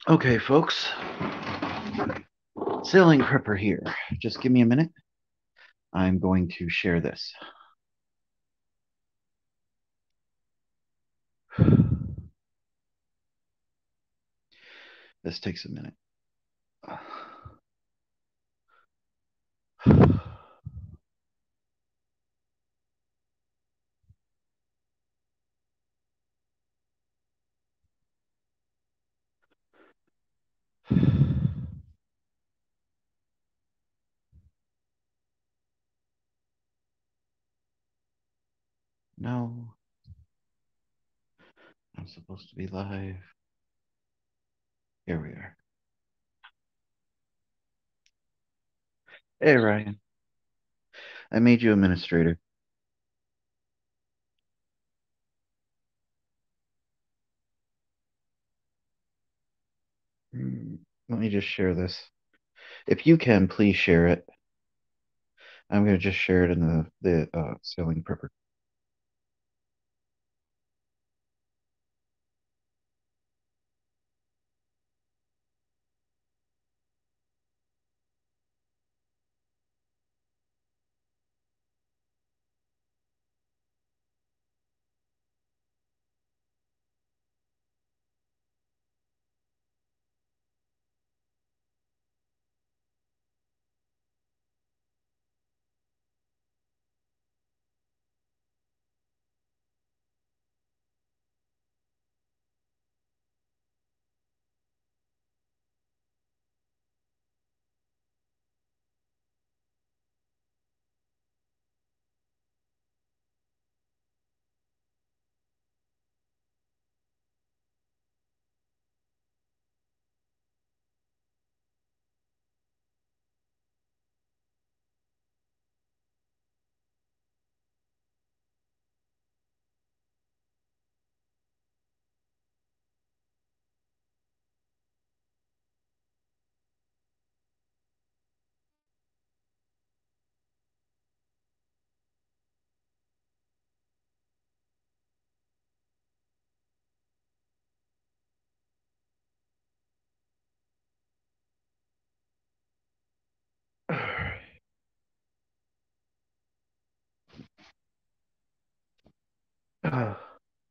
Okay, folks, sailing prepper here. Just give me a minute. I'm going to share this. This takes a minute. No, I'm supposed to be live. Here we are. Hey, Ryan. I made you administrator. Let me just share this. If you can, please share it. I'm going to just share it in the sailing prepper.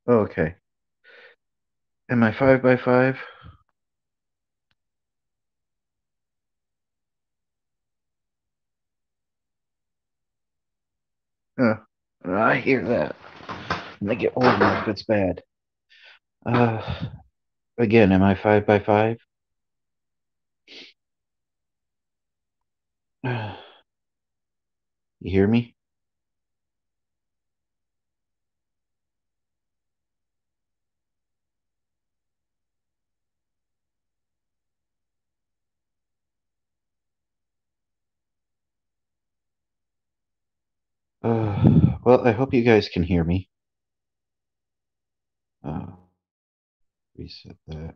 Okay. Am I 5 by 5? Uh, I hear that. And they get older if it's bad. Uh, Again, am I 5 by 5? You hear me? Well, I hope you guys can hear me. Uh, Reset that.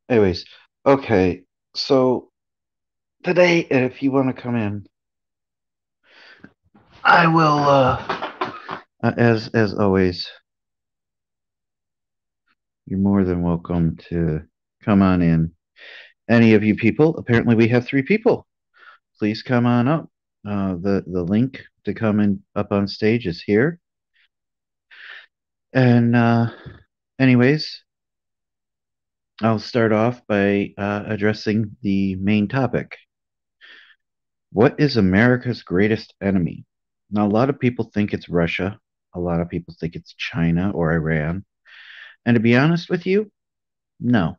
Anyways, okay. So today, if you want to come in, I will. As always, you're more than welcome to come on in. Any of you people, apparently we have 3 people. Please come on up. The link to come in up on stage is here. And anyways, I'll start off by addressing the main topic. What is America's greatest enemy? Now, a lot of people think it's Russia. A lot of people think it's China or Iran. And to be honest with you, no,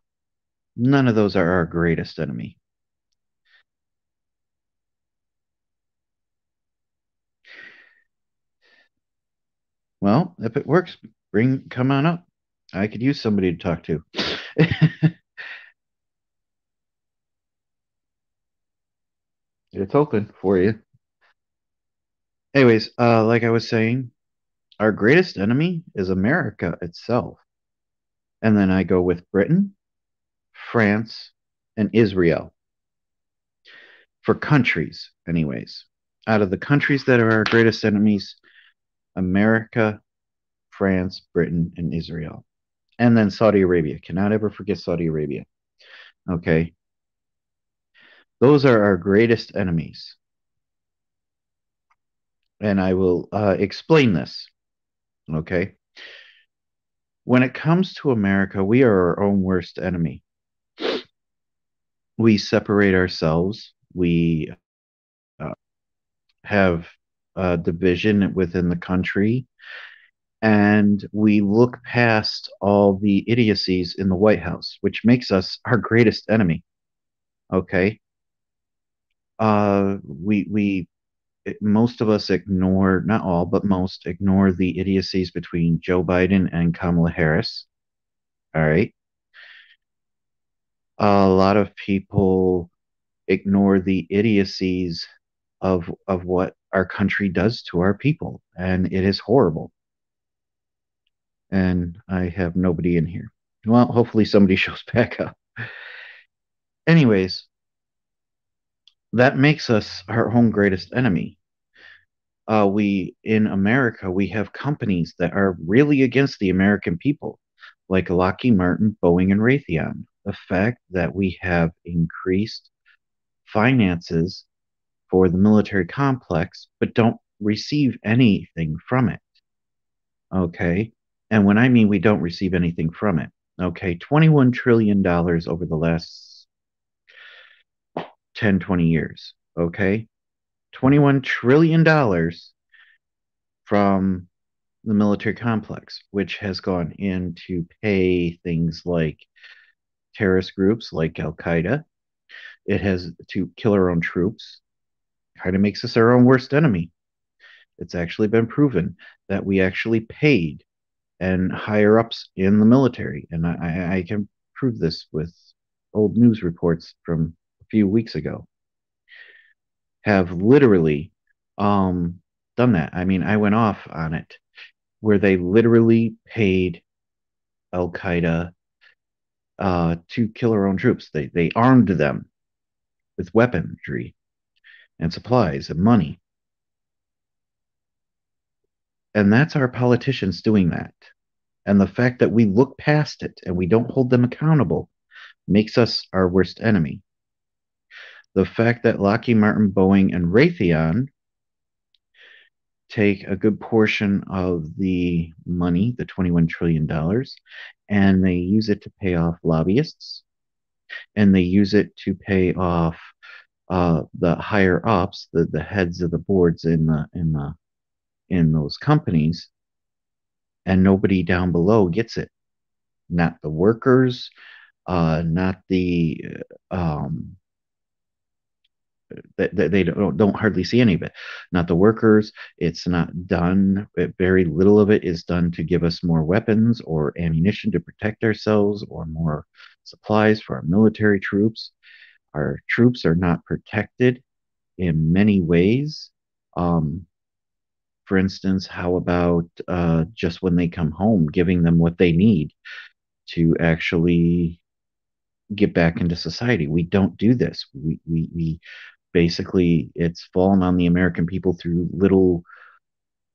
none of those are our greatest enemy. Well, if it works, come on up. I could use somebody to talk to. It's open for you. Anyways, like I was saying, our greatest enemy is America itself. And then I go with Britain, France, and Israel for countries, anyways. Out of the countries that are our greatest enemies, America, France, Britain, and Israel. And then Saudi Arabia. Cannot ever forget Saudi Arabia. Okay. Those are our greatest enemies. And I will explain this. Okay. When it comes to America, we are our own worst enemy. We separate ourselves. We uh, have division within the country, and we look past all the idiocies in the White House, which makes us our greatest enemy. Okay. We most of us ignore, not all, but most ignore the idiocies between Joe Biden and Kamala Harris. All right. A lot of people ignore the idiocies of what our country does to our people, and it is horrible. And I have nobody in here. Well, hopefully somebody shows back up. Anyways, that makes us our own greatest enemy. We in America we have companies that are really against the American people, like Lockheed Martin, Boeing, and Raytheon. The fact that we have increased finances for the military complex, but don't receive anything from it. Okay. And when I mean we don't receive anything from it, okay, $21 trillion over the last 10, 20 years. Okay. $21 trillion from the military complex, which has gone in to pay things like terrorist groups like Al Qaeda. It has to kill our own troops, kind of makes us our own worst enemy. It's actually been proven that we actually paid and higher ups in the military, and I can prove this with old news reports from a few weeks ago, have literally um, done that. I mean, I went off on it where they literally paid Al Qaeda to kill our own troops. They armed them with weaponry and supplies and money. And that's our politicians doing that. And the fact that we look past it and we don't hold them accountable makes us our worst enemy. The fact that Lockheed Martin, Boeing, and Raytheon take a good portion of the money, the $21 trillion, and they use it to pay off lobbyists, and they use it to pay off the higher ups, the heads of the boards in those companies, and nobody down below gets it. Not the workers, not the that they don't hardly see any of it. Not the workers. It's not done. Very little of it is done to give us more weapons or ammunition to protect ourselves or more supplies for our military troops. Our troops are not protected in many ways. Um, for instance, how about just when they come home, giving them what they need to actually get back into society? We don't do this. We basically, it's fallen on the American people through little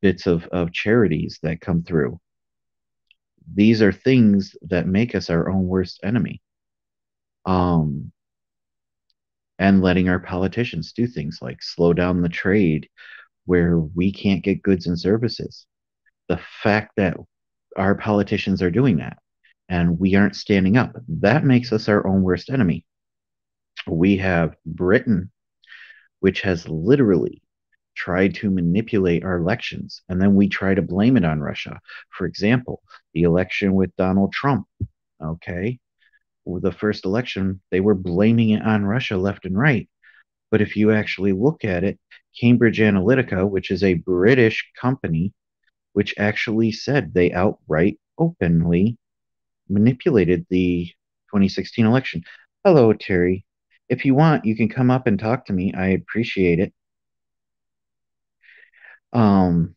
bits of charities that come through. These are things that make us our own worst enemy. Um, and letting our politicians do things like slow down the trade where we can't get goods and services. The fact that our politicians are doing that and we aren't standing up, that makes us our own worst enemy. We have Britain, which has literally tried to manipulate our elections, and then we try to blame it on Russia. For example, the election with Donald Trump, okay? The first election, they were blaming it on Russia left and right. But if you actually look at it, Cambridge Analytica, which is a British company, which actually said they outright openly manipulated the 2016 election. Hello, Terry. If you want, you can come up and talk to me. I appreciate it. Um,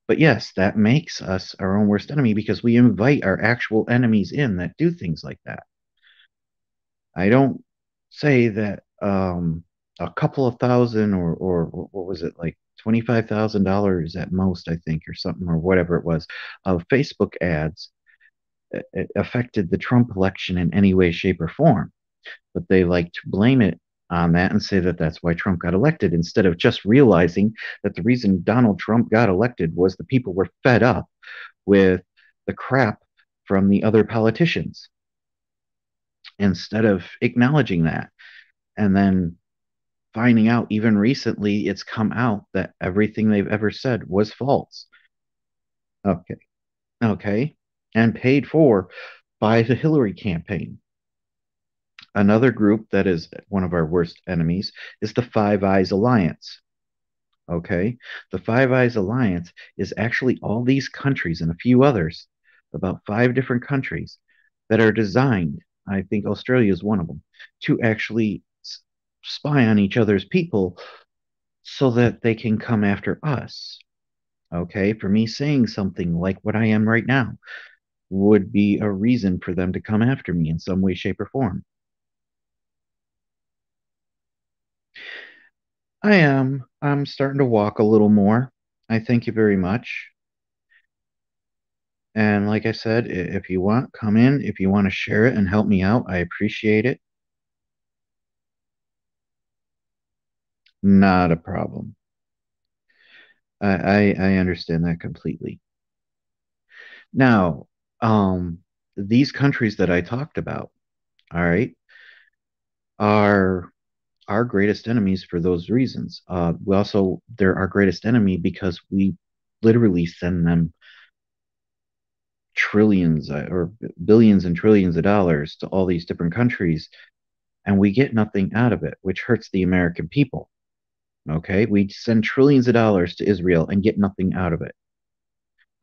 but yes, that makes us our own worst enemy because we invite our actual enemies in that do things like that. I don't say that a couple of thousand or what was it, like $25,000 at most, I think, or something, or whatever it was, of Facebook ads affected the Trump election in any way, shape, or form. But they like to blame it on that and say that that's why Trump got elected instead of just realizing that the reason Donald Trump got elected was the people were fed up with the crap from the other politicians instead of acknowledging that. And then finding out even recently, it's come out that everything they've ever said was false. Okay. Okay. And paid for by the Hillary campaign. Another group that is one of our worst enemies is the Five Eyes Alliance. Okay. The Five Eyes Alliance is actually all these countries and a few others, about five different countries that are designed, I think Australia is one of them, to actually spy on each other's people so that they can come after us. Okay. For me saying something like what I am right now would be a reason for them to come after me in some way, shape, or form. I am. I'm starting to walk a little more. I thank you very much. And like I said, if you want, come in. If you want to share it and help me out, I appreciate it. Not a problem. I understand that completely. Now, these countries that I talked about, all right, are our greatest enemies for those reasons. We also, they're our greatest enemy because we literally send them trillions or billions and trillions of dollars to all these different countries, and we get nothing out of it, which hurts the American people. Okay, we send trillions of dollars to Israel and get nothing out of it.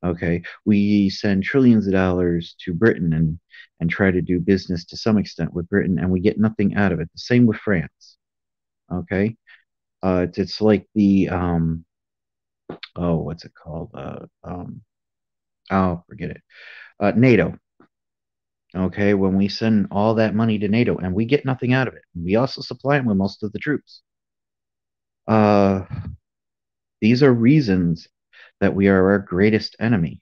Okay, we send trillions of dollars to Britain and try to do business to some extent with Britain, and we get nothing out of it. The same with France. Okay, it's like the oh, what's it called? Oh, forget it. NATO. Okay, when we send all that money to NATO and we get nothing out of it, we also supply them with most of the troops. Uh, these are reasons that we are our greatest enemy.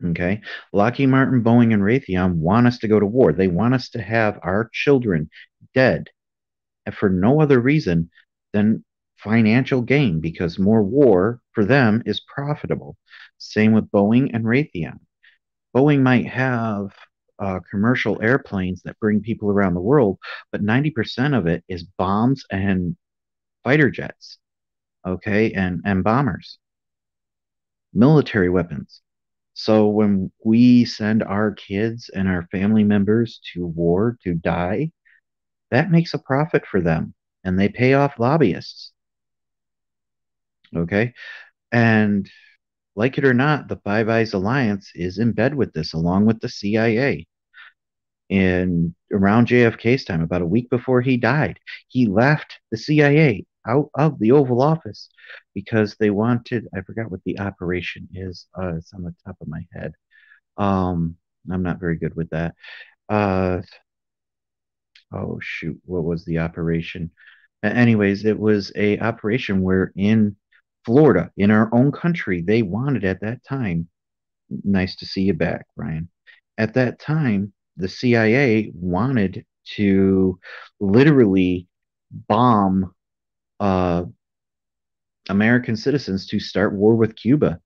Okay, Lockheed Martin, Boeing, and Raytheon want us to go to war. They want us to have our children dead, and for no other reason than financial gain, because more war for them is profitable. Same with Boeing and Raytheon. Boeing might have commercial airplanes that bring people around the world, but 90% of it is bombs and fighter jets, okay, and bombers, military weapons. So when we send our kids and our family members to war to die, that makes a profit for them and they pay off lobbyists, okay? And like it or not, the Five Eyes Alliance is in bed with this, along with the CIA. And around JFK's time, about a week before he died, he left the CIA out of the Oval Office because they wanted, I forgot what the operation is. It's on the top of my head. Um, I'm not very good with that. Uh, oh shoot, what was the operation? Anyways, it was a operation where in Florida, in our own country, they wanted at that time. Nice to see you back, Ryan. At that time, the CIA wanted to literally bomb uh, American citizens to start war with Cuba.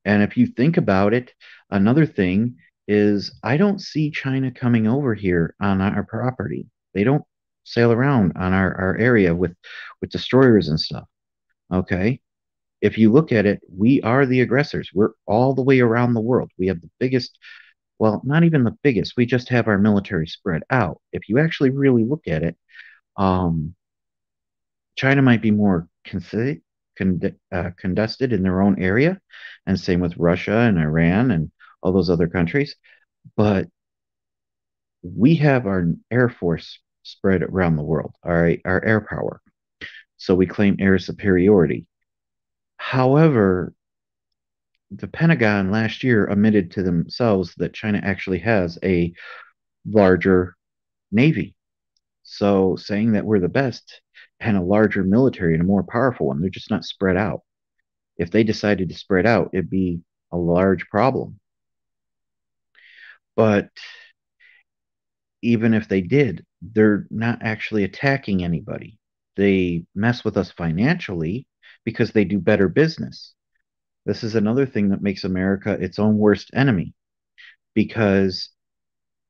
And if you think about it, another thing is I don't see China coming over here on our property. They don't sail around on our area with destroyers and stuff. Okay. If you look at it, we are the aggressors. We're all the way around the world. We have the biggest, well, not even the biggest. We just have our military spread out. If you actually really look at it, um, China might be more contested in their own area, and same with Russia and Iran and all those other countries. But we have our air force spread around the world, all right, our air power. So we claim air superiority. However, the Pentagon last year admitted to themselves that China actually has a larger navy. So saying that we're the best and a larger military and a more powerful one, they're just not spread out. If they decided to spread out, it'd be a large problem. But even if they did, they're not actually attacking anybody. They mess with us financially because they do better business. This is another thing that makes America its own worst enemy, because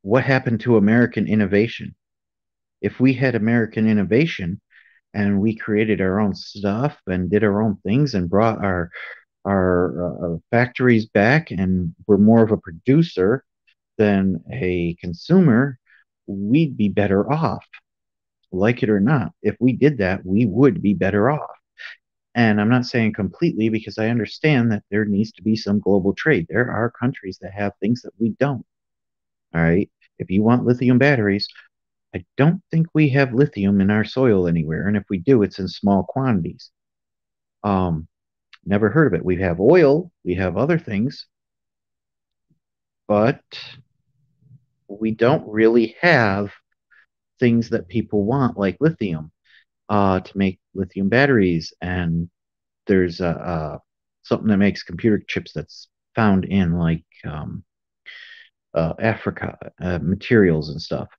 what happened to American innovation? If we had American innovation and we created our own stuff and did our own things and brought our factories back and were more of a producer than a consumer, we'd be better off. Like it or not, if we did that, we would be better off. And I'm not saying completely, because I understand that there needs to be some global trade. There are countries that have things that we don't. All right. If you want lithium batteries, I don't think we have lithium in our soil anywhere. And if we do, it's in small quantities. Um, Never heard of it. We have oil, we have other things, but we don't really have things that people want, like lithium, to make lithium batteries. And there's something that makes computer chips that's found in like Africa, materials and stuff.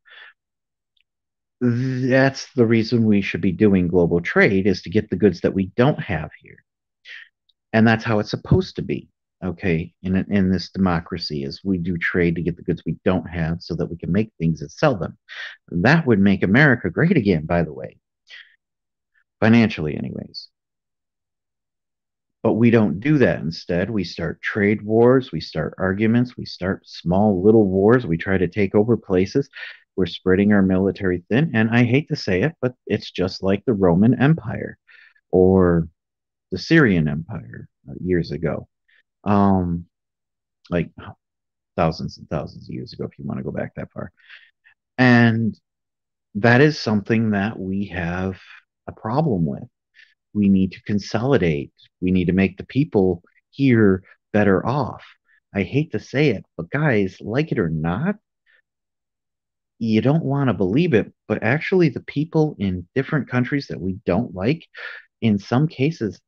That's the reason we should be doing global trade, is to get the goods that we don't have here. And that's how it's supposed to be. Okay, in this democracy, is we do trade to get the goods we don't have so that we can make things and sell them. That would make America great again, by the way, financially, anyways. But we don't do that. Instead, we start trade wars, we start arguments, we start small little wars, we try to take over places. We're spreading our military thin. And I hate to say it, but it's just like the Roman Empire or the Syrian Empire years ago. Um, like thousands and thousands of years ago, if you want to go back that far. And that is something that we have a problem with. We need to consolidate. We need to make the people here better off. I hate to say it, but guys, like it or not, you don't want to believe it, but actually, the people in different countries that we don't like, in some cases,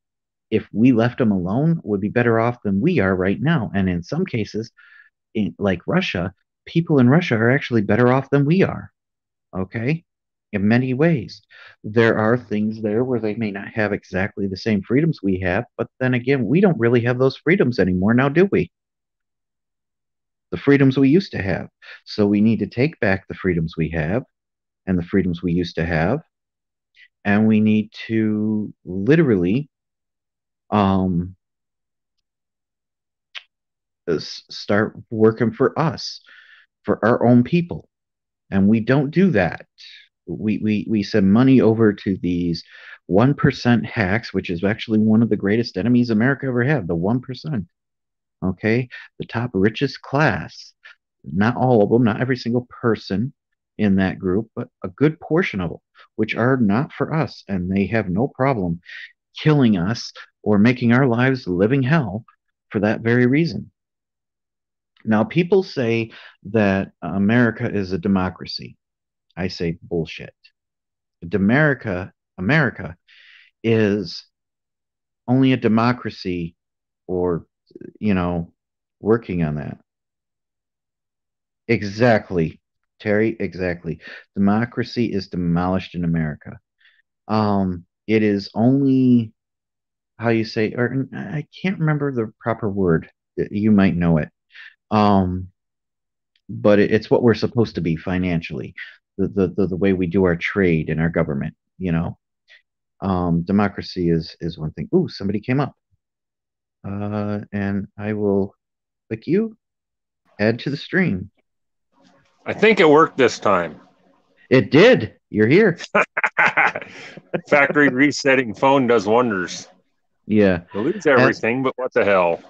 if we left them alone, would be better off than we are right now. And in some cases, like Russia, people in Russia are actually better off than we are. Okay. In many ways, there are things there where they may not have exactly the same freedoms we have, but then again, we don't really have those freedoms anymore now, do we? The freedoms we used to have. So we need to take back the freedoms we have and the freedoms we used to have, and we need to literally um, start working for us, for our own people. And we don't do that. We send money over to these 1% hacks, which is actually one of the greatest enemies America ever had, the 1%. Okay. The top richest class, not all of them, not every single person in that group, but a good portion of them, which are not for us. And they have no problem killing us or making our lives living hell for that very reason. Now, people say that America is a democracy. I say bullshit. America is only a democracy, or, you know, working on that. Exactly, Terry, exactly. Democracy is demolished in America. It is only, how you say, or I can't remember the proper word. You might know it. Um, but it's what we're supposed to be financially, the way we do our trade and our government, you know. Democracy is one thing. Ooh, somebody came up. And I will click you, add to the stream. I think it worked this time. It did. You're here. Factory resetting phone does wonders. Yeah. You lose As everything, but what the hell?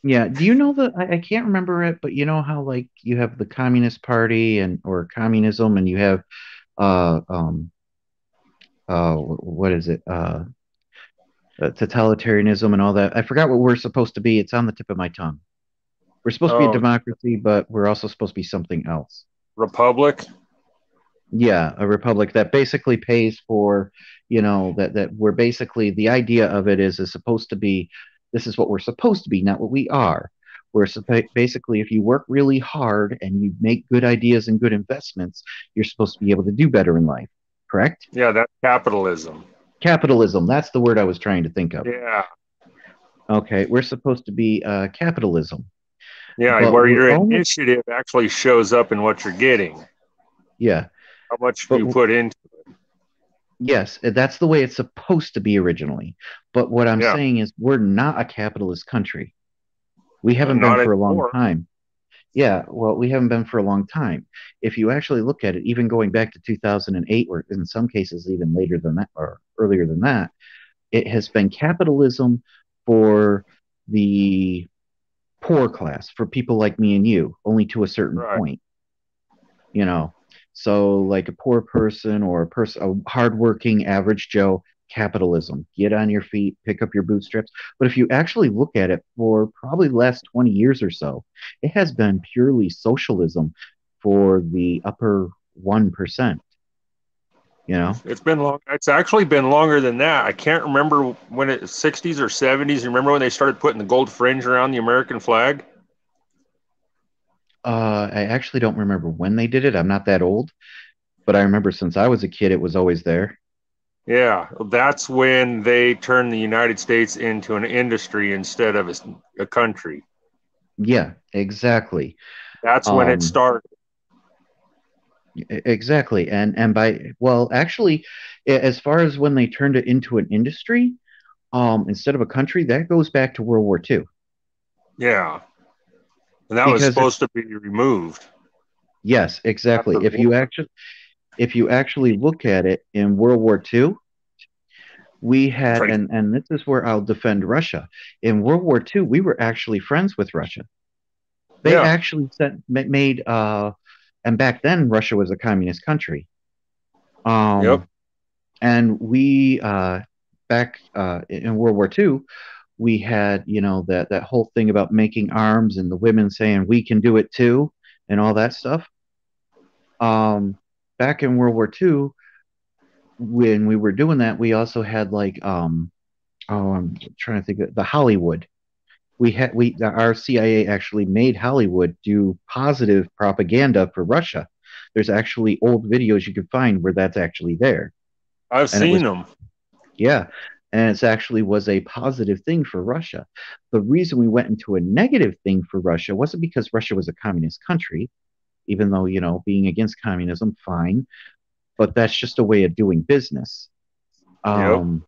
Yeah. Do you know that I can't remember it, but you know how like you have the Communist Party and or communism, and you have uh um what is it? Totalitarianism and all that. I forgot what we're supposed to be. It's on the tip of my tongue. We're supposed to be a Oh, democracy, but we're also supposed to be something else. Republic. Yeah, a republic that basically pays for, that we're basically, the idea of it is supposed to be, this is what we're supposed to be, not what we are. where basically if you work really hard and you make good ideas and good investments, you're supposed to be able to do better in life. Correct? Yeah, that's capitalism. Capitalism. That's the word I was trying to think of. Yeah. Okay, we're supposed to be capitalism, Yeah, but where we're your only, initiative actually shows up in what you're getting. yeah, How much but you put into it. yes, that's the way it's supposed to be originally. But what I'm Yeah. saying is we're not a capitalist country. We haven't been Not for a long anymore. time. Yeah, well, we haven't been for a long time. If you actually look at it, even going back to 2008, or in some cases even later than that, or earlier than that, it has been capitalism for the poor class, for people like me and you, only to a certain Right. point, you know. So, like a poor person or a hardworking average Joe, capitalism. Get on your feet, pick up your bootstraps. But if you actually look at it for probably the last 20 years or so, it has been purely socialism for the upper 1%, you know? It's been long. It's actually been longer than that. I can't remember when it 60s or 70s. You remember when they started putting the gold fringe around the American flag? I actually don't remember when they did it. I'm not that old, but I remember since I was a kid, it was always there. Yeah, that's when they turned the United States into an industry instead of a country. Yeah, exactly. That's when it Um, started. exactly. And by, well, actually, as far as when they turned it into an industry, instead of a country, that goes back to World War II. Yeah, and that was Because supposed to be removed yes, after exactly. the war. If you actually look at it in World War II, we had, Right. and this is where I'll defend Russia. In World War II, we were actually friends with Russia. They Yeah. actually made, and back then Russia was a communist country. Yep. Um, and we back in World War II, we had, you know, that whole thing about making arms and the women saying we can do it too and all that stuff. Um, back in World War II, when we were doing that, we also had like oh, I'm trying to think of the Hollywood. We our CIA actually made Hollywood do positive propaganda for Russia. There's actually old videos you can find where that's actually there, I've and it seen was, them. yeah, and it's actually was a positive thing for Russia. The reason we went into a negative thing for Russia wasn't because Russia was a communist country, even though, you know, being against communism, fine, but that's just a way of doing business. Yep. Um,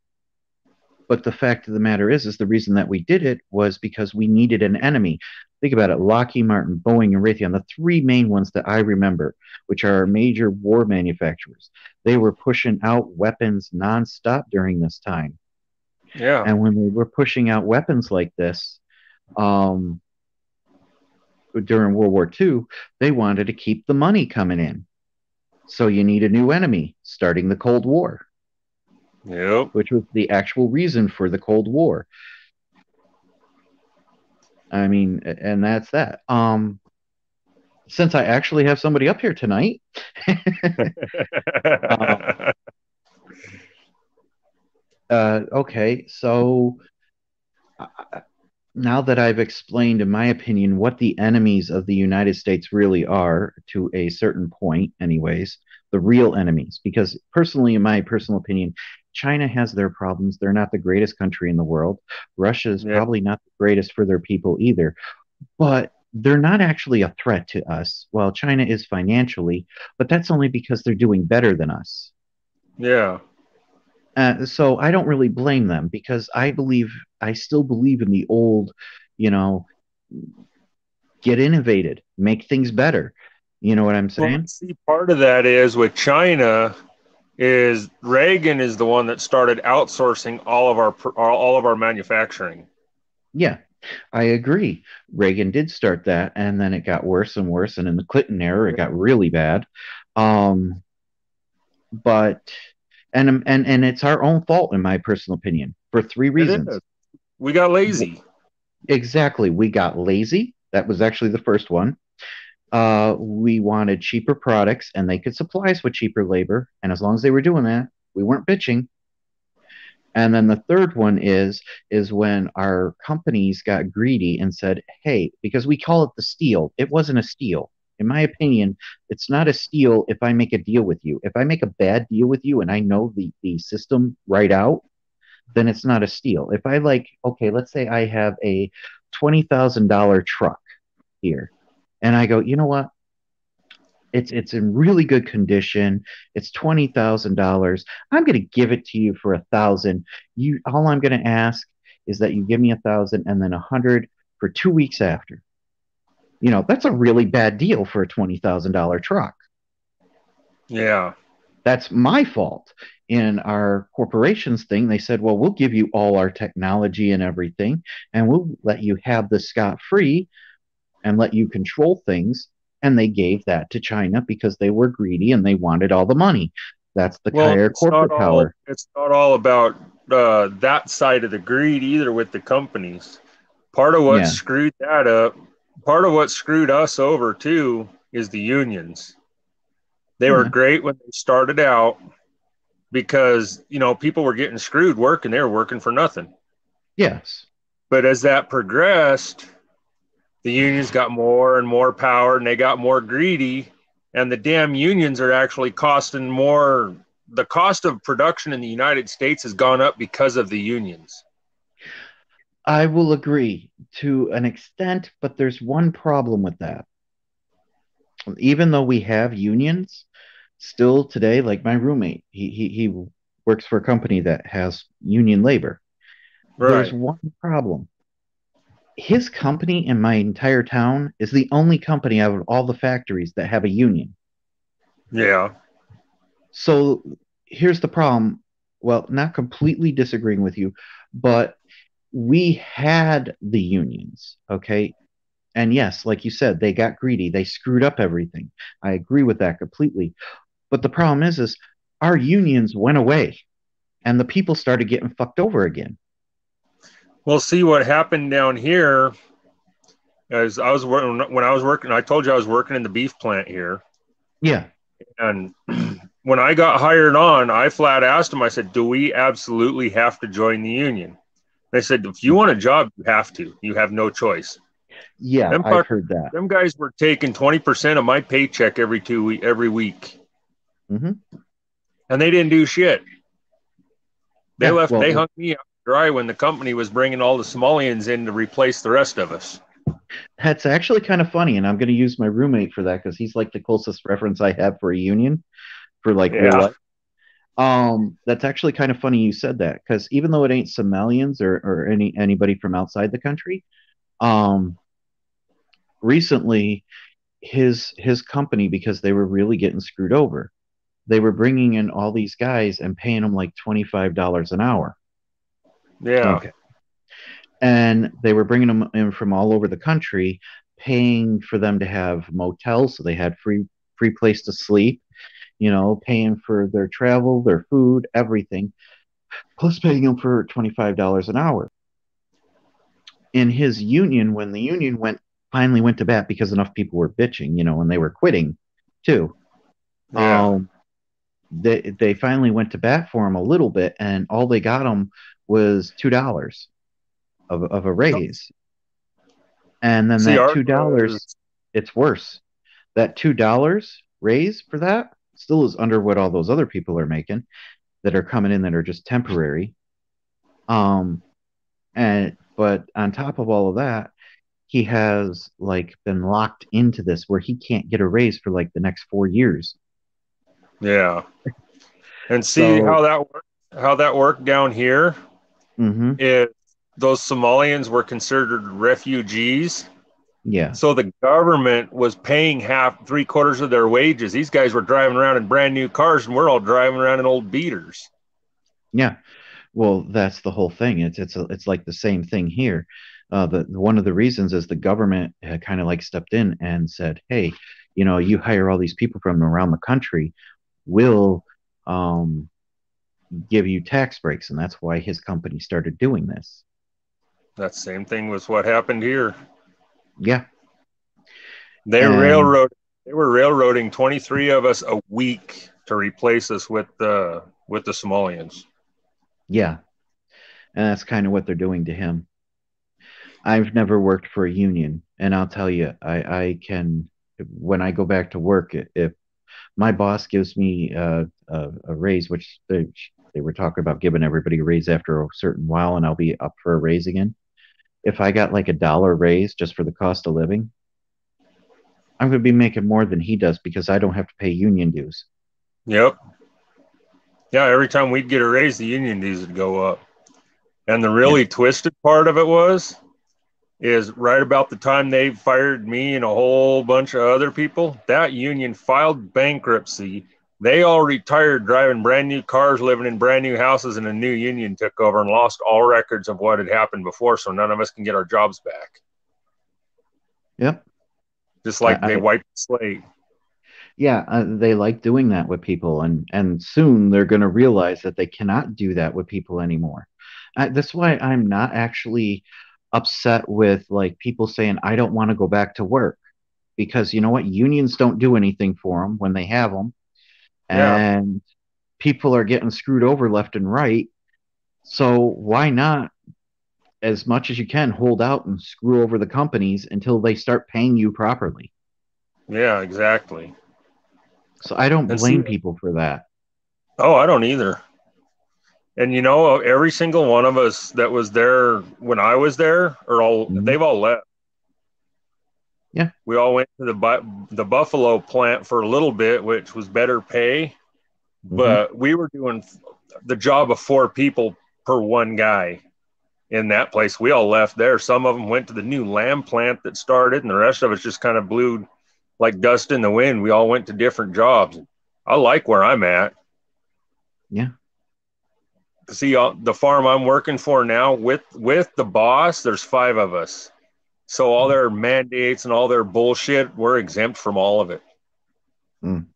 but the fact of the matter is the reason that we did it was because we needed an enemy. Think about it: Lockheed Martin, Boeing, and Raytheon, the three main ones that I remember, which are major war manufacturers. They were pushing out weapons nonstop during this time. Yeah. And when they were pushing out weapons like this um, during World War II, they wanted to keep the money coming in. So you need a new enemy, starting the Cold War, Yep. which was the actual reason for the Cold War. I mean, and that's that. Since I actually have somebody up here tonight, um, okay, so now that I've explained, in my opinion, what the enemies of the United States really are, to a certain point, anyways, the real enemies, because personally, in my personal opinion, China has their problems. They're not the greatest country in the world. Russia is Yeah. probably not the greatest for their people either, but they're not actually a threat to us. Well, China is financially, but that's only because they're doing better than us. Yeah. So I don't really blame them because I still believe in the old, you know, get innovated, make things better. You know what I'm Well, saying? see, part of that is with China is Reagan is the one that started outsourcing all of our manufacturing. Yeah, I agree. Reagan did start that, and then it got worse and worse. And in the Clinton era, it got really bad. Um, but and it's our own fault, in my personal opinion, for three It reasons. is. We got lazy. Exactly, we got lazy. That was actually the first one. We wanted cheaper products, and they could supply us with cheaper labor. And as long as they were doing that, we weren't bitching. And then the third one is when our companies got greedy and said, "Hey, because we call it the steal. It wasn't a steal. In my opinion, it's not a steal if I make a deal with you. If I make a bad deal with you and I know the system right out, then it's not a steal. If I like, okay, let's say I have a $20,000 truck here, and I go, you know what? It's in really good condition. It's $20,000. I'm going to give it to you for 1,000. You all I'm going to ask is that you give me 1,000 and then 100 for 2 weeks after. That's a really bad deal for a $20,000 truck. Yeah. That's my fault. In our corporations thing, they said, well, we'll give you all our technology and everything, and we'll let you have the scot free and let you control things. And they gave that to China because they were greedy and they wanted all the money. That's the Well, higher it's not corporate all power. it's not all about that side of the greed either with the companies. Part of what Yeah. screwed that up, part of what screwed us over too, is the unions. They were Yeah. great when they started out because people were getting screwed working. They were working for nothing. Yes. But as that progressed, the unions got more and more power and they got more greedy. And the damn unions are actually costing more. The cost of production in the United States has gone up because of the unions. I will agree to an extent, but there's one problem with that. Even though we have unions, still today, like my roommate, he works for a company that has union labor. There's Right. one problem. His company in my entire town is the only company out of all the factories that have a union. Yeah. So here's the problem. Well, not completely disagreeing with you, but we had the unions, okay? And yes, like you said, they got greedy. They screwed up everything. I agree with that completely. But the problem is our unions went away and the people started getting fucked over again. We'll see what happened down here. As I was working when I was working, I told you I was working in the beef plant here, Yeah. and when I got hired on, I flat asked them. I said, "Do we absolutely have to join the union?" They said, "If you want a job, you have to. You have no choice." Yeah, Them I've fuckers, heard that. them guys were taking 20% of my paycheck every week, Hmm. and they didn't do shit. They Yeah, left. They well, hung me out dry when the company was bringing all the Somalians in to replace the rest of us. that's actually kind of funny. And I'm going to use my roommate for that because he's like the closest reference I have for a union for like real Yeah, life. That's actually kind of funny you said that because even though it ain't Somalians or anybody from outside the country, um, recently his company because they were really getting screwed over. They were bringing in all these guys and paying them like $25 an hour. yeah. Okay, and they were bringing them in from all over the country, paying for them to have motels, so they had free place to sleep. Paying for their travel, their food, everything, plus paying them for $25 an hour. In his union, when the union finally went to bat because enough people were bitching, and they were quitting too. Yeah. Um, they finally went to bat for him a little bit, and all they got him was $2 of a raise. And then See, that ours $2, was, it's worse. That $2 raise for that still is under what all those other people are making that are coming in that are just temporary. Um, and but on top of all of that, he has like been locked into this where he can't get a raise for like the next 4 years. yeah. And see So, how that worked down here mhm, is those Somalians were considered refugees. yeah, So the government was paying half, three quarters of their wages. These guys were driving around in brand new cars, and we're all driving around in old beaters. yeah. Well, that's the whole thing. It's like the same thing here. One of the reasons is the government kind of like stepped in and said, "Hey, you hire all these people from around the country, we'll um, give you tax breaks," and that's why his company started doing this. That same thing was what happened here. Yeah, They and railroad they were railroading 23 of us a week to replace us with the Somalians. yeah, And that's kind of what they're doing to him. I've never worked for a union, and I'll tell you, I can, when I go back to work, if my boss gives me a raise, which they were talking about giving everybody a raise after a certain while, and I'll be up for a raise again. If I got like $1 raise just for the cost of living, I'm going to be making more than he does because I don't have to pay union dues. Yep. Yeah, every time we'd get a raise, the union dues would go up. And the Yeah. really twisted part of it is right about the time they fired me and a whole bunch of other people, that union filed bankruptcy. They all retired driving brand new cars, living in brand new houses, and a new union took over and lost all records of what had happened before. So none of us can get our jobs back. Yep. Just I, like they I wiped the slate. yeah, they like doing that with people, and soon they're going to realize that they cannot do that with people anymore. That's why I'm not actually upset with like people saying I don't want to go back to work because you know what, unions don't do anything for them when they have them, Yeah. and people are getting screwed over left and right. So why not, as much as you can, hold out and screw over the companies until they start paying you properly? Yeah, exactly. So I don't And see, blame people for that. oh, I don't either. And every single one of us that was there when I was there, Mhm. they've all left. Yeah. We all went to the Buffalo plant for a little bit, which was better pay, Hmm. but we were doing the job of 4 people per one guy in that place. We all left there. Some of them went to the new lamb plant that started, and the rest of us just kind of blew like dust in the wind. We all went to different jobs. I like where I'm at. Yeah. See, the farm I'm working for now with the boss, there's 5 of us. So all their mandates and all their bullshit, we're exempt from all of it. Mm.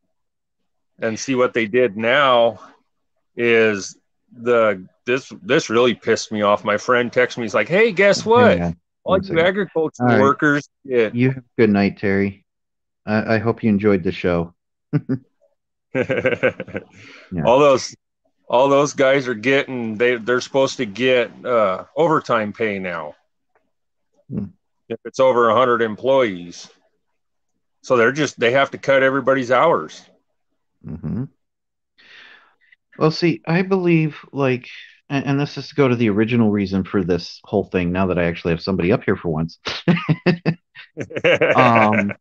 And see what they did now is this really pissed me off. My friend texted me, he's like, "Hey, guess Hang what? on All one you second. All agricultural right. workers get." You have a good night, Terry. I hope you enjoyed the show. Yeah. all those all those guys are getting they're supposed to get overtime pay now Mm. if it's over 100 employees. So they have to cut everybody's hours. Hmm. Well, see, I believe like, and this is to go to the original reason for this whole thing. Now that I actually have somebody up here for once. um.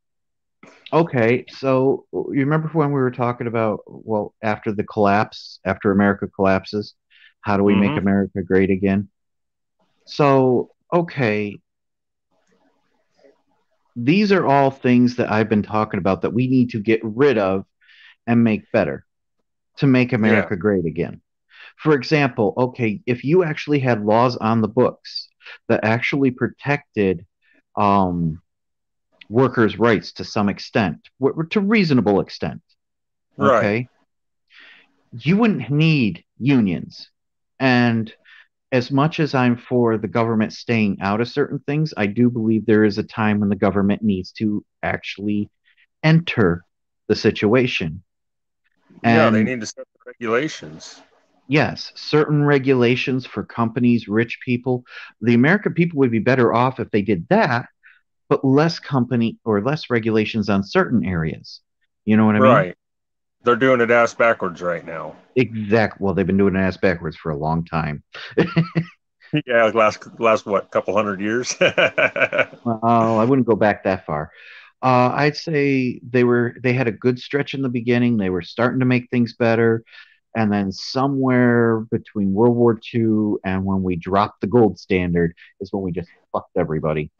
Okay, so you remember when we were talking about, well, after the collapse, after America collapses, how do we make Mm-hmm. America great again? So, okay, these are all things that I've been talking about that we need to get rid of and make better to make Yeah. America great again. For example, okay, if you actually had laws on the books that actually protected um, workers' rights to some extent, to reasonable extent, Right. okay, you wouldn't need unions. And as much as I'm for the government staying out of certain things, I do believe there is a time when the government needs to actually enter the situation. Yeah, they And need to set the regulations. yes, certain regulations for companies, rich people, the American people would be better off if they did that, but less company or less regulations on certain areas. You know what I mean? Right. They're doing it ass backwards right now. Exact. Well, they've been doing it ass backwards for a long time. Yeah, last what, couple 100 years. Well, I wouldn't go back that far. I'd say they had a good stretch in the beginning. They were starting to make things better, and then somewhere between World War II and when we dropped the gold standard is when we just fucked everybody.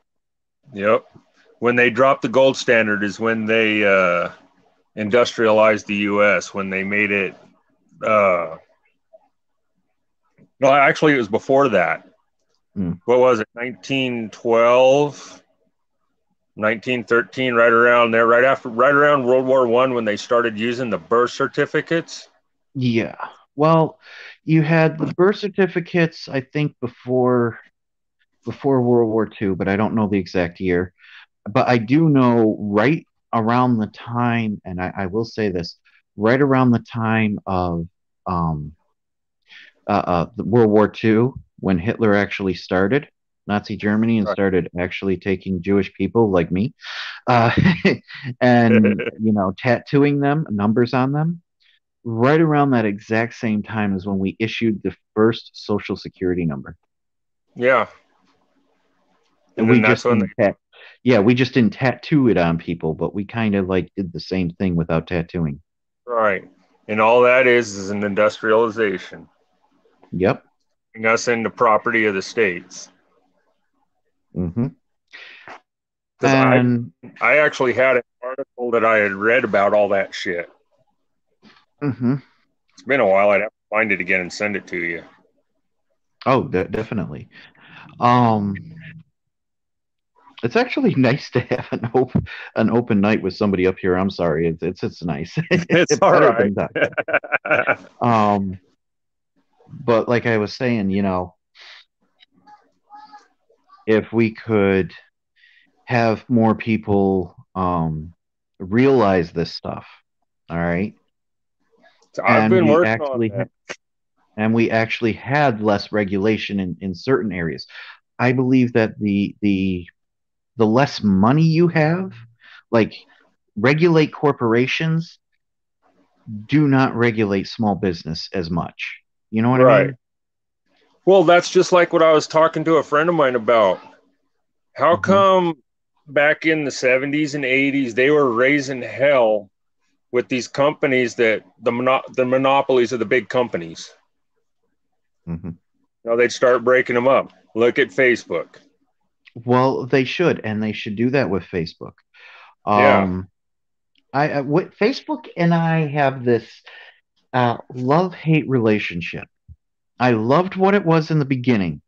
Yep. When they dropped the gold standard is when they industrialized the U.S. When they made it. No, actually, it was before that. Mm. What was it? 1912, 1913, right around there, right around World War I, when they started using the birth certificates. Yeah. Well, you had the birth certificates, I think, before World War II, but I don't know the exact year. But I do know right around the time, and I will say this, right around the time of um, the World War II. when Hitler actually started Nazi Germany and Right. started actually taking Jewish people like me, uh, and tattooing them numbers on them. Right around that exact same time is when we issued the first Social Security number. Yeah. And And we then that's just when didn't yeah, we just didn't tattoo it on people, but we kind of like did the same thing without tattooing. right. And all that is an industrialization, Yep. getting us into property of the states. Hmm. Because And I actually had an article that I had read about all that shit. hmm It's been a while. I'd have to find it again and send it to you. oh, definitely. Um, it's actually nice to have an open night with somebody up here. I'm sorry, it's nice. It's all Better right. than that. Um, but like I was saying, if we could have more people realize this stuff, all right, So I've and been we working on actually that. had less regulation in certain areas. I believe that the less money you have, like regulate corporations, do not regulate small business as much. You know what I Right. mean? Well, that's just like what I was talking to a friend of mine about. How Hmm. come back in the 70s and 80s they were raising hell with these companies that the monopolies of the big companies? Hmm. You know, they'd start breaking them up. Look at Facebook. Well, they should, and they should do that with Facebook. Yeah. Um, with Facebook and I have this love hate relationship. I loved what it was in the beginning.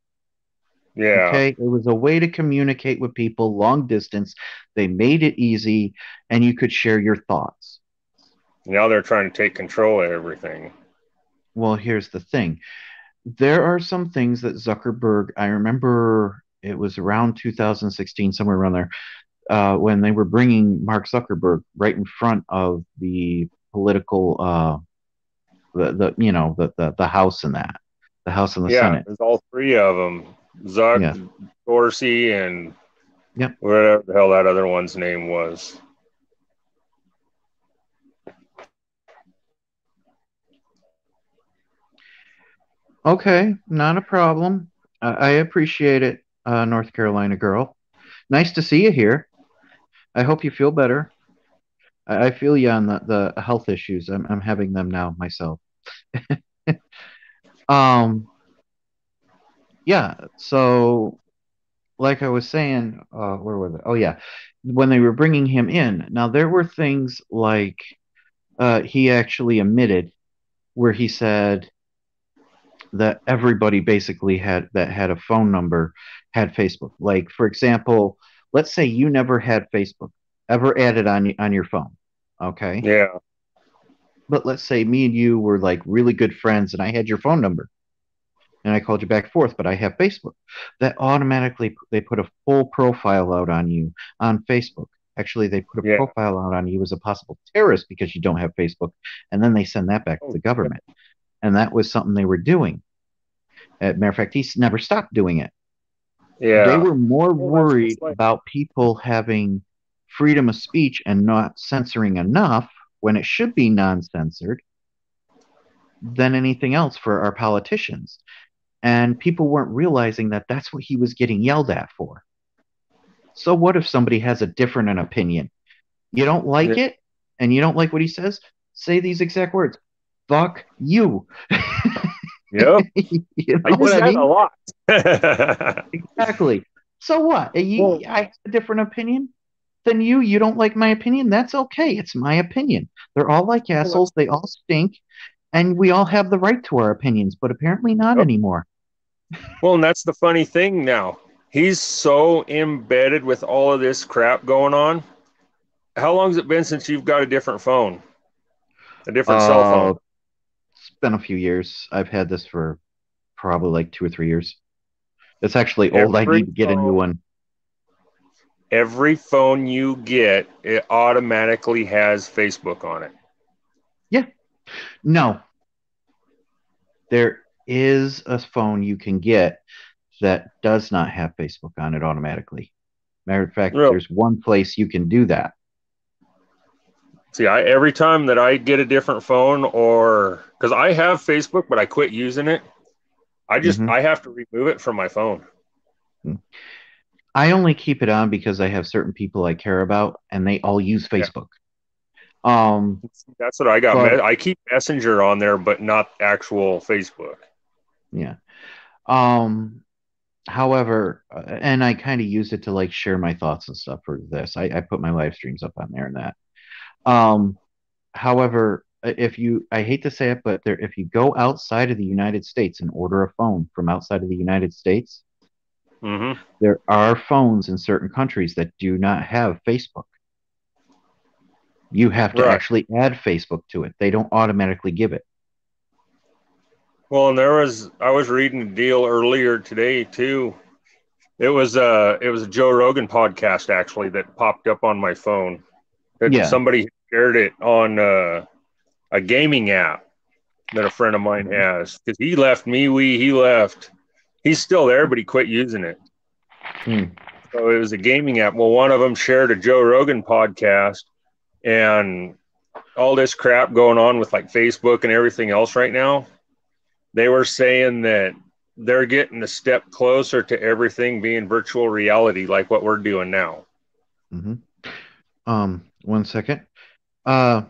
Yeah. Okay, it was a way to communicate with people long distance. They made it easy, and you could share your thoughts. Now they're trying to take control of everything. Well, here's the thing. There are some things that Zuckerberg, I remember it was around 2016, somewhere around there, when they were bringing Mark Zuckerberg right in front of the political, the House and that, the House and the Yeah, Senate. there's all three of them. Zuck, Yeah. Dorsey, and Yep. whatever the hell that other one's name was. Okay, not a problem. I appreciate it, North Carolina girl. Nice to see you here. I hope you feel better. I feel you on the health issues. I'm having them now myself. Um, yeah. So, like I was saying, where was it? Oh, yeah. When they were bringing him in, now there were things like he actually admitted where he said that everybody basically had a phone number had Facebook. Like, for example, let's say you never had Facebook ever added on your phone. Okay. Yeah. But let's say me and you were like really good friends and I had your phone number and I called you back forth, but I have Facebook. That automatically they put a full profile out on you on Facebook. Actually, they put a Yeah. profile out on you as a possible terrorist because you don't have Facebook, and then they send that back to Oh, the government. And that was something they were doing. As a matter of fact, he never stopped doing it. They yeah. were more Well, that's worried just like, about people having freedom of speech and not censoring enough when it should be non-censored than anything else for our politicians. And people weren't realizing that that's what he was getting yelled at for. So what if somebody has a different an opinion? You don't yeah. like it and you don't like what he says? Say these exact words. Fuck you. Yep. You I know what use I that a mean? lot. Exactly. So what? Well, I have a different opinion than you. You don't like my opinion. That's okay. It's my opinion. They're all like assholes. They all stink. And we all have the right to our opinions, but apparently not yep. anymore. Well, and that's the funny thing now. He's so embedded with all of this crap going on. How long has it been since you've got a different phone, a different cell phone? Uh, it's been a few years. I've had this for probably like 2 or 3 years. It's actually old. I Every need to get a new phone, one. every phone you get, it automatically has Facebook on it. Yeah. No, there. is a phone you can get that does not have Facebook on it automatically. Matter of fact, Real. there's one place you can do that. See, every time that I get a different phone, or because I have Facebook, but I quit using it, Hmm. I have to remove it from my phone. I only keep it on because I have certain people I care about, and they all use Yeah, Facebook. Um, that's what I got. but I keep Messenger on there, but not actual Facebook. yeah. Um, However, and I kind of use it to like share my thoughts and stuff for this. I put my live streams up on there and that. Um, However, I hate to say it, but if you go outside of the United States and order a phone from outside of the United States, Mm-hmm. there are phones in certain countries that do not have Facebook. You have to Right. actually add Facebook to it. They don't automatically give it. Well, and I was reading a deal earlier today too. It was a Joe Rogan podcast actually that popped up on my phone. That Yeah. somebody shared it on a gaming app that a friend of mine Mhm. has, because he left. He's still there, but he quit using it. Mm. So it was a gaming app. Well, one of them shared a Joe Rogan podcast, and all this crap going on with like Facebook and everything else right now. They were saying that they're getting a step closer to everything being virtual reality, like what we're doing now. Hmm. 1 second. Uh,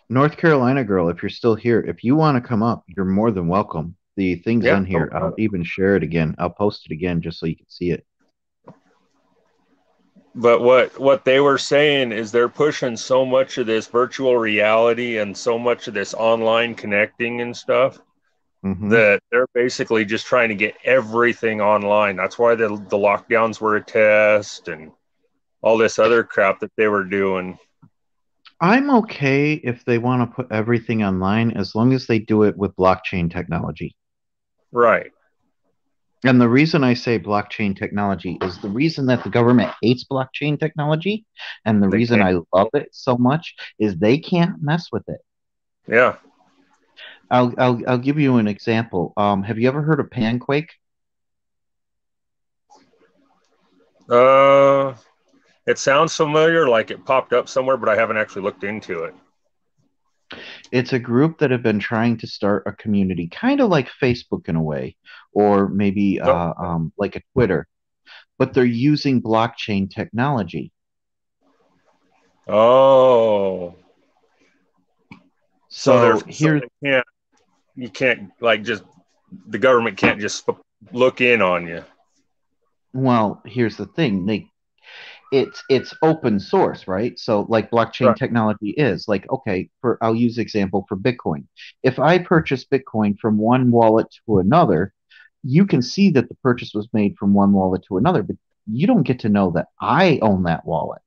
North Carolina girl, if you're still here, if you want to come up, you're more than welcome. The thing's Yeah. on here. I'll even share it again. I'll post it again just so you can see it. But what they were saying is they're pushing so much of this virtual reality and so much of this online connecting and stuff Hmm. that they're basically just trying to get everything online. That's why the lockdowns were a test and all this other crap that they were doing. I'm okay if they want to put everything online as long as they do it with blockchain technology. Right. And the reason I say blockchain technology is the reason that the government hates blockchain technology and the They reason can't. I love it so much is they can't mess with it. Yeah. I'll give you an example. Have you ever heard of Panquake? Uh, it sounds familiar, like it popped up somewhere, but I haven't actually looked into it. It's a group that have been trying to start a community, kind of like Facebook in a way, or maybe No. like a Twitter, but they're using blockchain technology. Oh, So so here, they can't. You can't like just the government can't just look in on you. well, here's the thing. It's open source, right? So like blockchain Right. technology is like, okay, for I'll use example for Bitcoin. If I purchase Bitcoin from one wallet to another, you can see that the purchase was made from one wallet to another, but you don't get to know that I own that wallet,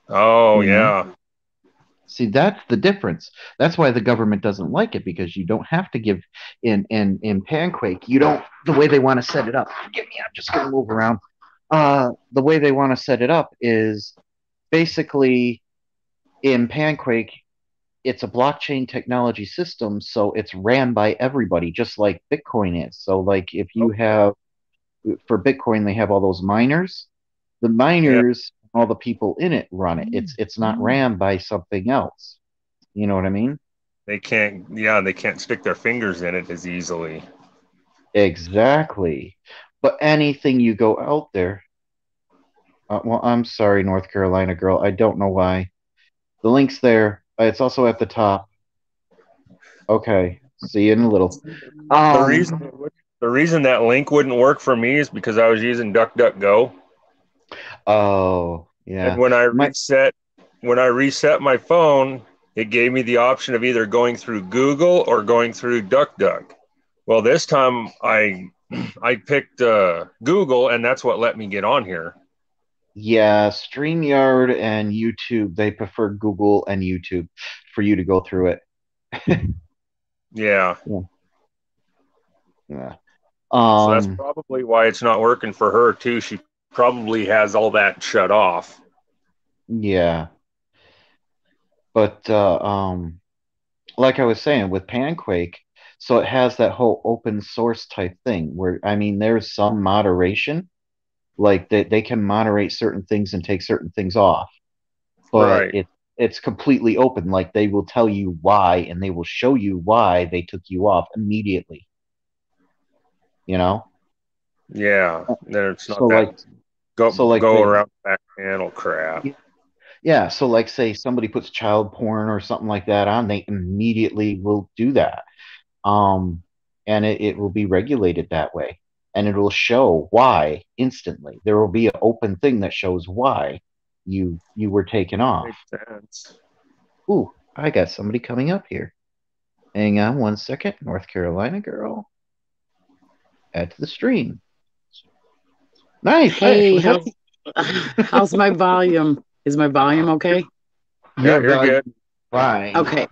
Oh you know? yeah. See, that's the difference. That's why the government doesn't like it because you don't have to give in Panquake. You don't the way they want to set it up. Forgive me, I'm just gonna move around. The way they want to set it up is basically in Panquake, it's a blockchain technology system, so it's ran by everybody, just like Bitcoin is. So, like, if you Okay. have for Bitcoin, they have all those miners. The Yeah. miners, all the people in it run it. It's not ran by something else. You know what I mean? They can't. Yeah, they can't stick their fingers in it as easily. Exactly. But anything you go out there, well, I'm sorry, North Carolina girl. I don't know why. The link's there. It's also at the top. Okay. See you in a little. The Um, reason the reason that link wouldn't work for me is because I was using DuckDuckGo, oh, and yeah. My when I reset my phone, it gave me the option of either going through Google or going through DuckDuck. Well, this time I picked Google, and that's what let me get on here. Yeah, StreamYard and YouTube, they prefer Google and YouTube for you to go through it. Yeah. Yeah. Yeah. So that's Um, probably why it's not working for her too. She probably has all that shut off. yeah. But like I was saying, with Panquake, So it has that whole open source type thing where, I mean, there's some moderation, like they can moderate certain things and take certain things off, but Right. it's completely open. Like they will tell you why and they will show you why they took you off immediately, you know? Yeah. Then it's So not that like go so like go they around the back channel crap. yeah, so like say somebody puts child porn or something like that on, they immediately will do that. Um and it will be regulated that way. And it will show why instantly. There will be an open thing that shows why you were taken off. Makes sense. Ooh, I got somebody coming up here. Hang on one second. North Carolina girl. Add to the stream. Nice. I Hey, actually met how's my volume? Is my volume okay? Yeah, your you're value. good. Fine. Okay.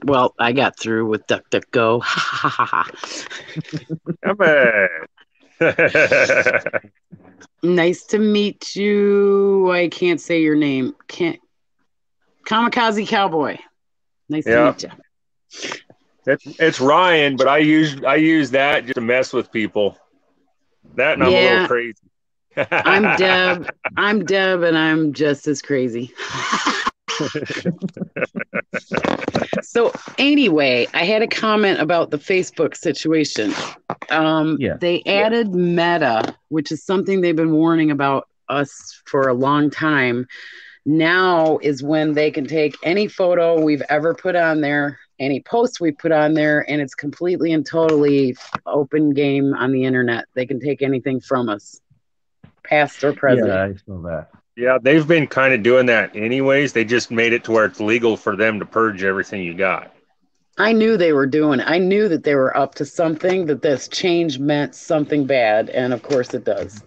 Well, I got through with DuckDuckGo. Come on. Nice to meet you. I can't say your name. Can't Kamikaze Cowboy. Nice to Yeah. meet you. It's Ryan, but I use that just to mess with people. That and I'm a little Yeah, crazy. I'm Deb. I'm Deb, and I'm just as crazy. So anyway, I had a comment about the Facebook situation. Yeah. They added Meta, which is something they've been warning about us for a long time. Now is when they can take any photo we've ever put on there, any post we put on there, and it's completely and totally open game on the internet. They can take anything from us, past or present. Yeah, I saw that. Yeah, they've been kind of doing that anyways. They just made it to where it's legal for them to purge everything you got. I knew they were doing it. I knew that they were up to something, that this change meant something bad. And of course it does.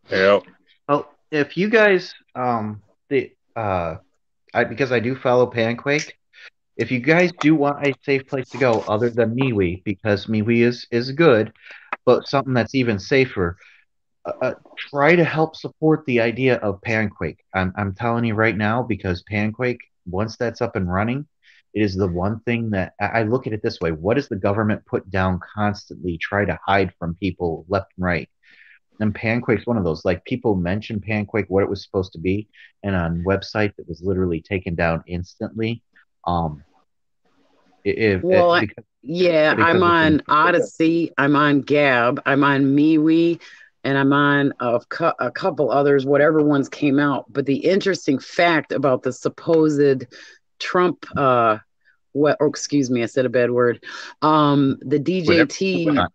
Yep. Well, if you guys the I because I do follow Panquake, if you guys do want a safe place to go other than MeWe, because MeWe is good, but something that's even safer, try to help support the idea of Panquake. I'm telling you right now, because Panquake, once that's up and running, it is the one thing that I look at it this way. What does the government put down constantly, try to hide from people left and right? And Panquake's one of those. Like people mention Panquake, what it was supposed to be, and on website that was literally taken down instantly. Um, Well, I'm because of things. on Odyssey, I'm on Gab, I'm on MeWe, and I'm on a couple others, whatever ones came out. But the interesting fact about the supposed Trump, excuse me, I said a bad word. The DJT,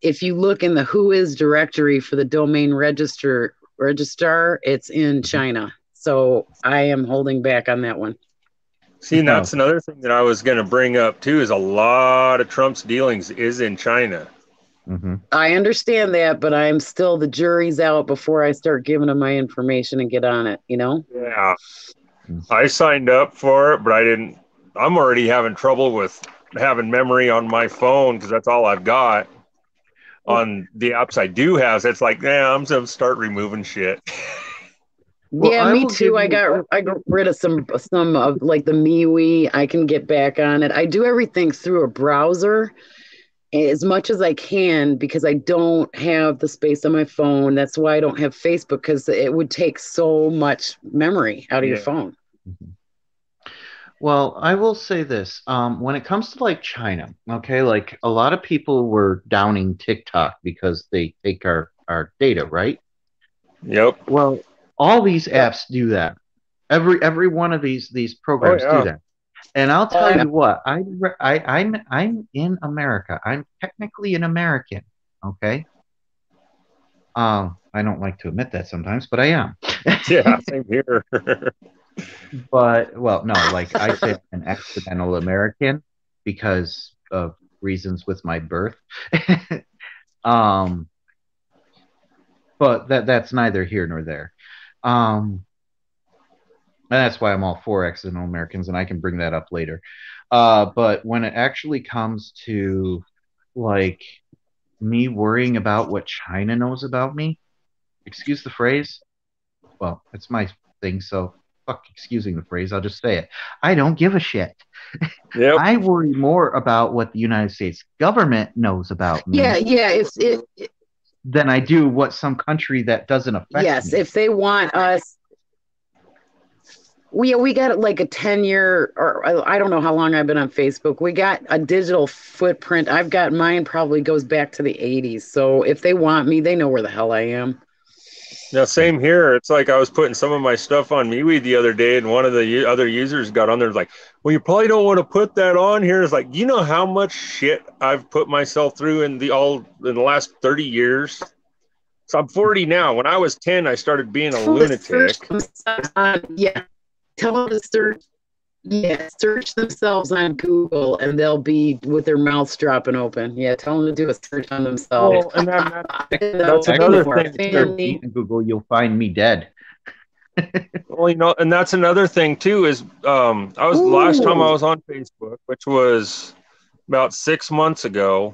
if you look in the Who Is directory for the domain registrar, it's in China. So I am holding back on that one. See, and that's another thing that I was going to bring up too. Is a lot of Trump's dealings is in China. Mm-hmm. I understand that, but I'm still, the jury's out before I start giving them my information and get on it, you know? Yeah. I signed up for it, but I didn't. I'm already having trouble with having memory on my phone because that's all I've got. On the apps I do have, it's like, I'm going to start removing shit. Well, Yeah, I me will too. I got rid of some of like the MeWe. I can get back on it. I do everything through a browser as much as I can because I don't have the space on my phone. That's why I don't have Facebook because it would take so much memory out of your phone. Mm-hmm. Well, I will say this. When it comes to like China, okay, like a lot of people were downing TikTok because they take our data, right? Yep. Well, all these apps do that. Every one of these programs do that. And I'll tell you what, I'm in America. I'm technically an American, okay? I don't like to admit that sometimes, but I am. Yeah, same here. But well, no, like I say, an accidental American because of reasons with my birth. um, but that's neither here nor there. And that's why I'm all for accidental Americans, and I can bring that up later. But when it actually comes to like me worrying about what China knows about me, excuse the phrase. Well, it's my thing, so fuck, excusing the phrase, I'll just say it. I don't give a shit. Yep. I worry more about what the United States government knows about me Yeah. than I do what some country that doesn't affect me. If they want us, we got like a 10-year, or I don't know how long I've been on Facebook. We got a digital footprint. I've got mine probably goes back to the 80s. So if they want me, they know where the hell I am. Now, same here. It's like I was putting some of my stuff on MeWe the other day, and one of the other users got on there like, well, you probably don't want to put that on here. It's like, you know how much shit I've put myself through in the last 30 years? So I'm 40 now. When I was 10, I started being a lunatic. Yeah. Tell them to search themselves on Google, and they'll be with their mouths dropping open. Yeah, tell them to do a search on themselves. Well, and that's another thing. In Google, you'll find me dead. Well, and that's another thing too. Is last time I was on Facebook, which was about 6 months ago.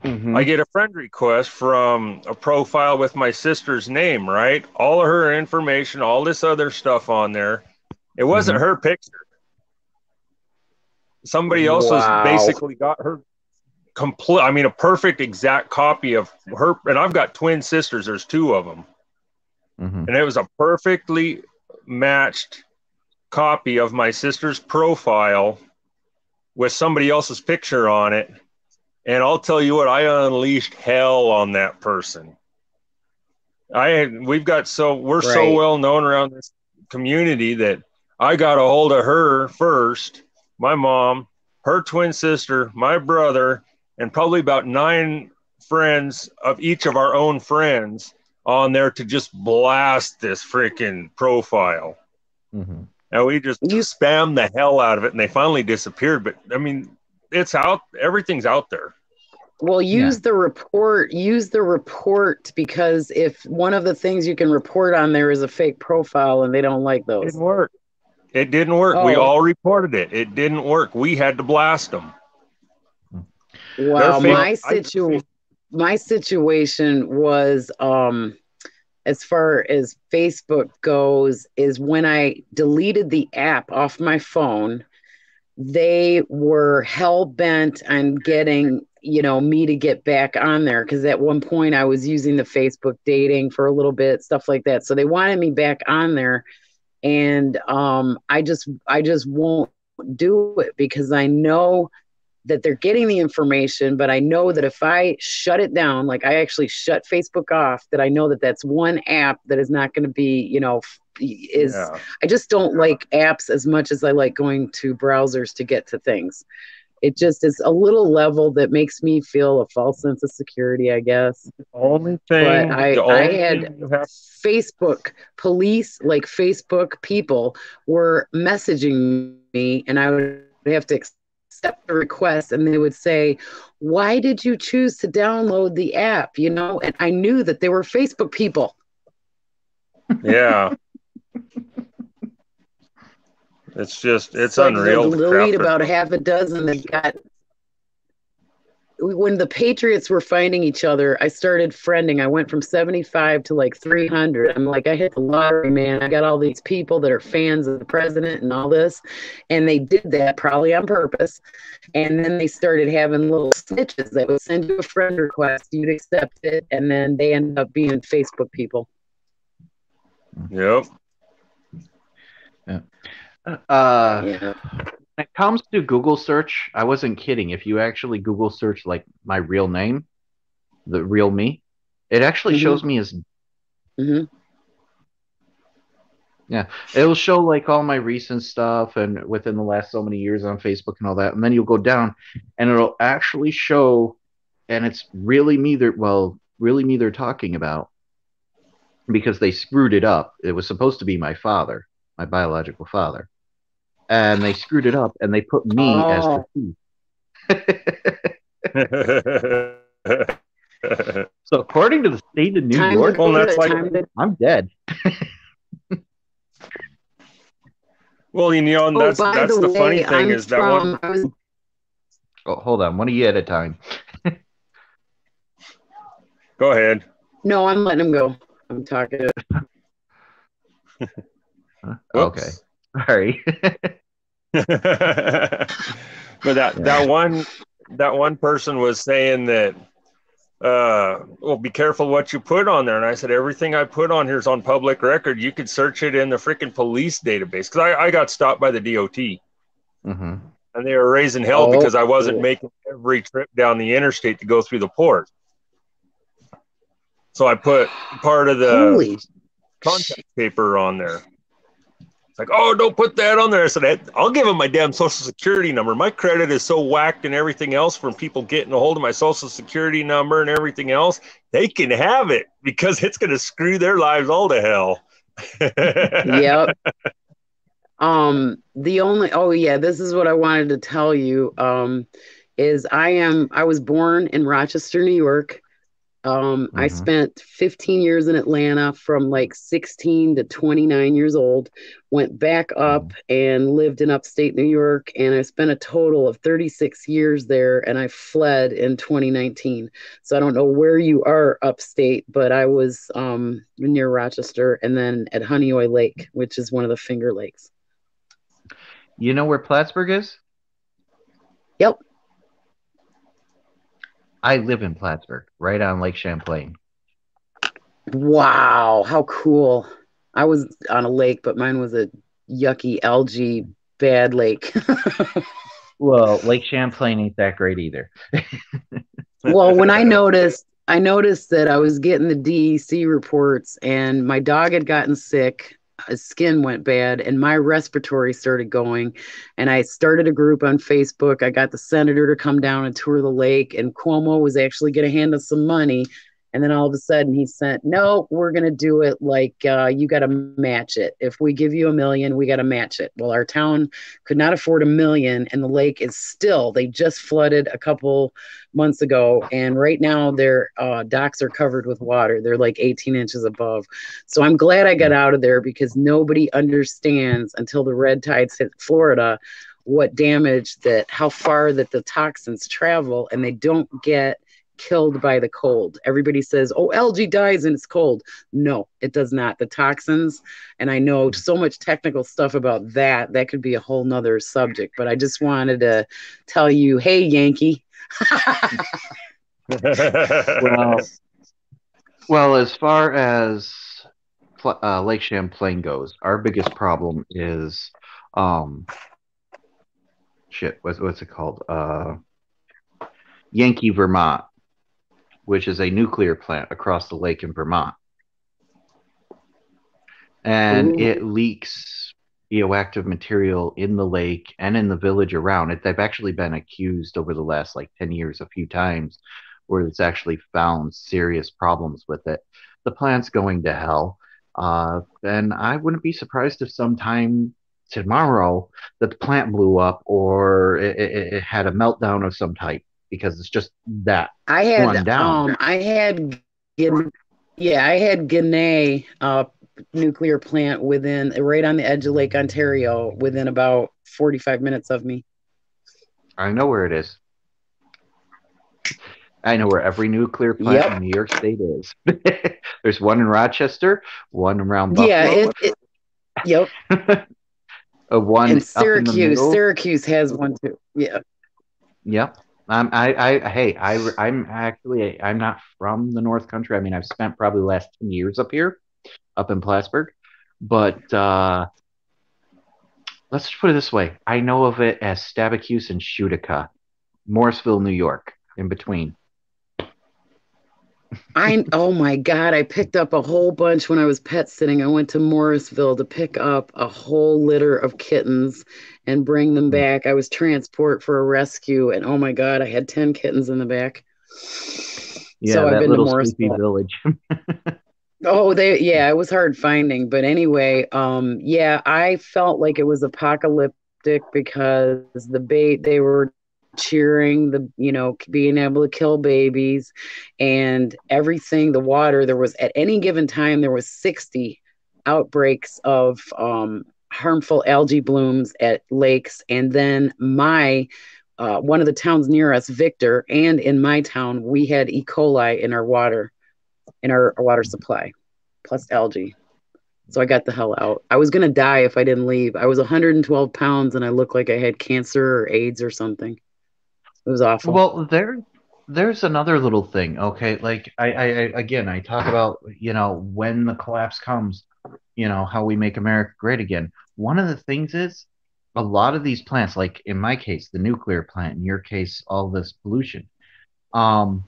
Mm-hmm. I get a friend request from a profile with my sister's name, right? All of her information, all this other stuff on there. It wasn't her picture. Somebody else has basically got her a perfect exact copy of her. And I've got twin sisters. There's 2 of them. Mm-hmm. And it was a perfectly matched copy of my sister's profile with somebody else's picture on it. And I'll tell you what, I unleashed hell on that person. We're so well known around this community that I got a hold of her first, my mom, her twin sister, my brother, and probably about 9 friends of each of our own friends on there to just blast this freaking profile. Mm-hmm. And we just spammed the hell out of it, and they finally disappeared. But I mean, it's out. Everything's out there. Well, use the report, because if one of the things you can report on there is a fake profile and they don't like those. It didn't work. Oh. We all reported it. It didn't work. We had to blast them. Wow. My situation was, as far as Facebook goes, is when I deleted the app off my phone, they were hell bent on getting, me to get back on there. Cause at one point I was using the Facebook dating for a little bit, stuff like that. So they wanted me back on there. And I just won't do it because I know that they're getting the information, but I know that if I shut it down, like I actually shut Facebook off, that I know that that's one app that is not going to be, I just don't like apps as much as I like going to browsers to get to things. It just is a little level that makes me feel a false sense of security, I guess. The only thing, but I had Facebook police, like Facebook people were messaging me, and I would have to accept the request, and they would say, why did you choose to download the app? And I knew that they were Facebook people. Yeah. It's unreal. Delete about half a dozen. They got, when the Patriots were finding each other, I started friending. I went from 75 to like 300. I'm like, I hit the lottery, man. I got all these people that are fans of the president and all this. And they did that probably on purpose. And then they started having little snitches that would send you a friend request. You'd accept it. And then they end up being Facebook people. Yep. Yeah. When it comes to Google search, I wasn't kidding. If you actually Google search like my real name, the real me, it actually shows me as. Mm-hmm. Yeah, it'll show like all my recent stuff and within the last so many years on Facebook and all that, and then you'll go down, and it'll actually show, and it's really me. Really me they're talking about, because they screwed it up. It was supposed to be my father, my biological father. And they screwed it up, and they put me as the thief. So according to the state of New York, I'm dead. Well, and that's the funny thing is that one. Oh, hold on, one of you at a time. Go ahead. No, I'm letting him go. I'm talking. Okay. Whoops. Sorry. But that one person was saying that well, be careful what you put on there. And I said, everything I put on here is on public record. You could search it in the freaking police database. Because I got stopped by the DOT. Mm-hmm. And they were raising hell because I wasn't making every trip down the interstate to go through the port. So I put part of the contact paper on there. It's like, oh, don't put that on there. I said, I'll give them my damn social security number. My credit is so whacked and everything else from people getting a hold of my social security number and everything else. They can have it because it's going to screw their lives all to hell. Yep. This is what I wanted to tell you. I was born in Rochester, New York. I spent 15 years in Atlanta from like 16 to 29 years old, went back up and lived in upstate New York. And I spent a total of 36 years there, and I fled in 2019. So I don't know where you are upstate, but I was near Rochester and then at Honeoye Lake, which is one of the Finger Lakes. You know where Plattsburgh is? Yep. I live in Plattsburgh, right on Lake Champlain. Wow, how cool. I was on a lake, but mine was a yucky, algae, bad lake. Well, Lake Champlain ain't that great either. Well, when I noticed that I was getting the DEC reports and my dog had gotten sick, his skin went bad, and my respiratory started going. And I started a group on Facebook. I got the senator to come down and tour the lake, and Cuomo was actually going to hand us some money. And then all of a sudden he said, no, we're going to do it like you got to match it. If we give you $1 million, we got to match it. Well, our town could not afford $1 million, and the lake is still, they just flooded a couple months ago. And right now their docks are covered with water. They're like 18 inches above. So I'm glad I got out of there because nobody understands until the red tides hit Florida what damage how far that the toxins travel, and they don't get killed by the cold. Everybody says, oh, algae dies and it's cold. No, it does not. The toxins, and I know so much technical stuff about that could be a whole nother subject, but I just wanted to tell you, hey, Yankee. Well, as far as Lake Champlain goes, our biggest problem is what's it called? Yankee, Vermont, which is a nuclear plant across the lake in Vermont. And it leaks radioactive material in the lake and in the village around it. They've actually been accused over the last 10 years a few times where it's actually found serious problems with it. The plant's going to hell. And I wouldn't be surprised if sometime tomorrow the plant blew up or it had a meltdown of some type, because it's just that one down. I had Ginna nuclear plant right on the edge of Lake Ontario, within about 45 minutes of me. I know where it is. I know where every nuclear plant in New York State is. There's one in Rochester, one around Buffalo. Yep. One in Syracuse. Syracuse has one too. Yeah. Yep. I'm not from the North Country. I mean, I've spent probably the last 10 years up here, up in Plattsburgh. But let's put it this way. I know of it as Stabacus and Schutica, Morrisville, New York, in between. Oh my God, I picked up a whole bunch when I was pet sitting. I went to Morrisville to pick up a whole litter of kittens and bring them back. I was transport for a rescue, and oh my God, I had 10 kittens in the back. Yeah, so I've been little to Morrisville village. It was hard finding. But anyway, I felt like it was apocalyptic because they were cheering being able to kill babies and everything. The water, there was at any given time, there was 60 outbreaks of harmful algae blooms at lakes. And then one of the towns near us, Victor, and in my town, we had E. coli in our water supply, plus algae. So I got the hell out. I was going to die if I didn't leave. I was 112 pounds and I looked like I had cancer or AIDS or something. It was awful. Well, there's another little thing, okay? Like I again, I talk about, when the collapse comes, how we make America great again. One of the things is a lot of these plants, like in my case, the nuclear plant, in your case, all this pollution. Um,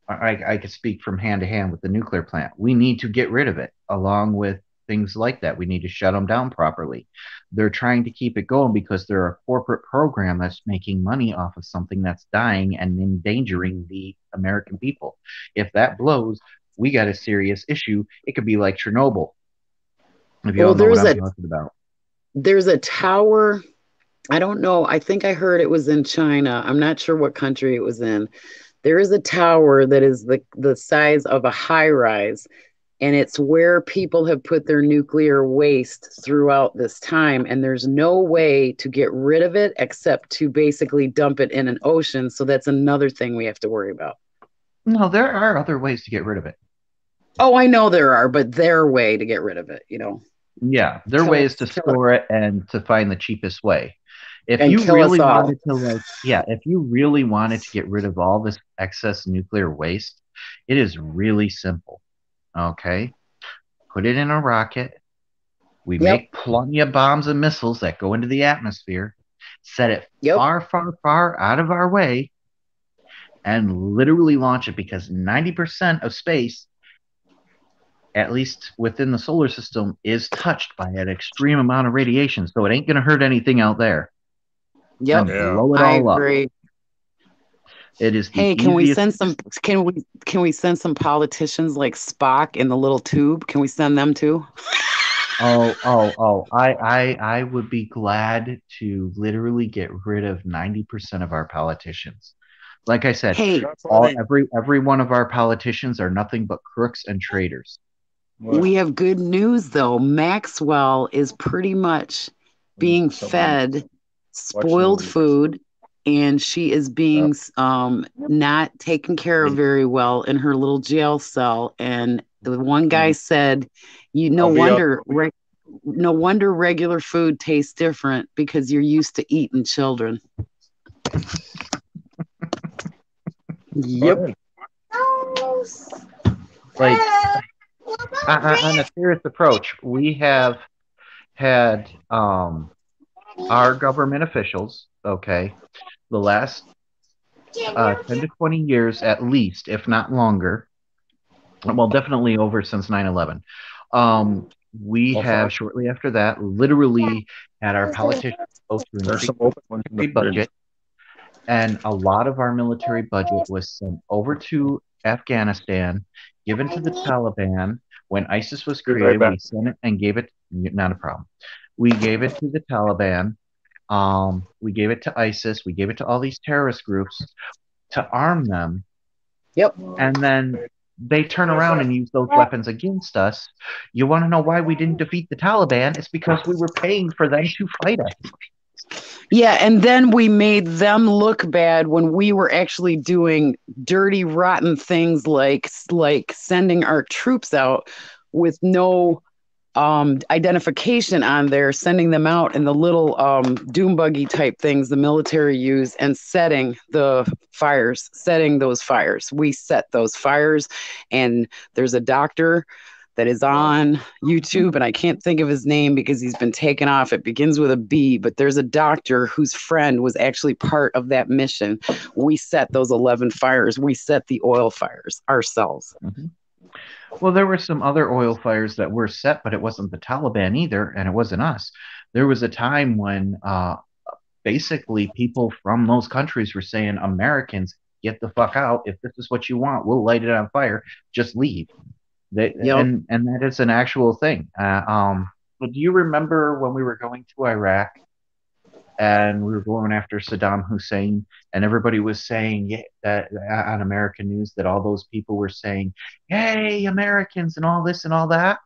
I could speak from hand to hand with the nuclear plant. We need to get rid of it, along with things like that. We need to shut them down properly. They're trying to keep it going because they're a corporate program that's making money off of something that's dying and endangering the American people. If that blows, we got a serious issue. It could be like Chernobyl, if you Well, all know what I'm talking about. there's a tower. I don't know. I think I heard it was in China. I'm not sure what country it was in. There is a tower that is the size of a high rise, and it's where people have put their nuclear waste throughout this time. And there's no way to get rid of it except to basically dump it in an ocean. So that's another thing we have to worry about. No, there are other ways to get rid of it. Oh, I know there are, but their way to get rid of it, Yeah, their way is to store it and to find the cheapest way. If and you kill really us all. wanted to, if you really wanted to get rid of all this excess nuclear waste, it is really simple. Okay, put it in a rocket. We make plenty of bombs and missiles that go into the atmosphere. Set it far, far, far out of our way, and literally launch it, because 90% of space, at least within the solar system, is touched by an extreme amount of radiation. So it ain't going to hurt anything out there. Yep, blow it all I agree. up. It is the Hey, can we easiest. can we send some politicians like Spock in the little tube? Can we send them too? I would be glad to literally get rid of 90% of our politicians. Like I said, Hey, every one of our politicians are nothing but crooks and traitors. We have good news though. Maxwell is pretty much being fed spoiled food, and she is being not taken care of very well in her little jail cell. And the one guy said, no wonder regular food tastes different, because you're used to eating children. Yep. Like, on a serious approach, we have had our government officials, okay, the last 10 to 20 years at least, if not longer, well, definitely over since 9/11. We have, shortly after that, literally had our politicians go through a budget, and a lot of our military budget was sent over to Afghanistan, given to the Taliban. When ISIS was created, we sent it and gave it, not a problem. We gave it to the Taliban. We gave it to ISIS. We gave it to all these terrorist groups to arm them. Yep. And then they turn around and use those weapons against us. You want to know why we didn't defeat the Taliban? It's because we were paying for them to fight us. Yeah, and then we made them look bad when we were actually doing dirty, rotten things like sending our troops out with no identification on there, sending them out in the little doom buggy type things the military use, and setting those fires. We set those fires, and there's a doctor that is on YouTube, and I can't think of his name because he's been taken off. It begins with a B, but there's a doctor whose friend was actually part of that mission. We set those 11 fires. We set the oil fires ourselves. Mm-hmm. Well, there were some other oil fires that were set, but it wasn't the Taliban either, and it wasn't us. There was a time when basically people from those countries were saying, Americans, get the fuck out. If this is what you want, we'll light it on fire. Just leave. And that is an actual thing. But do you remember when we were going to Iraq and we were going after Saddam Hussein, and everybody was saying that on American news that all those people were saying, "Hey, Americans," and all this and all that?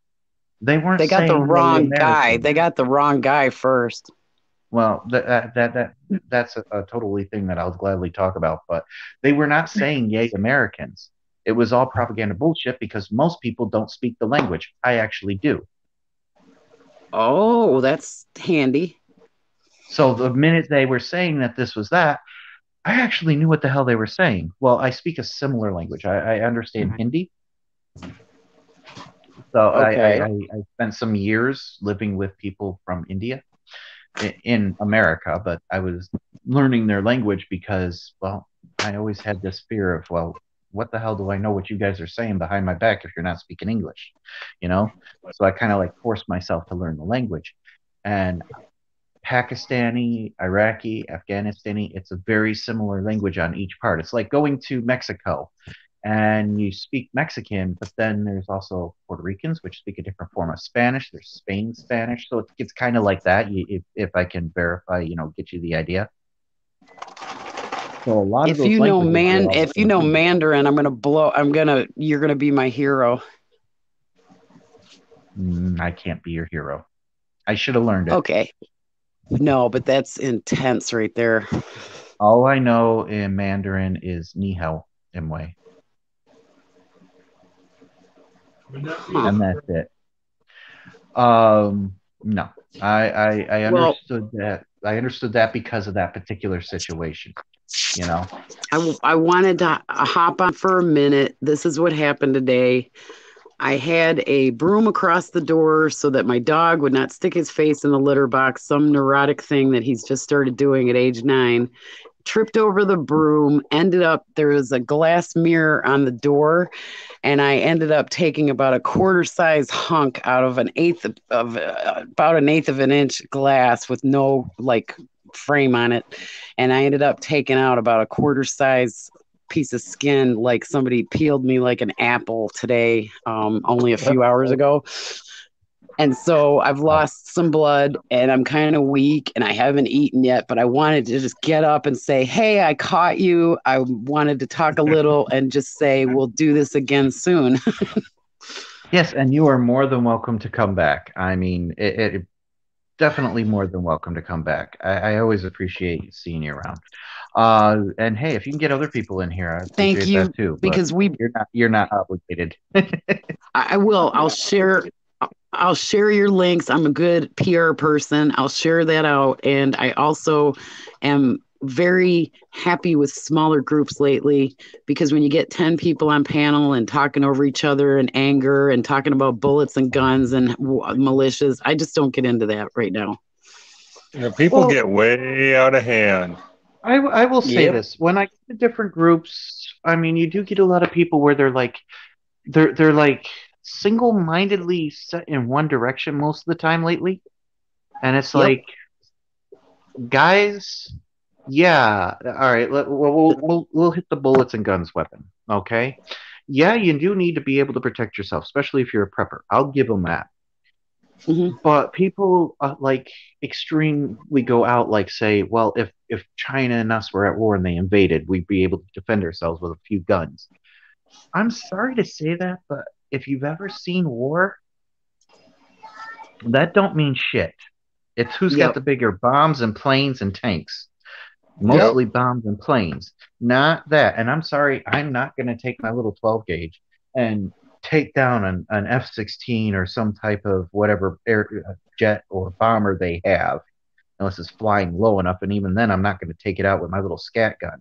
They weren't. They got the wrong guy. They got the wrong guy first. Well, that's a totally thing that I'll gladly talk about. But they were not saying "Yay, Americans." It was all propaganda bullshit, because most people don't speak the language. I actually do. Oh, that's handy. So the minute they were saying that this was that, I actually knew what the hell they were saying. Well, I speak a similar language. I understand Hindi. So Okay. I spent some years living with people from India in America, but I was learning their language because, well, I always had this fear of, well, what the hell do I know what you guys are saying behind my back if you're not speaking English? You know? So I kind of like forced myself to learn the language. And Pakistani, Iraqi, Afghanistani, it's a very similar language on each part. It's like going to Mexico and you speak Mexican, but then there's also Puerto Ricans, which speak a different form of Spanish. There's Spain Spanish. So it's kind of like that, if I can verify, get you the idea. So a lot of If those you know languages if you know Mandarin, you're gonna be my hero. I can't be your hero. I should have learned it. Okay. No, but that's intense right there. All I know in Mandarin is ni hao, imway. And that's it. No, I understood that. I understood that because of that particular situation. I wanted to hop on for a minute. This is what happened today. I had a broom across the door so that my dog would not stick his face in the litter box, some neurotic thing that he's just started doing at age 9. Tripped over the broom, there was a glass mirror on the door, and I ended up taking about a quarter size hunk out of about an eighth of an inch glass with no frame on it. And I ended up taking out about a quarter size piece of skin, like somebody peeled me like an apple today, only a few hours ago. And so I've lost some blood and I'm kind of weak and I haven't eaten yet, but I wanted to just get up and say, hey, I caught you. I wanted to talk a little and just say, we'll do this again soon. Yes, and you are more than welcome to come back. I mean, it definitely more than welcome to come back. I always appreciate seeing you around. And hey, if you can get other people in here, I appreciate that too. Because you're not obligated. I will. I'll share your links. I'm a good PR person. I'll share that out. And I also am very happy with smaller groups lately, because when you get 10 people on panel and talking over each other and anger and talking about bullets and guns and militias, I just don't get into that right now. People get way out of hand. I will say this. When I get to different groups, I mean, you do get a lot of people where they're like single-mindedly set in one direction most of the time lately. And it's like, guys, yeah, all right, we'll hit the bullets and guns weapon, okay? Yeah, you do need to be able to protect yourself, especially if you're a prepper. I'll give them that. Mm-hmm. But people extremely go out, like say, well, if China and us were at war and they invaded, we'd be able to defend ourselves with a few guns. I'm sorry to say that, but if you've ever seen war, that don't mean shit. It's who's got the bigger bombs and planes and tanks. Mostly bombs and planes. Not that. And I'm sorry, I'm not going to take my little 12 gauge and take down an F-16 or some type of whatever jet or bomber they have, unless it's flying low enough. And even then, I'm not going to take it out with my little scat gun.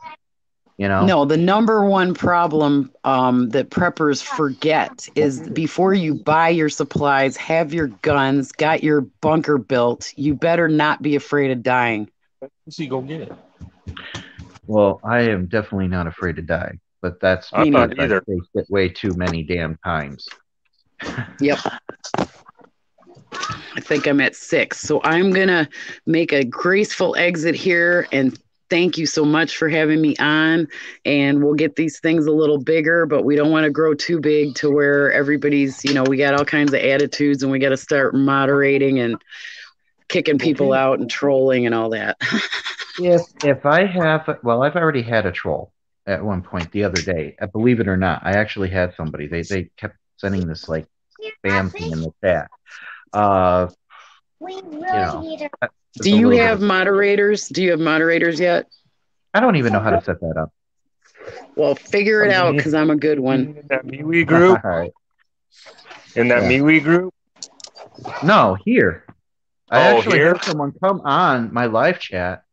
No, the number one problem that preppers forget is before you buy your supplies, have your guns, got your bunker built, you better not be afraid of dying. So you go get it. Well, I am definitely not afraid to die, but that's because I've faced it way too many damn times. Yep. I think I'm at 6. So I'm going to make a graceful exit here and thank you so much for having me on, and we'll get these things a little bigger, but we don't want to grow too big to where everybody's, we got all kinds of attitudes and we got to start moderating and kicking people out and trolling and all that. If I have, well, I've already had a troll at one point the other day. Believe it or not, I actually had somebody. They kept sending this like spam thing in the chat. Do you have moderators? Do you have moderators yet? I don't even know how to set that up. Well, figure it out because I'm a good one. In that MeWe group? In that MeWe group? No, here. I actually here? had someone come on my live chat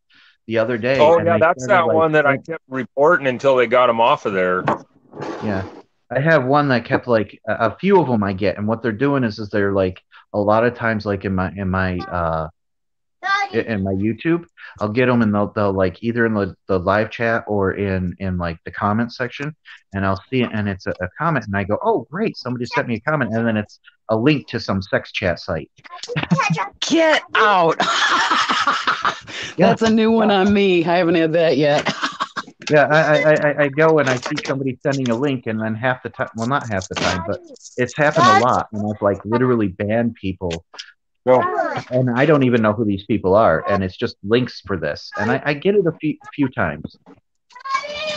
the other day, Oh, and yeah, they that's started that like, one that I kept reporting until they got him off of there. yeah, I have one that kept like a few of them I get, and what they're doing is they're like a lot of times like in my YouTube, I'll get them and they'll like either in the live chat or in like the comment section, and I'll see it and it's a comment and I go, oh great, somebody sent me a comment, and then it's a link to some sex chat site. Get out. Yeah. That's a new one on me. I haven't had that yet. Yeah, I go and I see somebody sending a link, and then half the time, well, not half the time, but it's happened a lot, and I've like literally banned people, No. and I don't even know who these people are, and it's just links for this, and I get it a few times.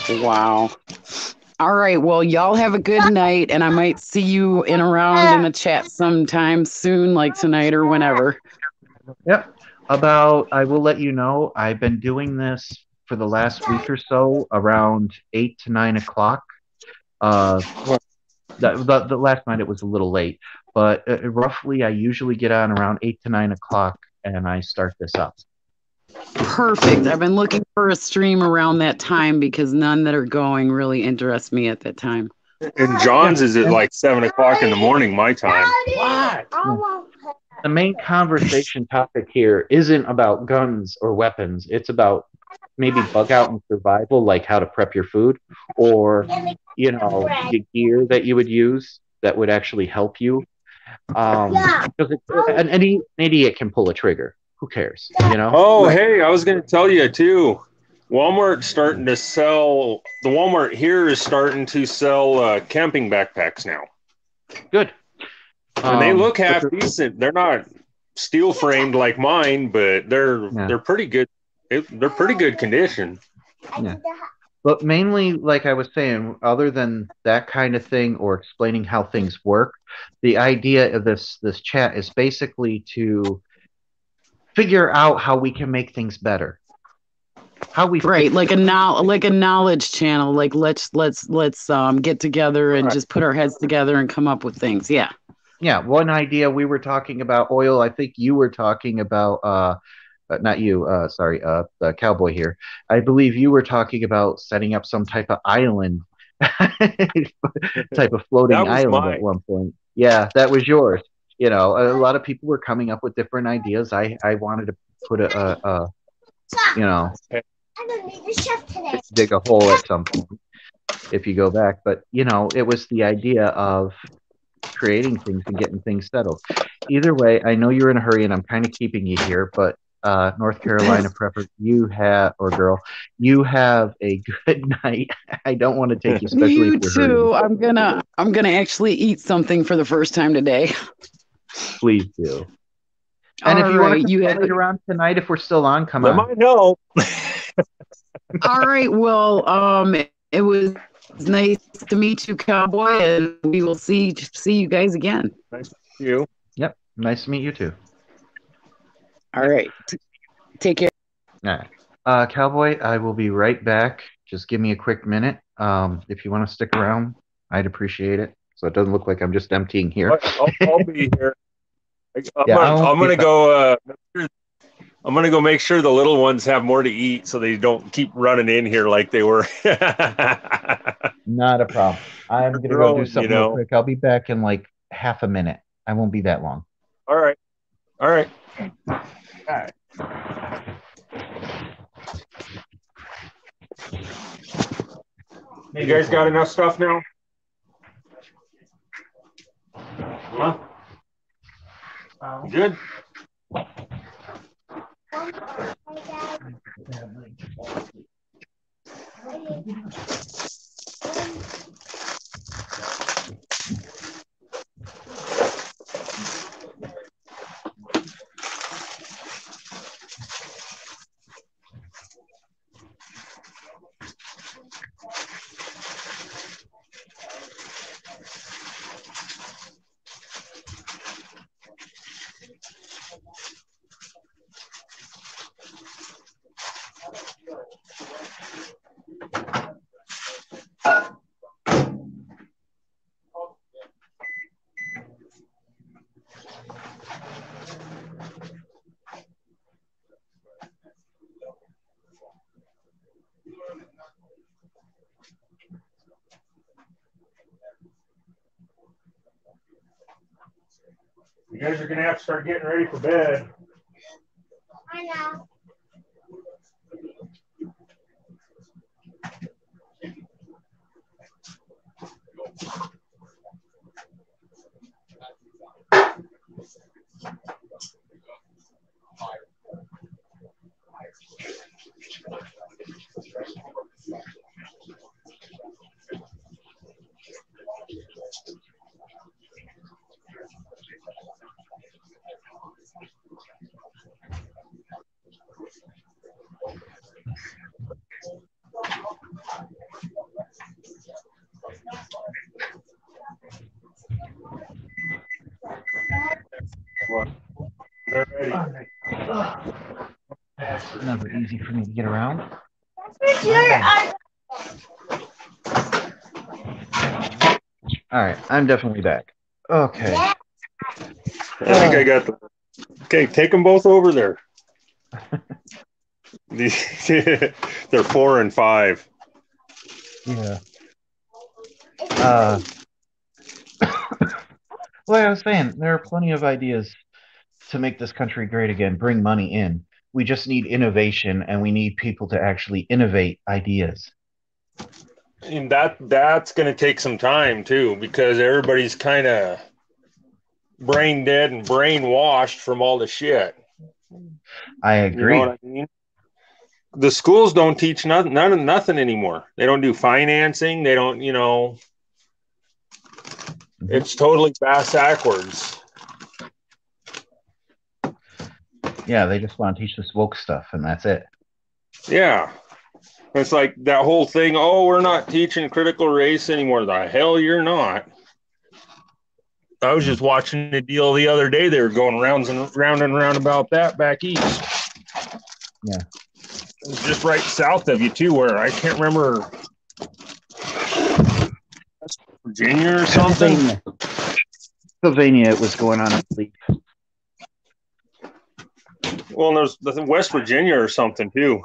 Wow. All right. Well, y'all have a good night, and I might see you in around in the chat sometime soon, like tonight or whenever. Yep. I will let you know, I've been doing this for the last week or so around 8 to 9 o'clock. The last night it was a little late, but roughly I usually get on around 8 to 9 o'clock and I start this up. Perfect. I've been looking for a stream around that time because none that are going really interest me at that time. And John's is at like 7 o'clock in the morning, my time. What? The main conversation topic here isn't about guns or weapons. It's about maybe bug out and survival, like how to prep your food, or the gear that you would use that would actually help you. Because an idiot can pull a trigger. Who cares? Oh, hey, I was going to tell you too. Walmart's starting to sell. The Walmart here is starting to sell camping backpacks now. Good. And they look half decent. They're not steel framed like mine, but they're pretty good. They're pretty good condition. Yeah. But mainly, like I was saying, other than that kind of thing or explaining how things work, the idea of this chat is basically to figure out how we can make things better. Like a knowledge channel. Like let's get together and just put our heads together and come up with things. Yeah. Yeah. One idea we were talking about oil. I think you were talking about not you, sorry, the cowboy here. I believe you were talking about setting up some type of island, type of floating island at one point. Yeah, that was yours. A lot of people were coming up with different ideas. I wanted to put dig a hole at some point if you go back. But, it was the idea of creating things and getting things settled. Either way, I know you're in a hurry and I'm kind of keeping you here, but North Carolina prepper, you have a good night. I don't want to take you, especially you if you're too. hurting. I'm gonna actually eat something for the first time today. Please do. And if you want to later on tonight, if we're still on, come on. Let me know. All right. Well, it was nice to meet you, cowboy, and we will see you guys again. Nice to meet you. Yep. Nice to meet you too. All right. Take care. All right. Cowboy, I will be right back. Just give me a quick minute. If you want to stick around, I'd appreciate it. So it doesn't look like I'm just emptying here. I'll be here. I'm gonna go. I'm gonna go make sure the little ones have more to eat, so they don't keep running in here like they were. Not a problem. I'm gonna go do something real quick. I'll be back in like half a minute. I won't be that long. All right. You guys got enough stuff now? Huh? Good. You guys are going to have to start getting ready for bed. I know. Never easy for me to get around. All right, I'm definitely back. Okay. I think I got them. Okay, take them both over there. They're 4 and 5. Yeah. Like I was saying, there are plenty of ideas to make this country great again, bring money in. We just need innovation, and we need people to actually innovate ideas. And that's going to take some time too, because everybody's kind of brain dead and brainwashed from all the shit. I agree. You know what I mean? The schools don't teach nothing anymore. They don't do financing. They don't, it's totally backwards. Yeah, they just want to teach this woke stuff, and that's it. Yeah. It's like that whole thing, oh, we're not teaching critical race anymore. The hell you're not. I was just watching a deal the other day. They were going round and round about that back east. Yeah. It was just right south of you, too, where I can't remember. Virginia or something? Pennsylvania, it was going on at least. Well, there's West Virginia or something, too.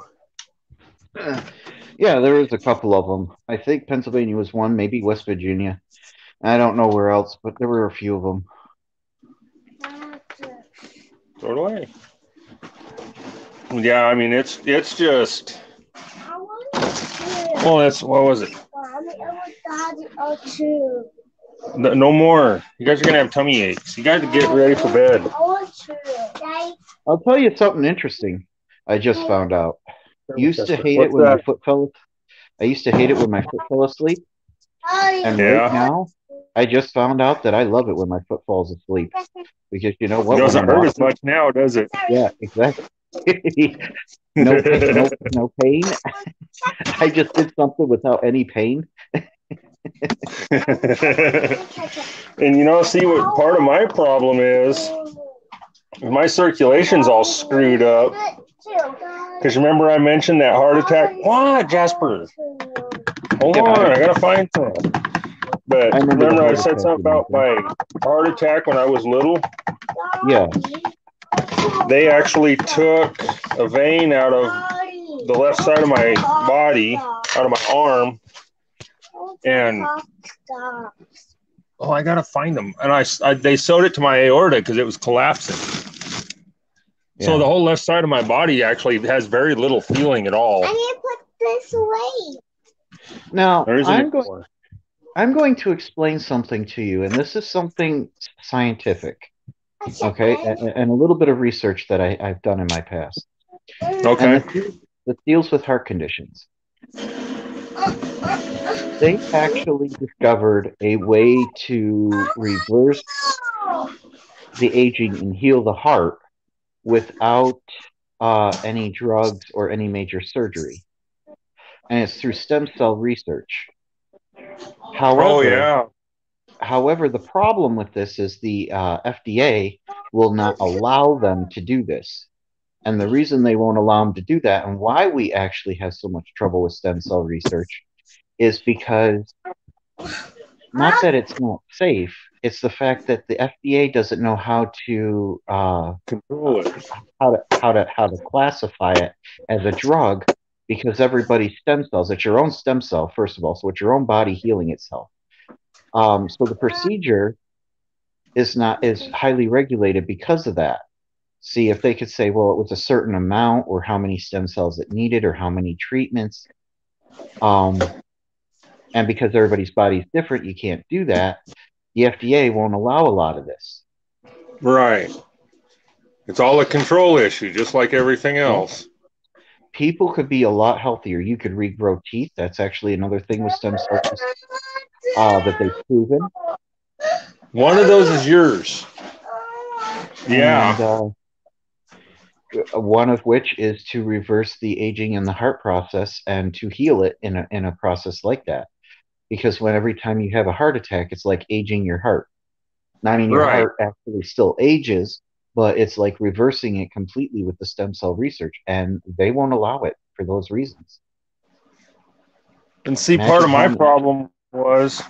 Yeah, there was a couple of them. I think Pennsylvania was one, maybe West Virginia. I don't know where else, but there were a few of them. So do I. Yeah, I mean, it's just. Well, what was it? No more. You guys are going to have tummy aches. You guys get ready for bed. I'll tell you something interesting I just found out. I used to hate it when my foot fell asleep. And right now, I just found out that I love it when my foot falls asleep. Because you know what? It doesn't hurt as much now, does it? Yeah, exactly. No pain. I just did something without any pain. And see what part of my problem is? My circulation's all screwed up. Because remember I mentioned that heart attack? What, Jasper? Hold on, I gotta find some. But remember I said something about my heart attack when I was little? Yeah. They actually took a vein out of the left side of my body, out of my arm, and I gotta find them. And they sewed it to my aorta because it was collapsing. Yeah. So the whole left side of my body actually has very little feeling at all. I need to put this away. Now, I'm going to explain something to you, and this is something scientific, okay, and a little bit of research that I've done in my past. Okay. That deals with heart conditions. They actually discovered a way to reverse the aging and heal the heart without any drugs or any major surgery. And it's through stem cell research. However, the problem with this is the FDA will not allow them to do this. And the reason they won't allow them to do that, and why we actually have so much trouble with stem cell research, is because not that it's not safe, it's the fact that the FDA doesn't know how to control it, how to classify it as a drug, because everybody's stem cells, it's your own stem cell, first of all, so it's your own body healing itself. So the procedure is highly regulated because of that. See, if they could say, well, it was a certain amount, or how many stem cells it needed, or how many treatments, and because everybody's body is different, you can't do that. The FDA won't allow a lot of this. Right. It's all a control issue, just like everything else. People could be a lot healthier. You could regrow teeth. That's actually another thing with stem cells that they've proven. One of those is yours. Yeah. And one of which is to reverse the aging in the heart process and to heal it in a process like that. Because every time you have a heart attack, it's like aging your heart. I mean, your heart actually still ages, but it's like reversing it completely with the stem cell research, and they won't allow it for those reasons. And see, part of my problem was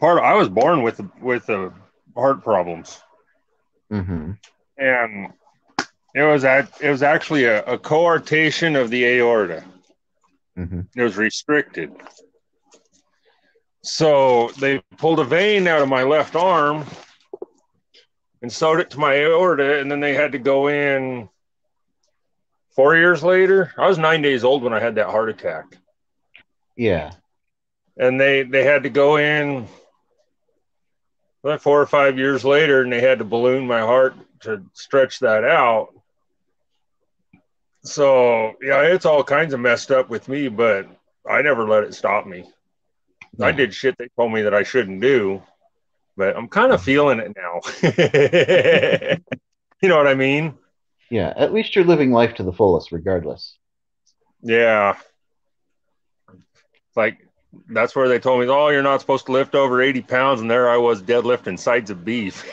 I was born with the heart problems, mm-hmm. and it was actually a coarctation of the aorta. Mm-hmm. It was restricted. So they pulled a vein out of my left arm and sewed it to my aorta, and then they had to go in 4 years later. I was 9 days old when I had that heart attack. Yeah. And they had to go in like 4 or 5 years later, and they had to balloon my heart to stretch that out. So, yeah, it's all kinds of messed up with me, but I never let it stop me. Yeah. I did shit they told me that I shouldn't do, but I'm kind of feeling it now. You know what I mean? Yeah, at least you're living life to the fullest regardless. Yeah. Like, that's where they told me, oh, you're not supposed to lift over 80 pounds, and there I was deadlifting sides of beef.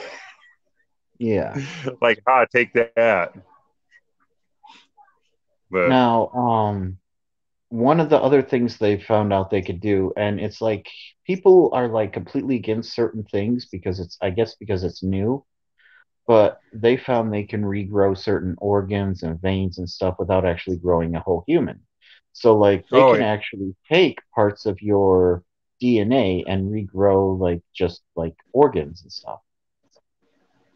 Yeah. Like, take that. But now, one of the other things they found out they could do, and it's like people are like completely against certain things because it's new, but they found they can regrow certain organs and veins and stuff without actually growing a whole human. So like they can actually take parts of your DNA and regrow like just like organs and stuff.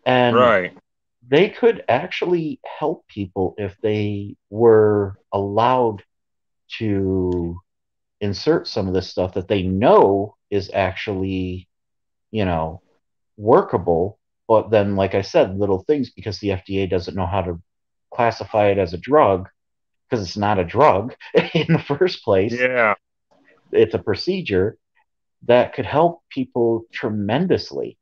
And they could actually help people if they were allowed to insert some of this stuff that they know is actually, workable. But then, like I said, little things, because the FDA doesn't know how to classify it as a drug, because it's not a drug in the first place. Yeah. It's a procedure that could help people tremendously.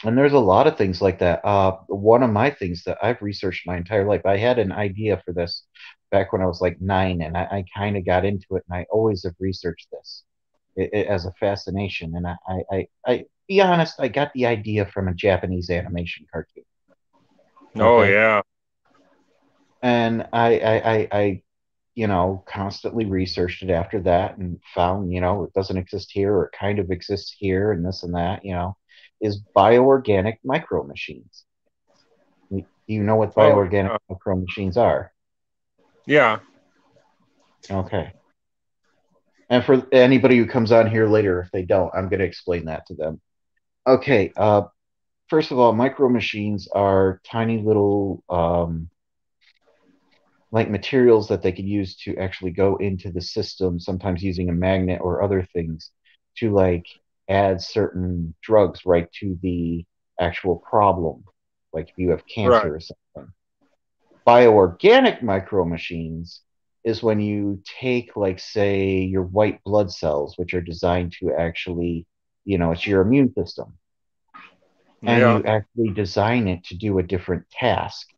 And there's a lot of things like that. One of my things that I've researched my entire life, I had an idea for this back when I was like 9, and I kind of got into it, and I always have researched this as a fascination. And I be honest, I got the idea from a Japanese animation cartoon. Oh, yeah. And I constantly researched it after that and found, it doesn't exist here, or it kind of exists here, and this and that, is bioorganic micro machines. Do you know what bioorganic micro machines are? Yeah. Okay. And for anybody who comes on here later, if they don't, I'm going to explain that to them. Okay. First of all, micro machines are tiny little like materials that they could use to actually go into the system, sometimes using a magnet or other things to like add certain drugs right to the actual problem, like if you have cancer or something. Bioorganic micro machines is when you take, like, say, your white blood cells, which are designed to actually, it's your immune system, and you actually design it to do a different task.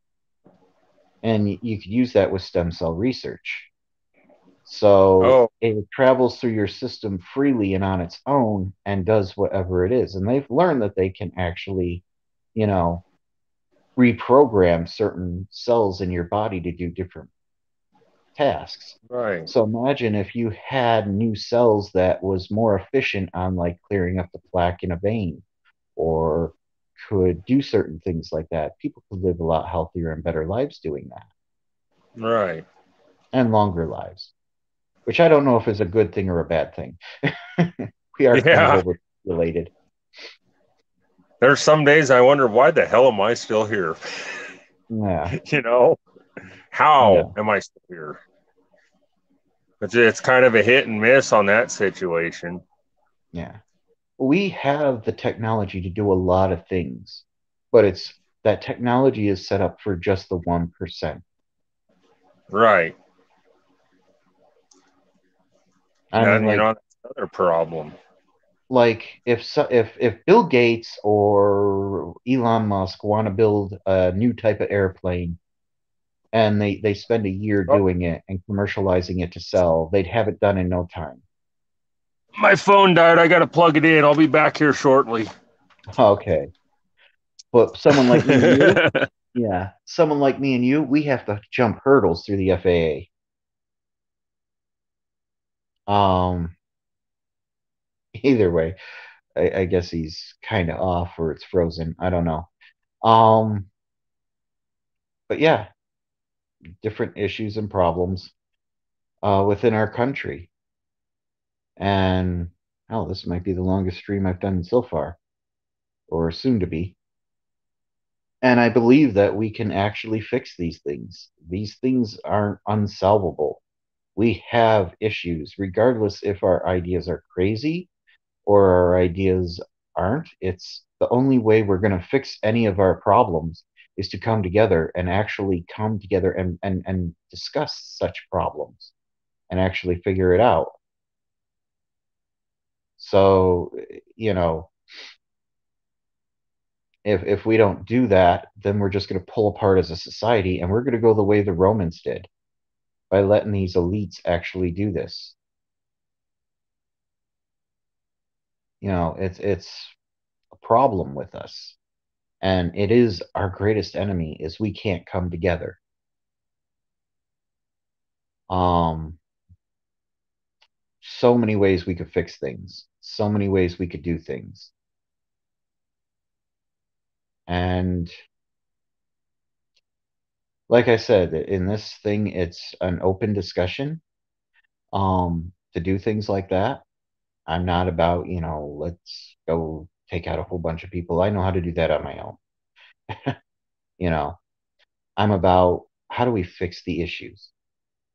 And you could use that with stem cell research. So it travels through your system freely and on its own and does whatever it is. And they've learned that they can actually, reprogram certain cells in your body to do different tasks. Right. So imagine if you had new cells that was more efficient on like clearing up the plaque in a vein, or could do certain things like that. People could live a lot healthier and better lives doing that. Right. And longer lives. Which I don't know if is a good thing or a bad thing. We are kind of overrelated. There's some days I wonder why the hell am I still here? Yeah. You know, how Yeah. am I still here? It's kind of a hit and miss on that situation. Yeah. We have the technology to do a lot of things, but it's that technology is set up for just the 1%. Right. I mean, And you know, that's another problem. like if Bill Gates or Elon Musk want to build a new type of airplane and they spend a year Oh, doing it and commercializing it to sell, they'd have it done in no time. my phone died. I got to plug it in. I'll be back here shortly. Okay. But someone like me and you, yeah, someone like me and you, we have to jump hurdles through the FAA. Either way, I guess he's kind of off or it's frozen. I don't know. Um, but yeah, different issues and problems within our country. And oh, this might be the longest stream I've done so far, or soon to be. And I believe that we can actually fix these things. These things aren't unsolvable. We have issues, regardless if our ideas are crazy or our ideas aren't. It's the only way we're going to fix any of our problems is to come together and actually come together and discuss such problems and actually figure it out. So, you know, if we don't do that, then we're just going to pull apart as a society and we're going to go the way the Romans did by letting these elites actually do this. You know, it's a problem with us. And it is our greatest enemy is we can't come together. Um, so many ways we could fix things, so many ways we could do things. And like I said, in this thing, it's an open discussion to do things like that. I'm not about, let's go take out a whole bunch of people. I know how to do that on my own. You know, I'm about how do we fix the issues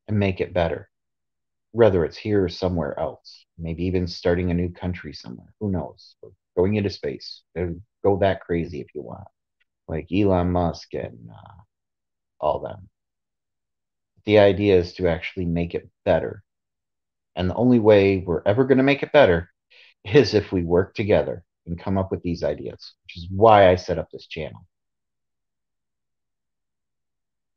and make it better, whether it's here or somewhere else, maybe even starting a new country somewhere. Who knows? Or going into space. Go that crazy if you want, like Elon Musk and all them. The idea is to actually make it better. And the only way we're ever going to make it better is if we work together and come up with these ideas, which is why I set up this channel.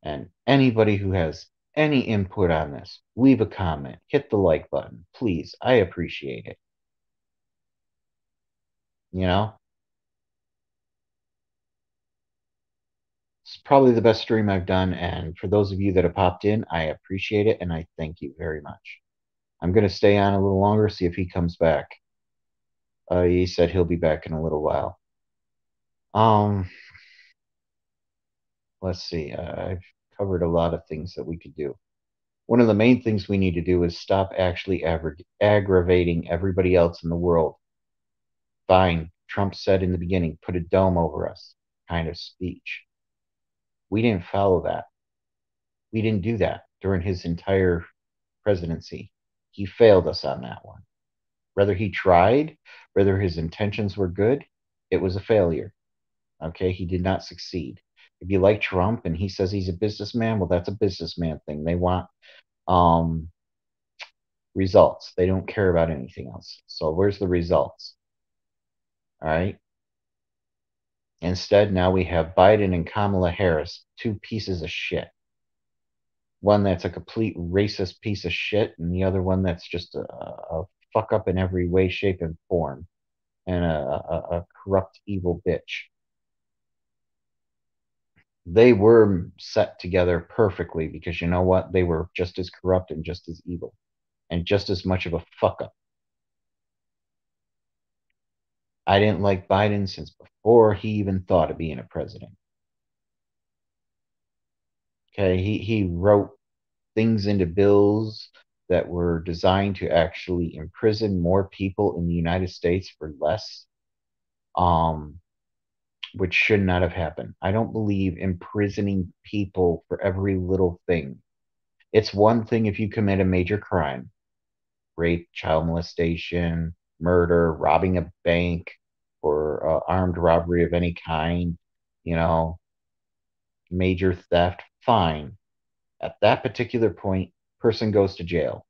And anybody who has any input on this, leave a comment, hit the like button, please. I appreciate it. You know, it's probably the best stream I've done. And for those of you that have popped in, I appreciate it and I thank you very much. I'm going to stay on a little longer, see if he comes back. He said he'll be back in a little while. Um, let's see. I've covered a lot of things that we could do. One of the main things we need to do is stop actually aggravating everybody else in the world. Fine, Trump said in the beginning, put a dome over us kind of speech. We didn't follow that. We didn't do that during his entire presidency. He failed us on that one. Whether he tried, whether his intentions were good, it was a failure. Okay, he did not succeed. If you like Trump and he says he's a businessman, well, that's a businessman thing. They want um, results. They don't care about anything else. So where's the results? All right. Instead, now we have Biden and Kamala Harris, two pieces of shit. One that's a complete racist piece of shit, and the other one that's just a fuck up in every way, shape, and form, and a corrupt, evil bitch. They were set together perfectly because you know what? They were just as corrupt and just as evil and just as much of a fuck up. I didn't like Biden since before he even thought of being a president. Okay, he wrote things into bills that were designed to actually imprison more people in the United States for less. Um, which should not have happened. I don't believe imprisoning people for every little thing. It's one thing if you commit a major crime, rape, child molestation, murder, robbing a bank, or armed robbery of any kind, you know, major theft, fine. At that particular point, person goes to jail.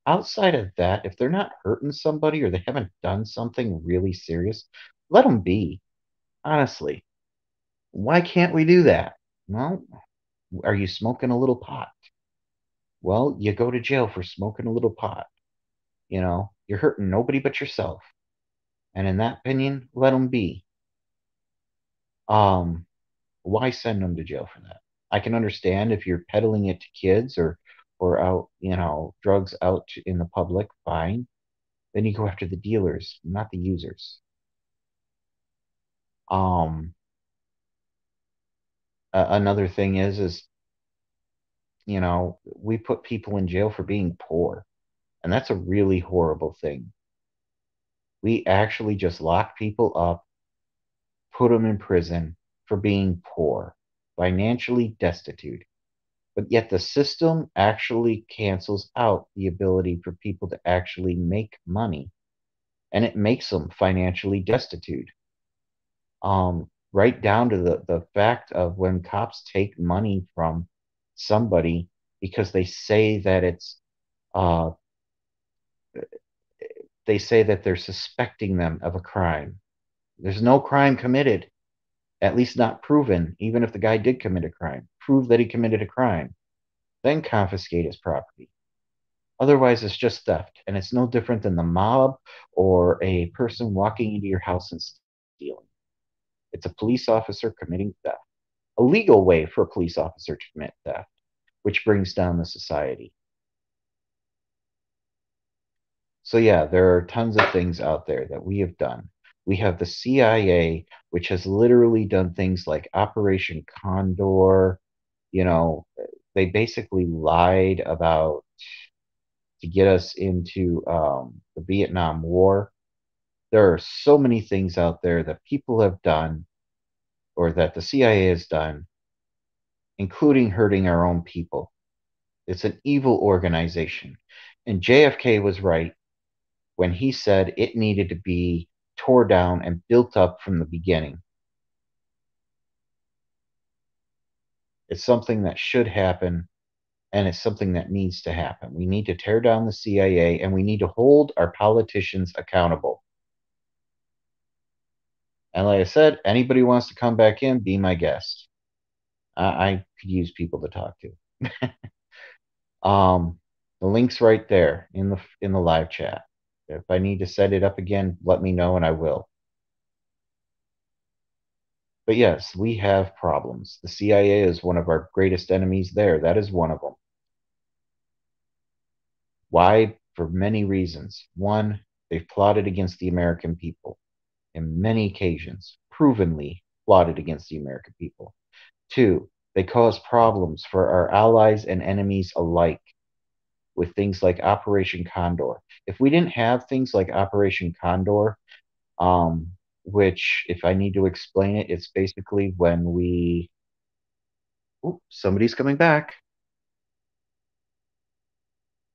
Outside of that, if they're not hurting somebody or they haven't done something really serious, let them be. Honestly, why can't we do that? Well, are you smoking a little pot? Well, you go to jail for smoking a little pot. You know, you're hurting nobody but yourself. And in that opinion, let them be. Um, why send them to jail for that? I can understand if you're peddling it to kids or out, drugs out in the public, fine. Then you go after the dealers, not the users. Another thing is we put people in jail for being poor, and that's a really horrible thing. We actually just lock people up, put them in prison for being poor, financially destitute. But yet the system actually cancels out the ability for people to actually make money, and it makes them financially destitute. Right down to the fact of when cops take money from somebody because uh, they say that they're suspecting them of a crime. There's no crime committed, at least not proven, even if the guy did commit a crime. Prove that he committed a crime, then confiscate his property. Otherwise, it's just theft, and it's no different than the mob or a person walking into your house and stealing. It's a police officer committing theft. A legal way for a police officer to commit theft, which brings down the society. So yeah, there are tons of things out there that we have done. We have the CIA, which has literally done things like Operation Condor. They basically lied about to get us into the Vietnam War. There are so many things out there that people have done or that the CIA has done, including hurting our own people. It's an evil organization. And JFK was right when he said it needed to be tore down and built up from the beginning. It's something that should happen, and it's something that needs to happen. We need to tear down the CIA, and we need to hold our politicians accountable. And like I said, anybody wants to come back in, be my guest. I could use people to talk to. The link's right there in the live chat. If I need to set it up again, let me know and I will. But yes, we have problems. The CIA is one of our greatest enemies there. That is one of them. Why? For many reasons. One, they've plotted against the American people in many occasions, provenly plotted against the American people. Two, they cause problems for our allies and enemies alike with things like Operation Condor. If we didn't have things like Operation Condor, which, if I need to explain it, it's basically when we... Ooh, somebody's coming back.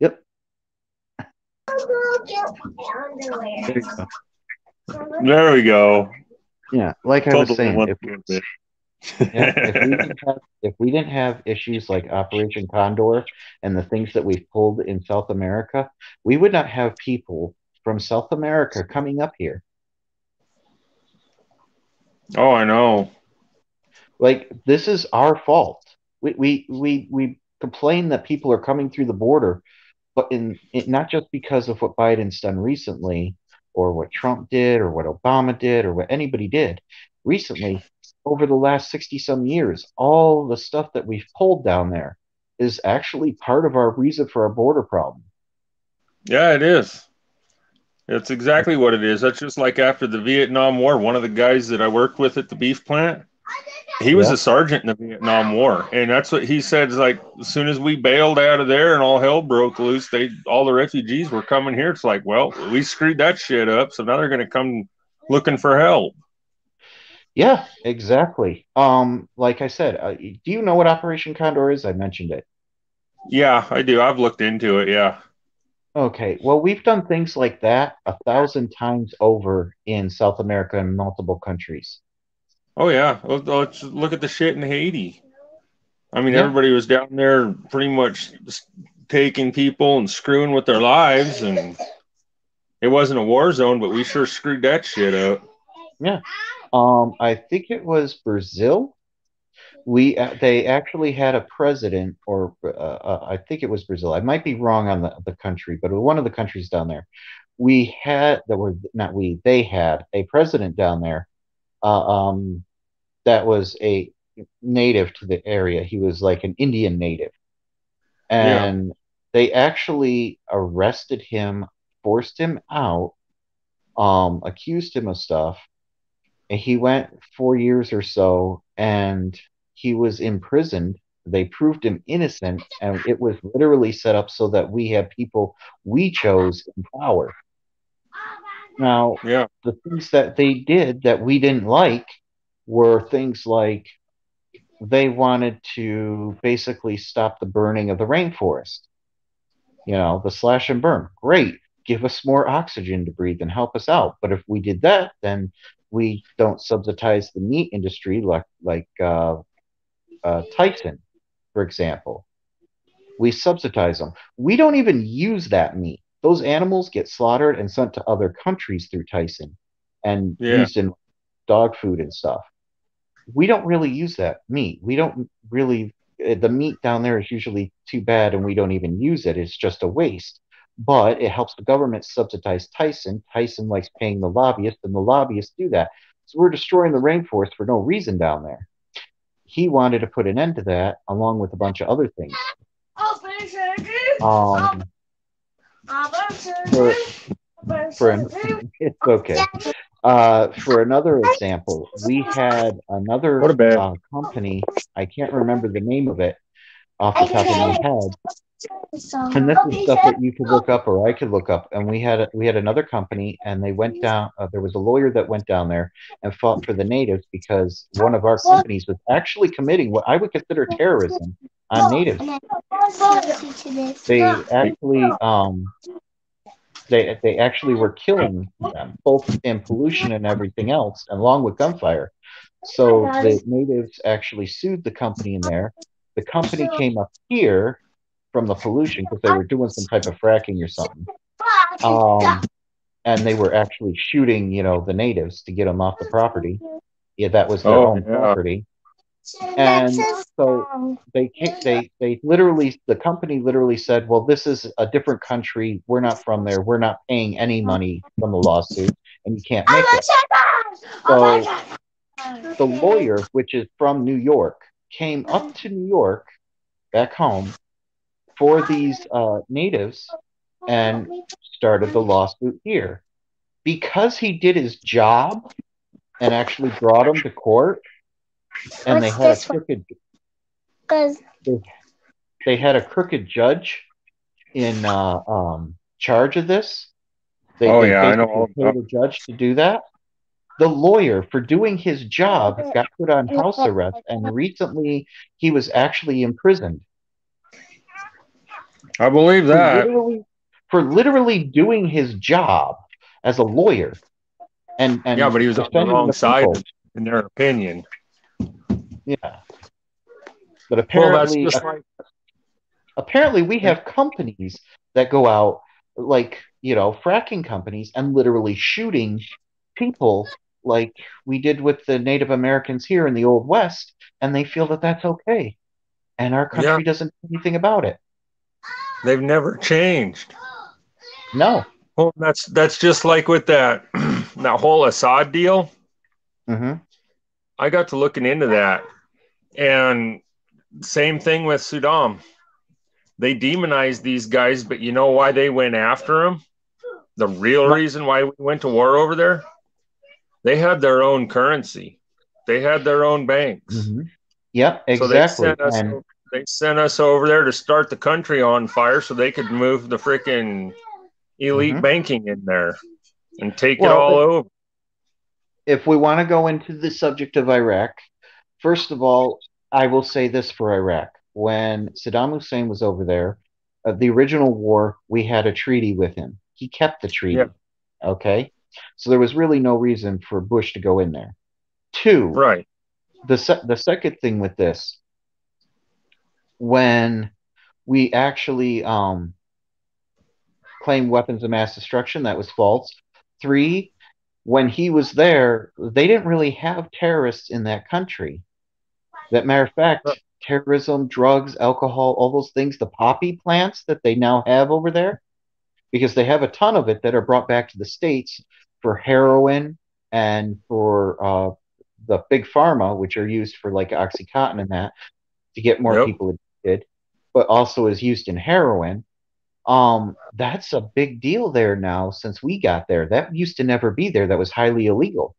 Yep. There we go. Yeah, like I was saying, if we didn't have issues like Operation Condor and the things that we've pulled in South America, we would not have people from South America coming up here. Oh, I know. Like, this is our fault. We complain that people are coming through the border, but not just because of what Biden's done recently, or what Trump did, or what Obama did, or what anybody did recently. Over the last 60-some years, all the stuff that we've pulled down there is actually part of our reason for our border problem. Yeah, it is. It's exactly what it is. That's just like after the Vietnam War. One of the guys that I worked with at the beef plant, he was a sergeant in the Vietnam War. And that's what he said, is like, as soon as we bailed out of there and all hell broke loose, all the refugees were coming here. It's like, well, we screwed that shit up, so now they're going to come looking for help. Yeah, exactly. Like I said, do you know what Operation Condor is? I mentioned it. Yeah, I do. I've looked into it. Yeah. Okay, well, we've done things like that 1,000 times over in South America and multiple countries. Oh yeah. Let's look at the shit in Haiti. I mean, Yeah, everybody was down there pretty much just taking people and screwing with their lives, and it wasn't a war zone, but we sure screwed that shit up. yeah. I think it was Brazil. They actually had a president, or I think it was Brazil. I might be wrong on the country, but one of the countries down there. We had that were not we. They had a president down there. That was a native to the area. He was like an Indian native, Yeah. and they actually arrested him, forced him out, accused him of stuff, and he went 4 years or so, and he was imprisoned. They proved him innocent, and it was literally set up so that we have people we chose in power. Now, Yeah. the things that they did that we didn't like were things like they wanted to basically stop the burning of the rainforest. The slash and burn. Great. Give us more oxygen to breathe and help us out. But if we did that, then we don't subsidize the meat industry like Tyson, for example. We subsidize them. We don't even use that meat. Those animals get slaughtered and sent to other countries through Tyson and Yeah. used in dog food and stuff. We don't really use that meat. We don't really, the meat down there is usually too bad and we don't even use it. It's just a waste. But it helps the government subsidize Tyson. Tyson likes paying the lobbyists, and the lobbyists do that. So we're destroying the rainforest for no reason down there. He wanted to put an end to that along with a bunch of other things. Um, for it's okay. For another example, we had another What a bad. company. I can't remember the name of it off the top of my head. And this is stuff that you could look up or I could look up. And we had another company, and they went down. There was a lawyer that went down there and fought for the natives because one of our companies was actually committing what I would consider terrorism on natives. They actually they actually were killing them, both in pollution and everything else, along with gunfire. So the natives actually sued the company in there. The company came up here from the pollution because they were doing some type of fracking or something. And they were actually shooting, the natives to get them off the property. Yeah, that was their Oh own yeah. property. And so they literally, the company literally said, well, this is a different country. We're not from there. We're not paying any money from the lawsuit, and you can't make it. So the lawyer, which is from New York, came up to New York, back home, for these natives and started the lawsuit here. Because he did his job and actually brought them to court, and they had a crooked they had a crooked judge in charge of this. Oh They yeah. I know basically all paid about. a judge to do that. The lawyer, for doing his job, got put on house arrest, and recently he was actually imprisoned I believe for that. literally doing his job as a lawyer Yeah, and but he was on the defending wrong the side, people. in their opinion. Yeah, but Well, that's just like. apparently we have companies that go out like fracking companies and literally shooting people like we did with the Native Americans here in the Old West, and they feel that that's okay, and our Yeah, country doesn't do anything about it. they've never changed. No. Well, that's just like with that that whole Assad deal. Mm-hmm. I got to looking into that, and same thing with Saddam. They demonized these guys, but you know why they went after them? The real reason why we went to war over there? They had their own currency. They had their own banks. Mm-hmm. Yep, So they exactly. sent us And they sent us over there to start the country on fire so they could move the freaking elite mm-hmm. banking in there and take it Well, all over. if we want to go into the subject of Iraq, first of all, I will say this for Iraq. When Saddam Hussein was over there, the original war, we had a treaty with him. He kept the Yeah. treaty. Okay. So there was really no reason for Bush to go in there. Two, Right. the second thing with this, when we actually claimed weapons of mass destruction, that was false. Three, when he was there, they didn't really have terrorists in that country. That matter of fact, terrorism, drugs, alcohol, all those things, the poppy plants that they now have over there, because they have a ton of it that are brought back to the States for heroin and for the big pharma, which are used for like Oxycontin and that to get more Yep. people addicted, but also is used in heroin. That's a big deal there now since we got there. That used to never be there. That was highly illegal.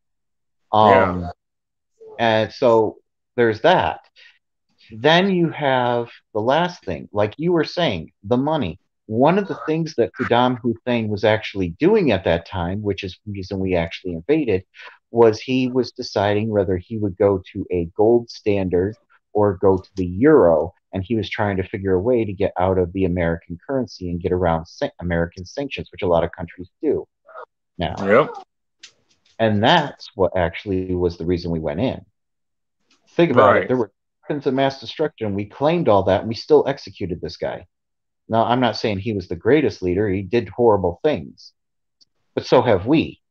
Yeah. Um, and so there's that. Then you have the last thing, like you were saying, the money. One of the things that Saddam Hussein was actually doing at that time, which is the reason we actually invaded, was he was deciding whether he would go to a gold standard or go to the euro. And he was trying to figure a way to get out of the American currency and get around American sanctions, which a lot of countries do now. Yep. And that's what actually was the reason we went in. Think about it. Right. There were weapons of mass destruction. We claimed all that, and we still executed this guy. Now, I'm not saying he was the greatest leader. He did horrible things, but so have we.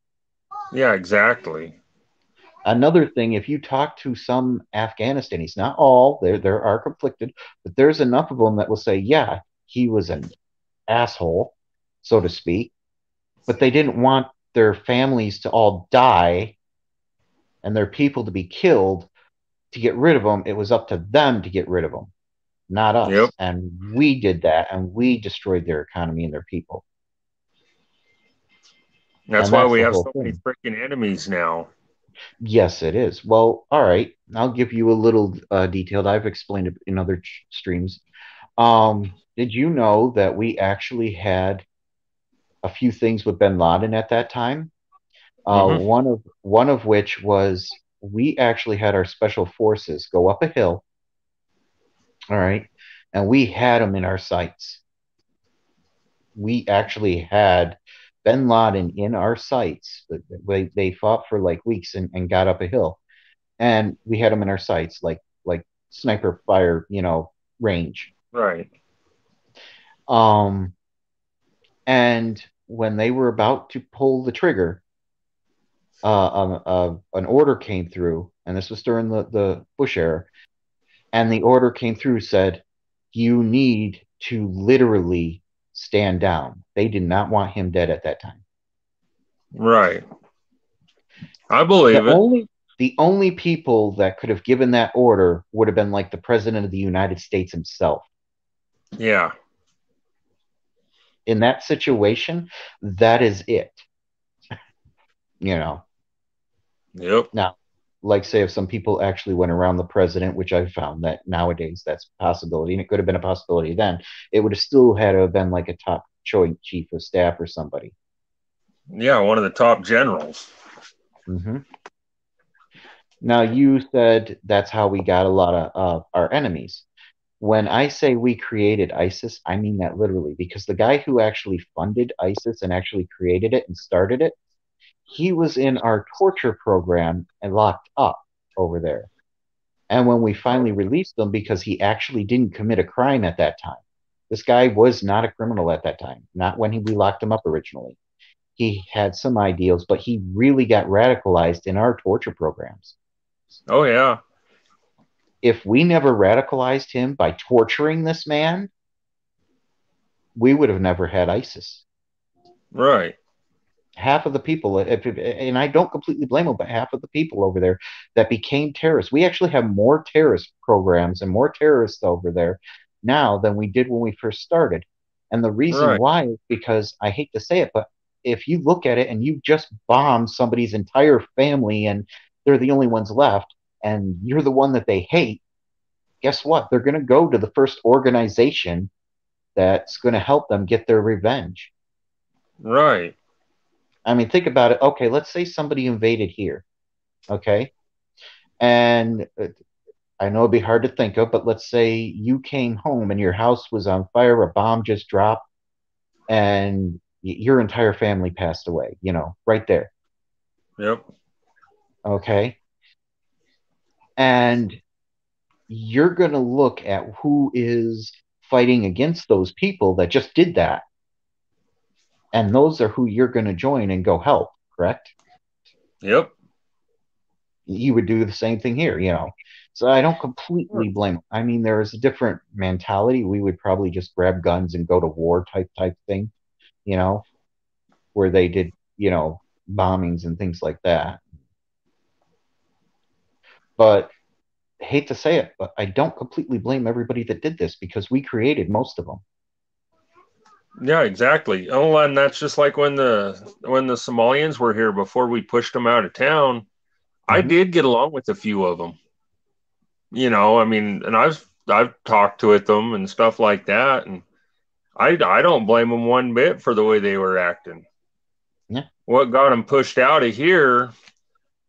Yeah, exactly. Another thing, if you talk to some Afghanistanis, not all, there are conflicted, but there's enough of them that will say, yeah, he was an asshole, so to speak, but they didn't want their families to all die and their people to be killed to get rid of them. It was up to them to get rid of them, not Yep. us. And we did that, and we destroyed their economy and their people. That's And why that's we the have whole so many thing. freaking enemies now. Yes, it is. Well, all right. I'll give you a little detailed. I've explained it in other streams. Did you know that we actually had a few things with Bin Laden at that time? Mm-hmm. One of which was we actually had our special forces go up a hill. All right, and we had them in our sights. We actually had Bin Laden in our sights. They fought for like weeks and got up a hill, and we had them in our sights, like sniper fire, range. Right. Um, and when they were about to pull the trigger, an order came through, and this was during the Bush era, and the order came through said, "You need to literally stand down." They did not want him dead at that time. Right. I The believe it. only the only people that could have given that order would have been like the president of the United States himself. Yeah. In that situation, that is it. You know. Yep. Now, like say if some people actually went around the president, which I've found that nowadays that's a possibility, and it could have been a possibility then, it would have still had to have been like a top joint chief of staff or somebody. Yeah, one of the top generals. Mm-hmm. Now, you said that's how we got a lot of our enemies. When I say we created ISIS, I mean that literally, because the guy who actually funded ISIS and actually created it and started it, he was in our torture program and locked up over there. And when we finally released him, because he actually didn't commit a crime at that time, this guy was not a criminal at that time, not when we locked him up originally. He had some ideals, but he really got radicalized in our torture programs. Oh, yeah. If we never radicalized him by torturing this man, we would have never had ISIS. Right. Half of the people, and I don't completely blame them, but half of the people over there that became terrorists, we actually have more terrorist programs and more terrorists over there now than we did when we first started. And the reason Right. why is because, I hate to say it, but if you look at it and you just bomb somebody's entire family and they're the only ones left and you're the one that they hate, guess what? They're going to go to the first organization that's going to help them get their revenge. Right. I mean, think about it. Okay, let's say somebody invaded here. Okay. And I know it'd be hard to think of, but let's say you came home and your house was on fire, a bomb just dropped, and your entire family passed away, right there. Yep. Okay. And you're going to look at who is fighting against those people that just did that. And those are who you're going to join and go help, correct? Yep. You would do the same thing here. So I don't completely blame. I mean, there is a different mentality. We would probably just grab guns and go to war type thing, where they did, bombings and things like that. But I hate to say it, but I don't completely blame everybody that did this because we created most of them. Yeah, exactly. Oh, and that's just like when the Somalians were here before we pushed them out of town. Mm-hmm. I did get along with a few of them. I mean, and I've talked with them and stuff like that, and I don't blame them one bit for the way they were acting. Yeah. What got them pushed out of here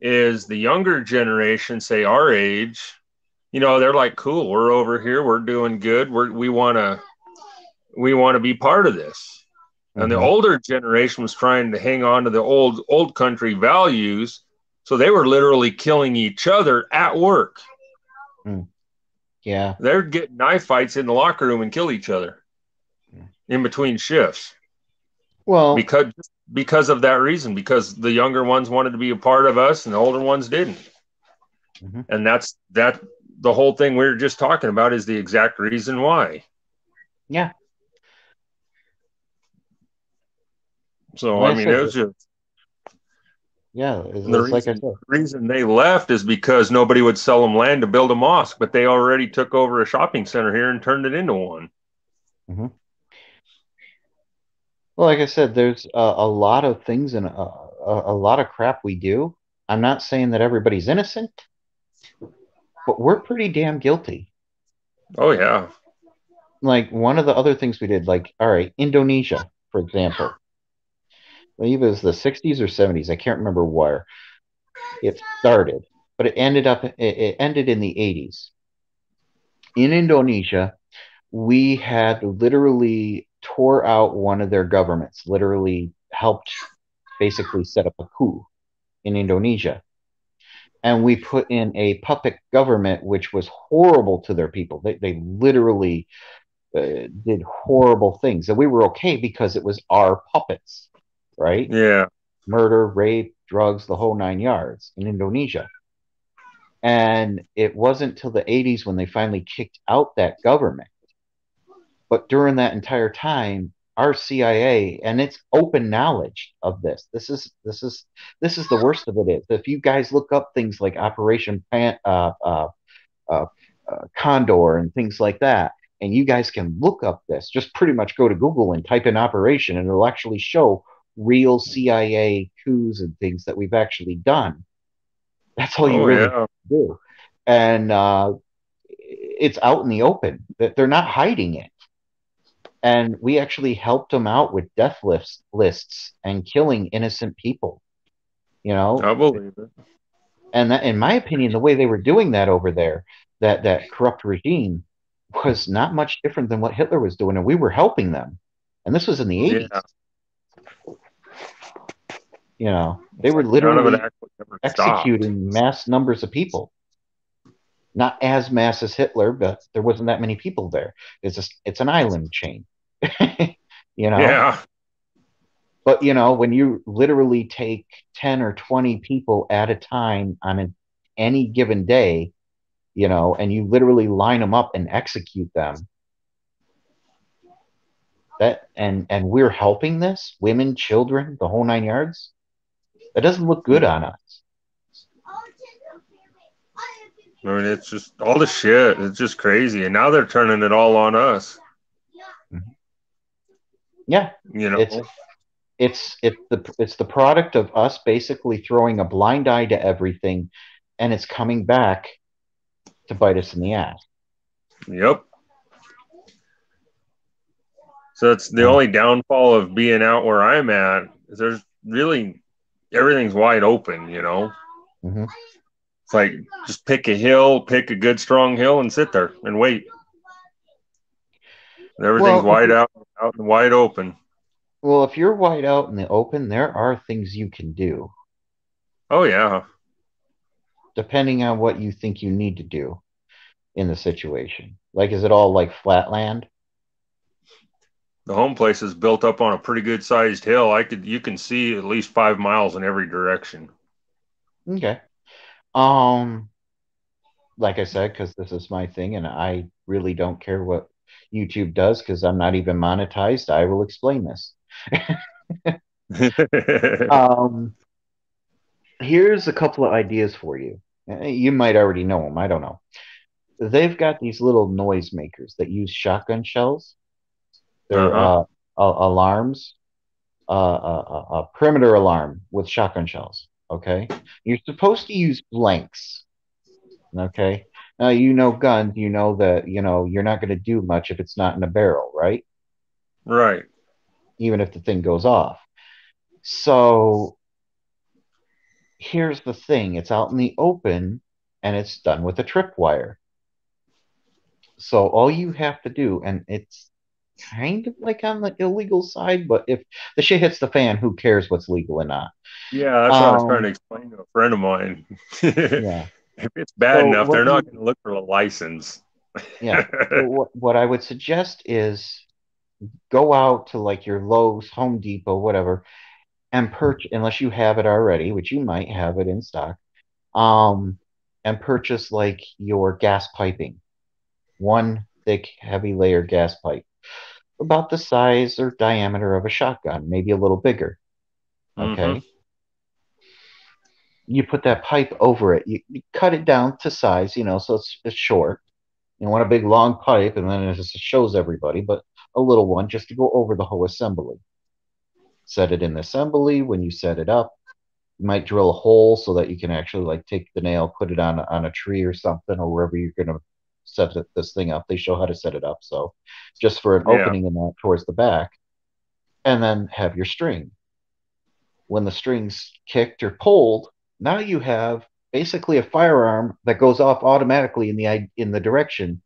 is the younger generation, say our age. They're like, cool, we're over here, we're doing good, we want to be part of this. Mm-hmm. And the older generation was trying to hang on to the old country values, so they were literally killing each other at work. Yeah. They're getting knife fights in the locker room and kill each other in between shifts. Well, because of that reason, because the younger ones wanted to be a part of us and the older ones didn't. Mm-hmm. And that's the whole thing we were just talking about is the exact reason why. Yeah. So, I mean, it was just... Yeah, the reason they left is because nobody would sell them land to build a mosque, but they already took over a shopping center here and turned it into one. Mm-hmm. Well, like I said, there's a lot of things and a lot of crap we do. I'm not saying that everybody's innocent, but we're pretty damn guilty. Oh, yeah. Like, one of the other things we did, like, all right, Indonesia, for example. I believe it was the 60s or 70s. I can't remember where it started, but it ended in the 80s. In Indonesia, we had literally tore out one of their governments, literally helped basically set up a coup in Indonesia. And we put in a puppet government, which was horrible to their people. They literally did horrible things. And we were okay because it was our puppets, right? Yeah. Murder, rape, drugs, the whole 9 yards in Indonesia. And it wasn't till the 80s when they finally kicked out that government. But during that entire time, our CIA, and it's open knowledge of this. This is the worst of it is. If you guys look up things like Operation Condor and things like that, and you guys can look up this, just pretty much go to Google and type in Operation, and it'll actually show real CIA coups and things that we've actually done. That's all you really do. And it's out in the open. They're not hiding it. And we actually helped them out with death lists and killing innocent people. I believe it. And that, in my opinion, the way they were doing that over there, that corrupt regime, was not much different than what Hitler was doing, and we were helping them. And this was in the 80s. Yeah. They were literally executing mass numbers of people. Not as mass as Hitler, but there wasn't that many people there. It's an island chain. Yeah. But, when you literally take 10 or 20 people at a time on any given day, and you literally line them up and execute them, and we're helping this, women, children, the whole 9 yards, that doesn't look good on us. I mean, it's just all the shit. It's just crazy. And now they're turning it all on us. Yeah. It's the product of us basically throwing a blind eye to everything, and it's coming back to bite us in the ass. Yep. So it's the only downfall of being out where I'm at is there's really everything's wide open, Mm-hmm. It's like just pick a hill, pick a good strong hill, and sit there and wait. Everything's Well, wide out and wide open. if you're wide out in the open, there are things you can do, Oh yeah, depending on what you think you need to do in the situation. Like, is it all like flat land? the home place is built up on a pretty good sized hill. You can see at least 5 miles in every direction. Okay. Um, like I said, because this is my thing, and I really don't care what YouTube does because I'm not even monetized. I will explain this. Um, here's a couple of ideas for you. You might already know them. I don't know. They've got these little noise makers that use shotgun shells. They're Uh-huh. alarms, a perimeter alarm with shotgun shells. Okay, you're supposed to use blanks. Okay, now you know guns. You know that you're not going to do much if it's not in a barrel, right? Right. Even if the thing goes off. So here's the thing: it's out in the open, and it's done with a tripwire. So all you have to do, and it's kind of like on the illegal side, but if the shit hits the fan, who cares what's legal and not? Yeah, that's what I was trying to Um, explain to a friend of mine. yeah. If it's bad So enough, they're what not you, going to look for a license. yeah. So what I would suggest is go out to like your Lowe's, Home Depot, whatever, and purchase, unless you have it already, which you might have it in stock, um, and purchase like your gas piping, one thick, heavy layer gas pipe, about the size or diameter of a shotgun, maybe a little bigger. Mm-hmm. Okay. You put that pipe over it. You cut it down to size, so it's short. You want a big long pipe, and then it just shows everybody, but a little one just to go over the whole assembly. Set it in the assembly. When you set it up, you might drill a hole so that you can actually like take the nail, put it on a tree or something, or wherever you're gonna set this thing up. They show how to set it up. So just for an Yeah. opening in that towards the back, and then have your string. When the string's kicked or pulled, now you have basically a firearm that goes off automatically in the direction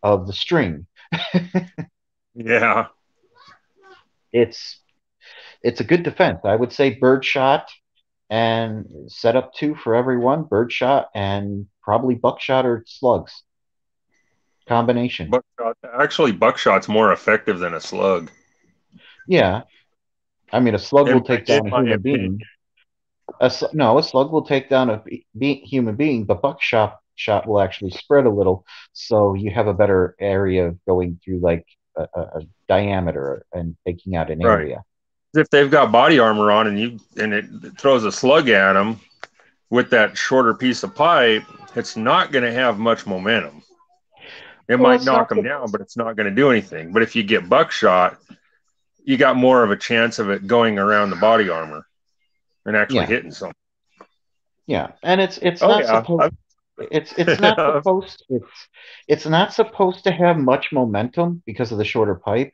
of the string. Yeah. it's it's a good defense. I would say birdshot and set up two for everyone, birdshot and probably buckshot or slugs combination. Buckshot. Actually, buckshot's more effective than a slug, Yeah, I mean a slug will take in down a my human opinion. being. No, a slug will take down a human being. The buckshot shot will actually spread a little, so you have a better area of going through like a diameter and taking out an Right. area. If they've got body armor on and it throws a slug at them with that shorter piece of pipe, it's not going to have much momentum. It Well, might it's knock not them down, but it's not going to do anything. But if you get buckshot, you got more of a chance of it going around the body armor and actually yeah, hitting something. yeah, and it's Oh not yeah. supposed it's not supposed to have much momentum because of the shorter pipe,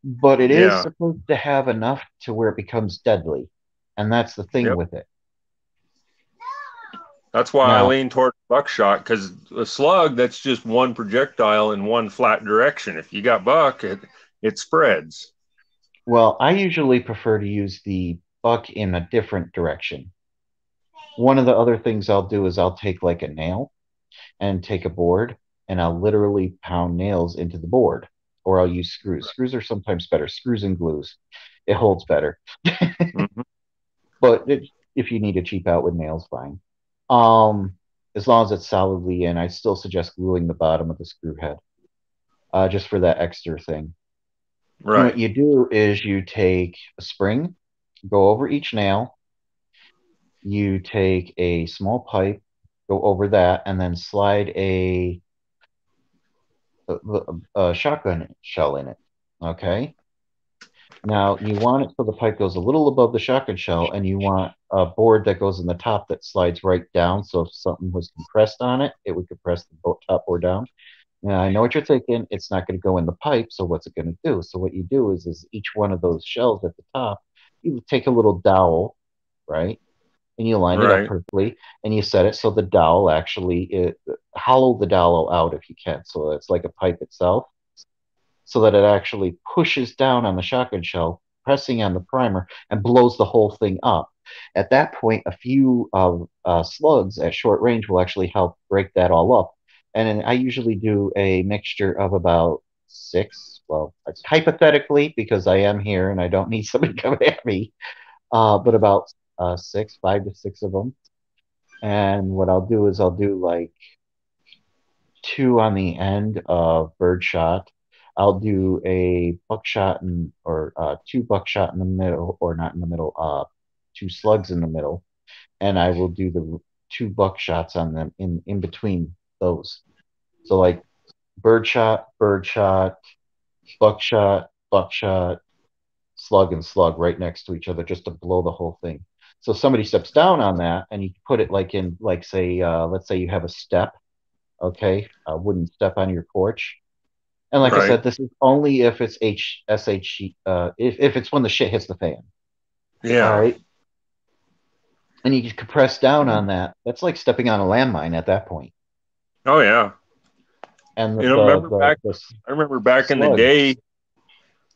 but it is Yeah. supposed to have enough to where it becomes deadly, and that's the thing Yep. with it. That's why I Now, lean toward buckshot, because a slug, that's just one projectile in one flat direction. If you got buck, it spreads. well, I usually prefer to use the buck in a different direction. One of the other things I'll do is I'll take like a nail and take a board and I'll literally pound nails into the board, or I'll use screws. Screws are sometimes better. Screws and glues, it holds better. Mm-hmm. But if you need to cheap out with nails, fine. Um, as long as it's solidly in, I still suggest gluing the bottom of the screw head, just for that extra thing. And what Right. you do is you take a spring, go over each nail, you take a small pipe, go over that, and then slide a shotgun shell in it. Okay. Now you want it so the pipe goes a little above the shotgun shell, and you want a board that goes in the top that slides right down. So if something was compressed on it, it would compress the top board down. Now I know what you're thinking. It's not going to go in the pipe. So what's it going to do? So what you do is each one of those shells at the top, you take a little dowel, right? and you line it up Right. perfectly, and you set it so the dowel actually hollow the dowel out if you can, so it's like a pipe itself, so that it actually pushes down on the shotgun shell, pressing on the primer, and blows the whole thing up. At that point, a few slugs at short range will actually help break that all up. And then I usually do a mixture of about six. Well, it's hypothetically, because I am here and I don't need somebody coming at me, but about six, 5 to 6 of them. And what I'll do is I'll do like two on the end of birdshot. I'll do a buckshot or two buckshot in the middle, or not in the middle, two slugs in the middle, and I will do the two buckshots on them in between those. So like birdshot, birdshot, buckshot, buckshot, slug and slug right next to each other just to blow the whole thing. So somebody steps down on that, and you put it like in, like say, let's say you have a step, okay, a wooden step on your porch. And like I Right. said, this is only if it's if it's when the shit hits the fan. Yeah. All right. And you can press down on that. That's like stepping on a landmine at that point. Oh yeah. And You know, I remember back in the slug. day.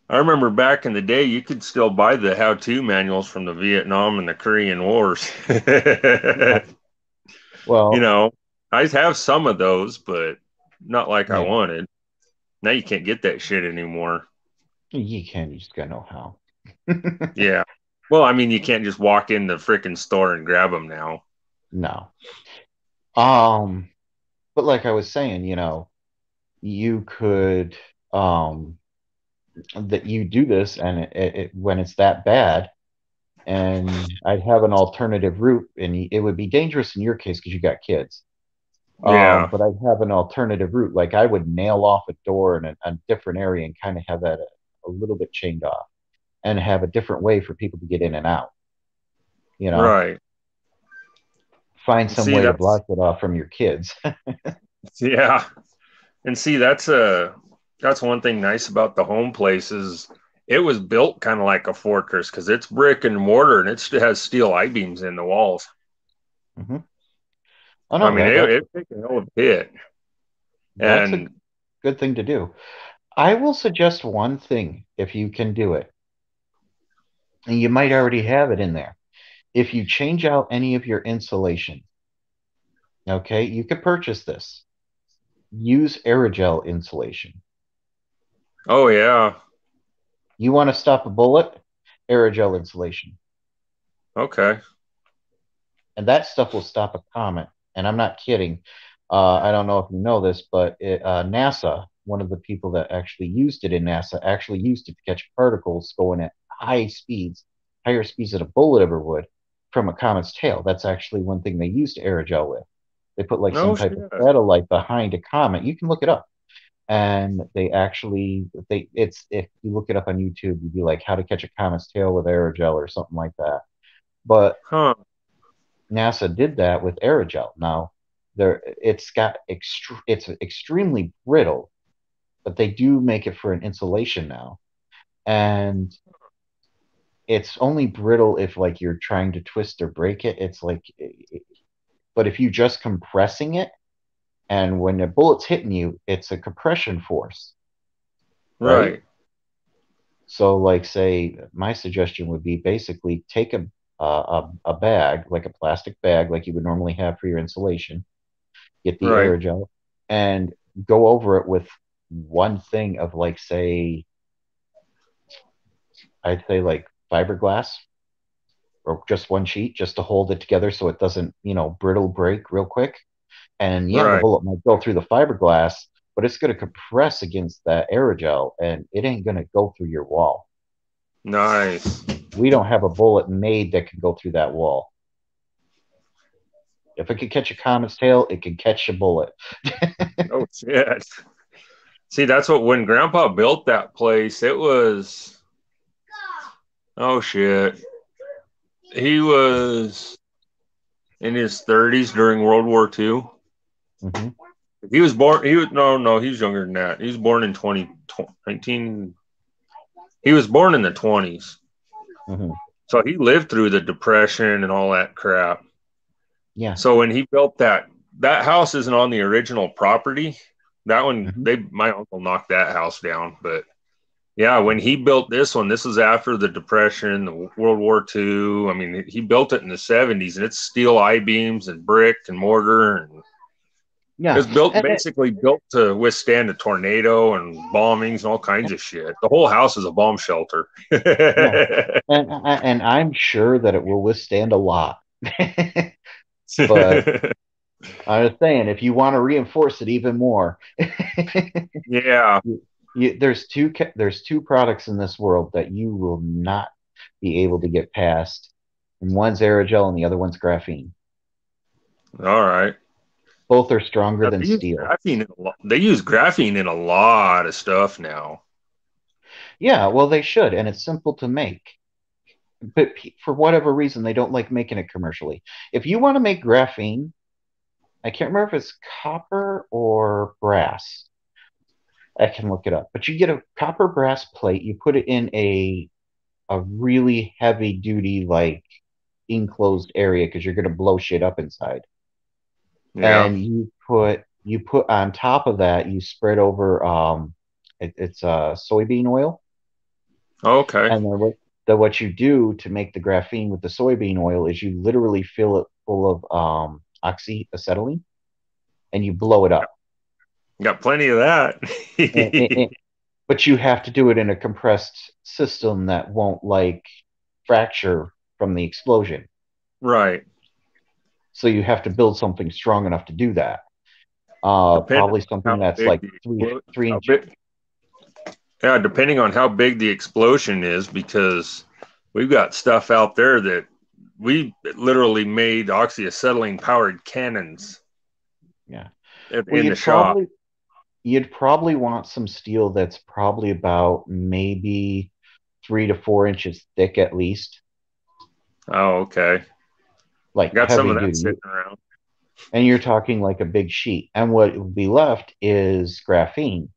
I remember back in the day, you could still buy the how-to manuals from the Vietnam and the Korean Wars. Well, You know, I have some of those, but not like I yeah, wanted. Now you can't get that shit anymore. you can. You just gotta know how. Yeah. Well, I mean, you can't just walk in the freaking store and grab them now. No. But like I was saying, you could that you do this, and when it's that bad, and I'd have an alternative route, and it would be dangerous in your case because you got kids. Yeah. But I'd have an alternative route. Like I would nail off a door in a different area and kind of have that a little bit chained off, and have a different way for people to get in and out. You know, Right. find some See, way to block it off from your kids. yeah. And see, that's one thing nice about the home place is it was built kind of like a fortress because it's brick and mortar and it has steel I-beams in the walls. Mm-hmm. Oh I no, mean, it took a hell of a hit. that's a And good thing to do. I will suggest one thing if you can do it, and you might already have it in there. If you change out any of your insulation, okay, you could purchase this. Use aerogel insulation. oh yeah, You want to stop a bullet? Aerogel insulation. okay, And that stuff will stop a comet. And I'm not kidding. I don't know if you know this, but NASA, one of the people that actually used it in NASA, actually used it to catch particles going at high speeds, higher speeds than a bullet ever would, from a comet's tail. That's actually one thing they used aerogel with. They put like some no type of shit, satellite behind a comet. You can look it up. And it's if you look it up on YouTube, you'd be like how to catch a comet's tail with aerogel or something like that. But huh? NASA did that with aerogel. Now, it's extremely brittle, but they do make it for an insulation now, and it's only brittle if like you're trying to twist or break it. It's like, but if you just compressing it, and when a bullet's hitting you, it's a compression force, right? Right, So, like, say, my suggestion would be basically take a bag, like a plastic bag, like you would normally have for your insulation, get the right, aerogel, and go over it with one thing of, like, say, I'd say like fiberglass, or just one sheet, just to hold it together so it doesn't, brittle break real quick. And yeah, the right. bullet might go through the fiberglass, but it's going to compress against that aerogel, and it ain't going to go through your wall. Nice. We don't have a bullet made that can go through that wall. If it could catch a comet's tail, it could catch a bullet. Oh shit. See, that's what when Grandpa built that place, it was. Oh shit. He was in his 30s during World War II. Mm-hmm. He was born. He was no. He was younger than that. He was born in 19. He was born in the 20s. Mm-hmm. So he lived through the Depression and all that crap. Yeah. So when he built that house isn't on the original property. That one, my uncle knocked that house down. But yeah, when he built this one, this was after the Depression, the World War II. I mean, he built it in the 70s, and it's steel I-beams and brick and mortar, and Yeah. it was basically built to withstand a tornado and bombings and all kinds of shit. The whole house is a bomb shelter. Yeah. And I'm sure that it will withstand a lot. But I was saying, if you want to reinforce it even more, yeah, there's two products in this world that you will not be able to get past, and one's aerogel and the other one's graphene. All right. Both are stronger than steel. They use graphene in a lot of stuff now. Yeah, well, they should, and it's simple to make. But for whatever reason, they don't like making it commercially. If you want to make graphene, I can't remember if it's copper or brass. I can look it up. But you get a copper brass plate, you put it in a really heavy duty, like, enclosed area because you're going to blow shit up inside. Yeah. And you put on top of that, you spread over it's soybean oil. Okay. And then what you do to make the graphene with the soybean oil is you literally fill it full of oxyacetylene and you blow it up. Got plenty of that. But you have to do it in a compressed system that won't, like, fracture from the explosion. Right. So you have to build something strong enough to do that. Probably something that's like 3 inches. Yeah, depending on how big the explosion is, because we've got stuff out there that we literally made oxyacetylene powered cannons. Yeah. In the shop. You'd probably want some steel that's probably about maybe 3 to 4 inches thick at least. Oh, okay. Like, got heavy some of that duty. sitting around. And you're talking like a big sheet. And what would be left is graphene.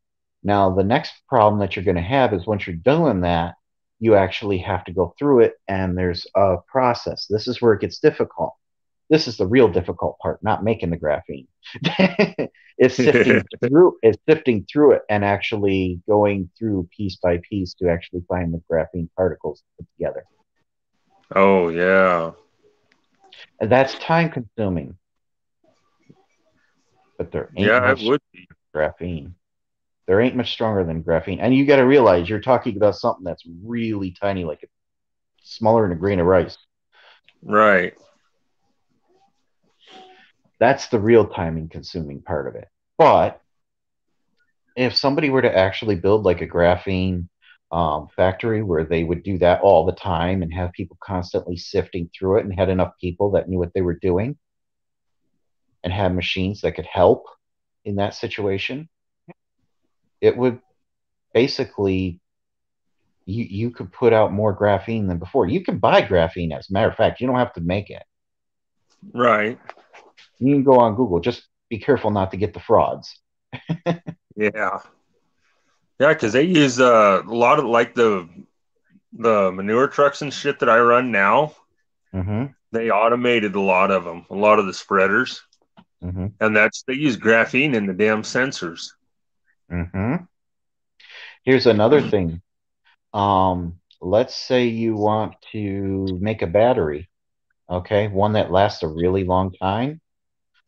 Now, the next problem that you're going to have is once you're doing that, you actually have to go through it, and there's a process. This is where it gets difficult. This is the real difficult part, not making the graphene. It's sifting through it and actually going through piece by piece to actually find the graphene particles put together. Oh, yeah. And that's time consuming. But there ain't much graphene. There ain't much stronger than graphene. And you got to realize you're talking about something that's really tiny, like it's smaller than a grain of rice. Right. That's the real timing consuming part of it. But if somebody were to actually build like a graphene factory where they would do that all the time and have people constantly sifting through it and had enough people that knew what they were doing and had machines that could help in that situation, it would basically, you could put out more graphene than before. You can buy graphene, as a matter of fact. You don't have to make it. Right. You can go on Google. Just be careful not to get the frauds. Yeah. Yeah, because they use a lot of, like, the manure trucks and shit that I run now. Mm-hmm. They automated a lot of them, a lot of the spreaders. Mm-hmm. And they use graphene in the damn sensors. Mm-hmm. Here's another thing. Let's say you want to make a battery, okay? One that lasts a really long time,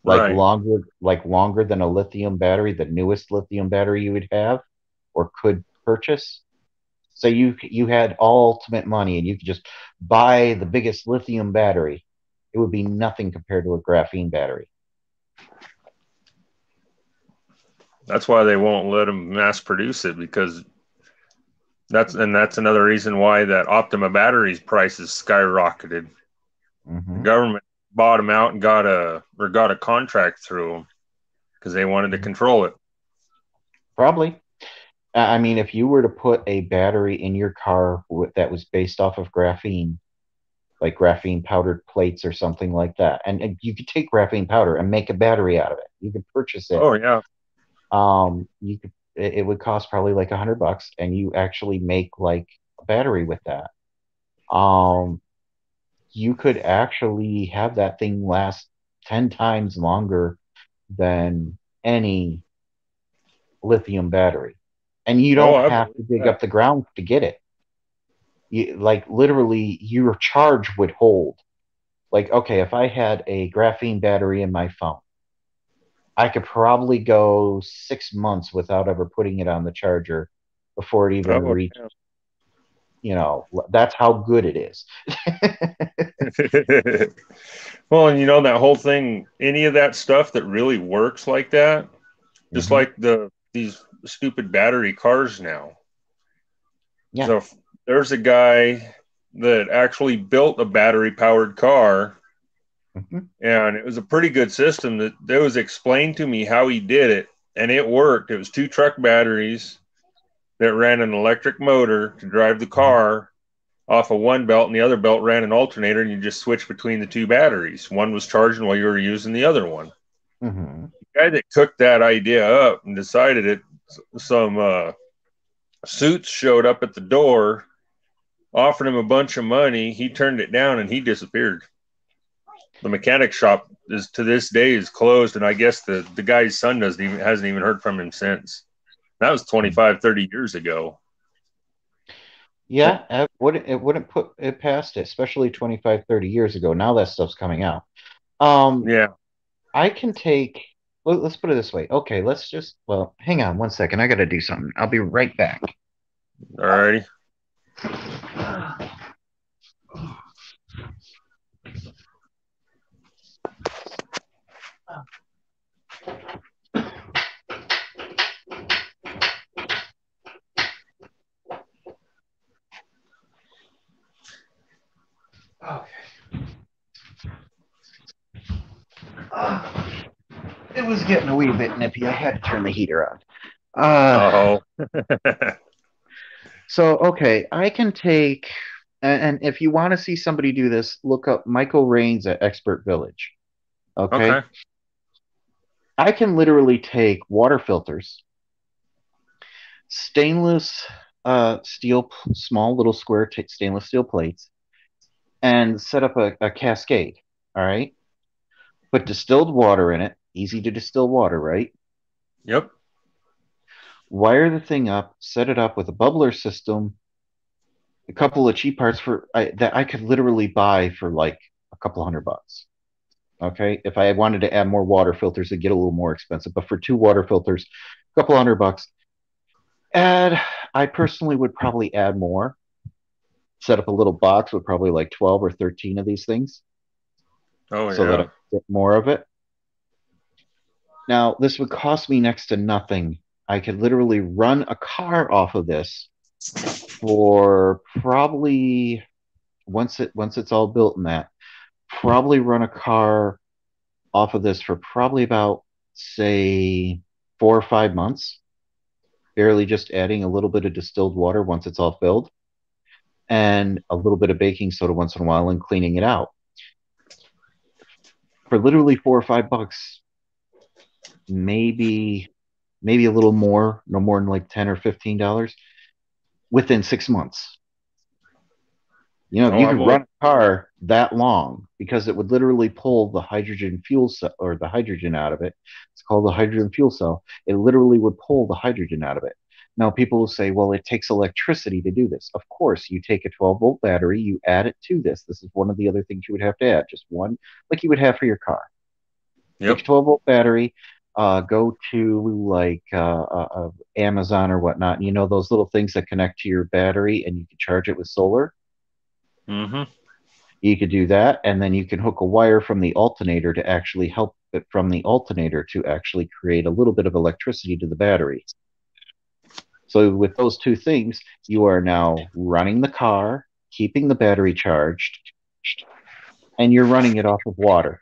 like longer than a lithium battery, the newest lithium battery you would have or could purchase. So you had ultimate money and you could just buy the biggest lithium battery. It would be nothing compared to a graphene battery. That's why they won't let them mass produce it, because that's another reason why that Optima batteries prices skyrocketed. Mm-hmm. The government bought them out and got a contract through them because they wanted to control it. Probably. I mean, if you were to put a battery in your car that was based off of graphene, like graphene powdered plates or something like that, and you could take graphene powder and make a battery out of it. You could purchase it. Oh yeah. It would cost probably like $100, and you actually make like a battery with that. you could actually have that thing last 10 times longer than any lithium battery. And you Oh, don't I have believe to dig that. up the ground to get it. Like literally, your charge would hold. Like, okay, if I had a graphene battery in my phone, I could probably go 6 months without ever putting it on the charger before it even Oh, reached, that's how good it is. damn. Well, and that whole thing, any of that stuff that really works like that, just Hmm. like these stupid battery cars now. Yeah. So there's a guy that actually built a battery powered car, Hmm. and it was a pretty good system that was explained to me how he did it, and it worked. It was 2 truck batteries that ran an electric motor to drive the car off of one belt, and the other belt ran an alternator, and you just switch between the 2 batteries. One was charging while you were using the other one. Hmm. The guy that cooked that idea up and decided it, some suits showed up at the door, offered him a bunch of money. He turned it down, and he disappeared. The mechanic shop is to this day is closed, and I guess the guy's son hasn't even heard from him since. That was 25, 30 years ago. Yeah, it wouldn't put it past it, especially 25, 30 years ago. Now that stuff's coming out. Um, Yeah. I can take, let's put it this way. Okay, well, hang on one second. I got to do something. I'll be right back. All righty. It was getting a wee bit nippy. I had to turn the heater on. Uh, Oh. so okay, I can take, and if you want to see somebody do this, look up Michael Rains at Expert Village. Okay, Okay. I can literally take water filters, stainless steel, small little square stainless steel plates, and set up a cascade. All right, put distilled water in it, easy to distill water, right? Yep. Wire the thing up, set it up with a bubbler system, a couple of cheap parts that I could literally buy for like a couple $100. Okay, if I wanted to add more water filters, it'd get a little more expensive. But for 2 water filters, a couple $100. And I personally would probably add more. Set up a little box with probably like 12 or 13 of these things Oh, so that I yeah. get more of it. Now, this would cost me next to nothing. I could literally run a car off of this for probably once it's all built in that, probably run a car off of this for probably about say 4 or 5 months, barely just adding a little bit of distilled water once it's all filled, and a little bit of baking soda once in a while and cleaning it out. For literally $4 or $5, maybe a little more, no more than like $10 or $15 within 6 months. Oh, You I could believe. run a car that long because it would literally pull the hydrogen fuel cell or the hydrogen out of it. It's called the hydrogen fuel cell. It literally would pull the hydrogen out of it. Now, people will say, well, it takes electricity to do this. Of course, you take a 12-volt battery, you add it to this. This is one of the other things you would have to add, just one, like you would have for your car. Take a Yep. 12-volt battery, go to like Amazon or whatnot, and those little things that connect to your battery and you can charge it with solar. Mm-hmm. You could do that, and then you can hook a wire from the alternator to actually help it from the alternator to actually create a little bit of electricity to the battery. So with those two things, you are now running the car, keeping the battery charged, and you're running it off of water,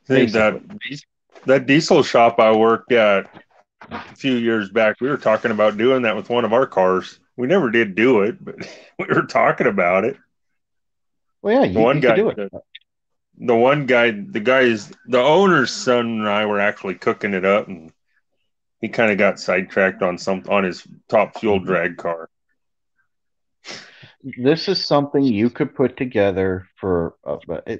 See, basically. that diesel shop I worked at a few years back, we were talking about doing that with one of our cars. We never did do it, but we were talking about it. Well, yeah, The you, one you could guy, do it. the owner's son and I were actually cooking it up, and he kind of got sidetracked on his top fuel Mhm. drag car. This is something you could put together for,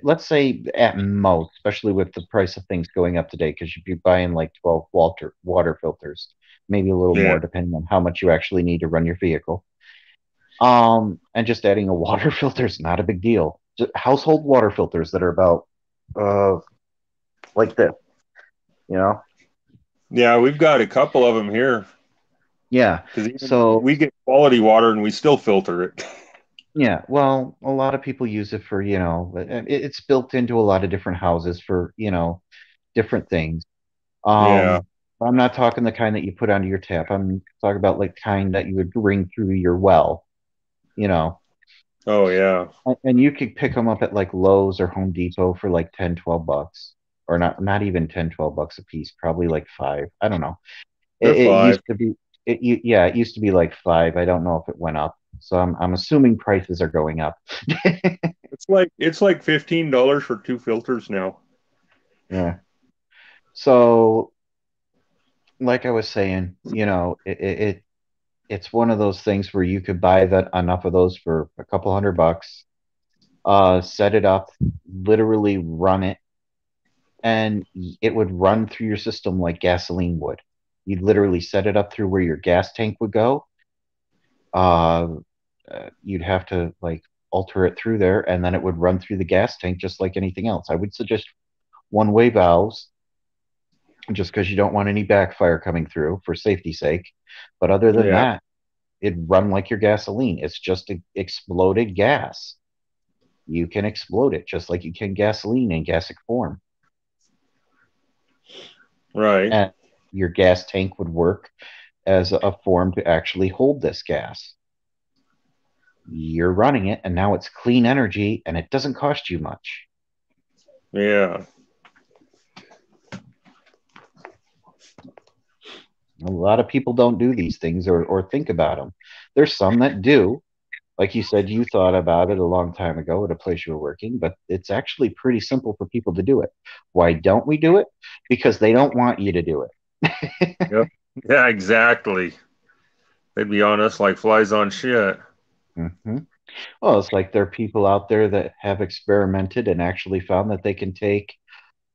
let's say, at most, especially with the price of things going up today, because you'd be buying like 12 water filters, maybe a little Yeah. more, depending on how much you actually need to run your vehicle. And just adding a water filter is not a big deal. Just household water filters that are about, uh, like this, you know? Yeah, we've got a couple of them here Yeah. because even So, we get quality water and we still filter it. yeah, well, a lot of people use it for, it's built into a lot of different houses for, different things. Yeah. Um, I'm not talking the kind that you put onto your tap. I'm talking about like kind that you would bring through your well, you know. Oh, yeah. And you could pick them up at like Lowe's or Home Depot for like 10, 12 bucks. Or not even 10, 12 bucks a piece, probably like five. I don't know. They're It five. used to be yeah, it used to be like five. I don't know if it went up. So I'm assuming prices are going up. It's like $15 for two filters now. Yeah. So like I was saying, it's one of those things where you could buy that enough of those for a couple $100, set it up, literally run it, and it would run through your system like gasoline would. You'd literally set it up through where your gas tank would go. Uh, you'd have to like alter it through there, and then it would run through the gas tank just like anything else. I would suggest one-way valves just because you don't want any backfire coming through for safety's sake. But other than Yeah. that, it'd run like your gasoline. It's just exploded gas. You can explode it just like you can gasoline in gasic form. Right. And your gas tank would work as a form to actually hold this gas. You're running it, and now it's clean energy, and it doesn't cost you much. Yeah. A lot of people don't do these things or think about them. There's some that do. Like you said, you thought about it a long time ago at a place you were working, but it's actually pretty simple for people to do it. Why don't we do it? Because they don't want you to do it. Yep. Yeah, exactly. They'd be on us like flies on shit. hmm Well, it's like there are people out there that have experimented and actually found that they can take,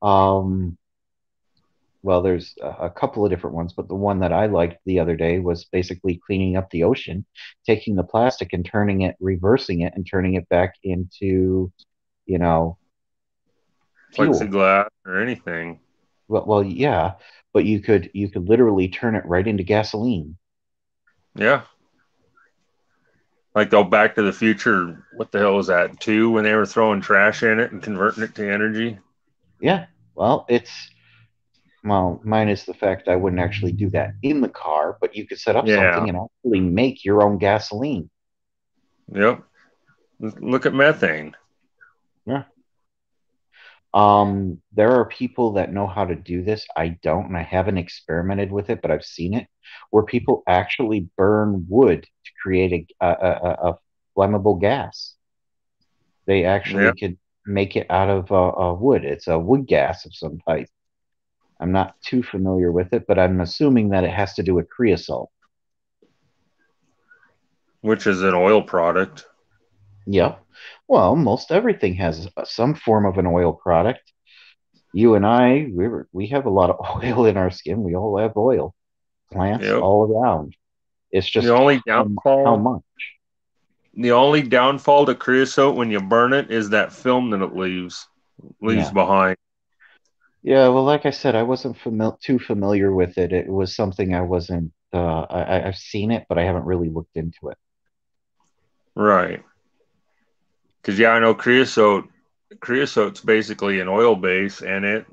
um, well, there's a couple of different ones, but the one that I liked the other day was basically cleaning up the ocean, taking the plastic and turning it, reversing it, and turning it back into, you know, fuel. Plexiglass or anything. Well, yeah, but you could literally turn it right into gasoline. Yeah. Like go Back to the Future. What the hell was that? Two, when they were throwing trash in it and converting it to energy. Yeah, well, minus the fact I wouldn't actually do that in the car, but you could set up Yeah. something and actually make your own gasoline. Yep. Look at methane. Yeah. There are people that know how to do this. I don't, and I haven't experimented with it, but I've seen it where people actually burn wood to create a flammable gas. They actually Yep. could make it out of wood. It's a wood gas of some type. I'm not too familiar with it, but I'm assuming that it has to do with creosote. Which is an oil product. Yep. Well, most everything has some form of an oil product. You and I, we have a lot of oil in our skin. We all have oil, plants Yep. all around. It's The just only how downfall much. the only downfall to creosote when you burn it is that film that it leaves Yeah. behind. Yeah. Well, like I said, I wasn't too familiar with it. It was something I wasn't. I've seen it, but I haven't really looked into it. Right. Because yeah, I know creosote's basically an oil base, and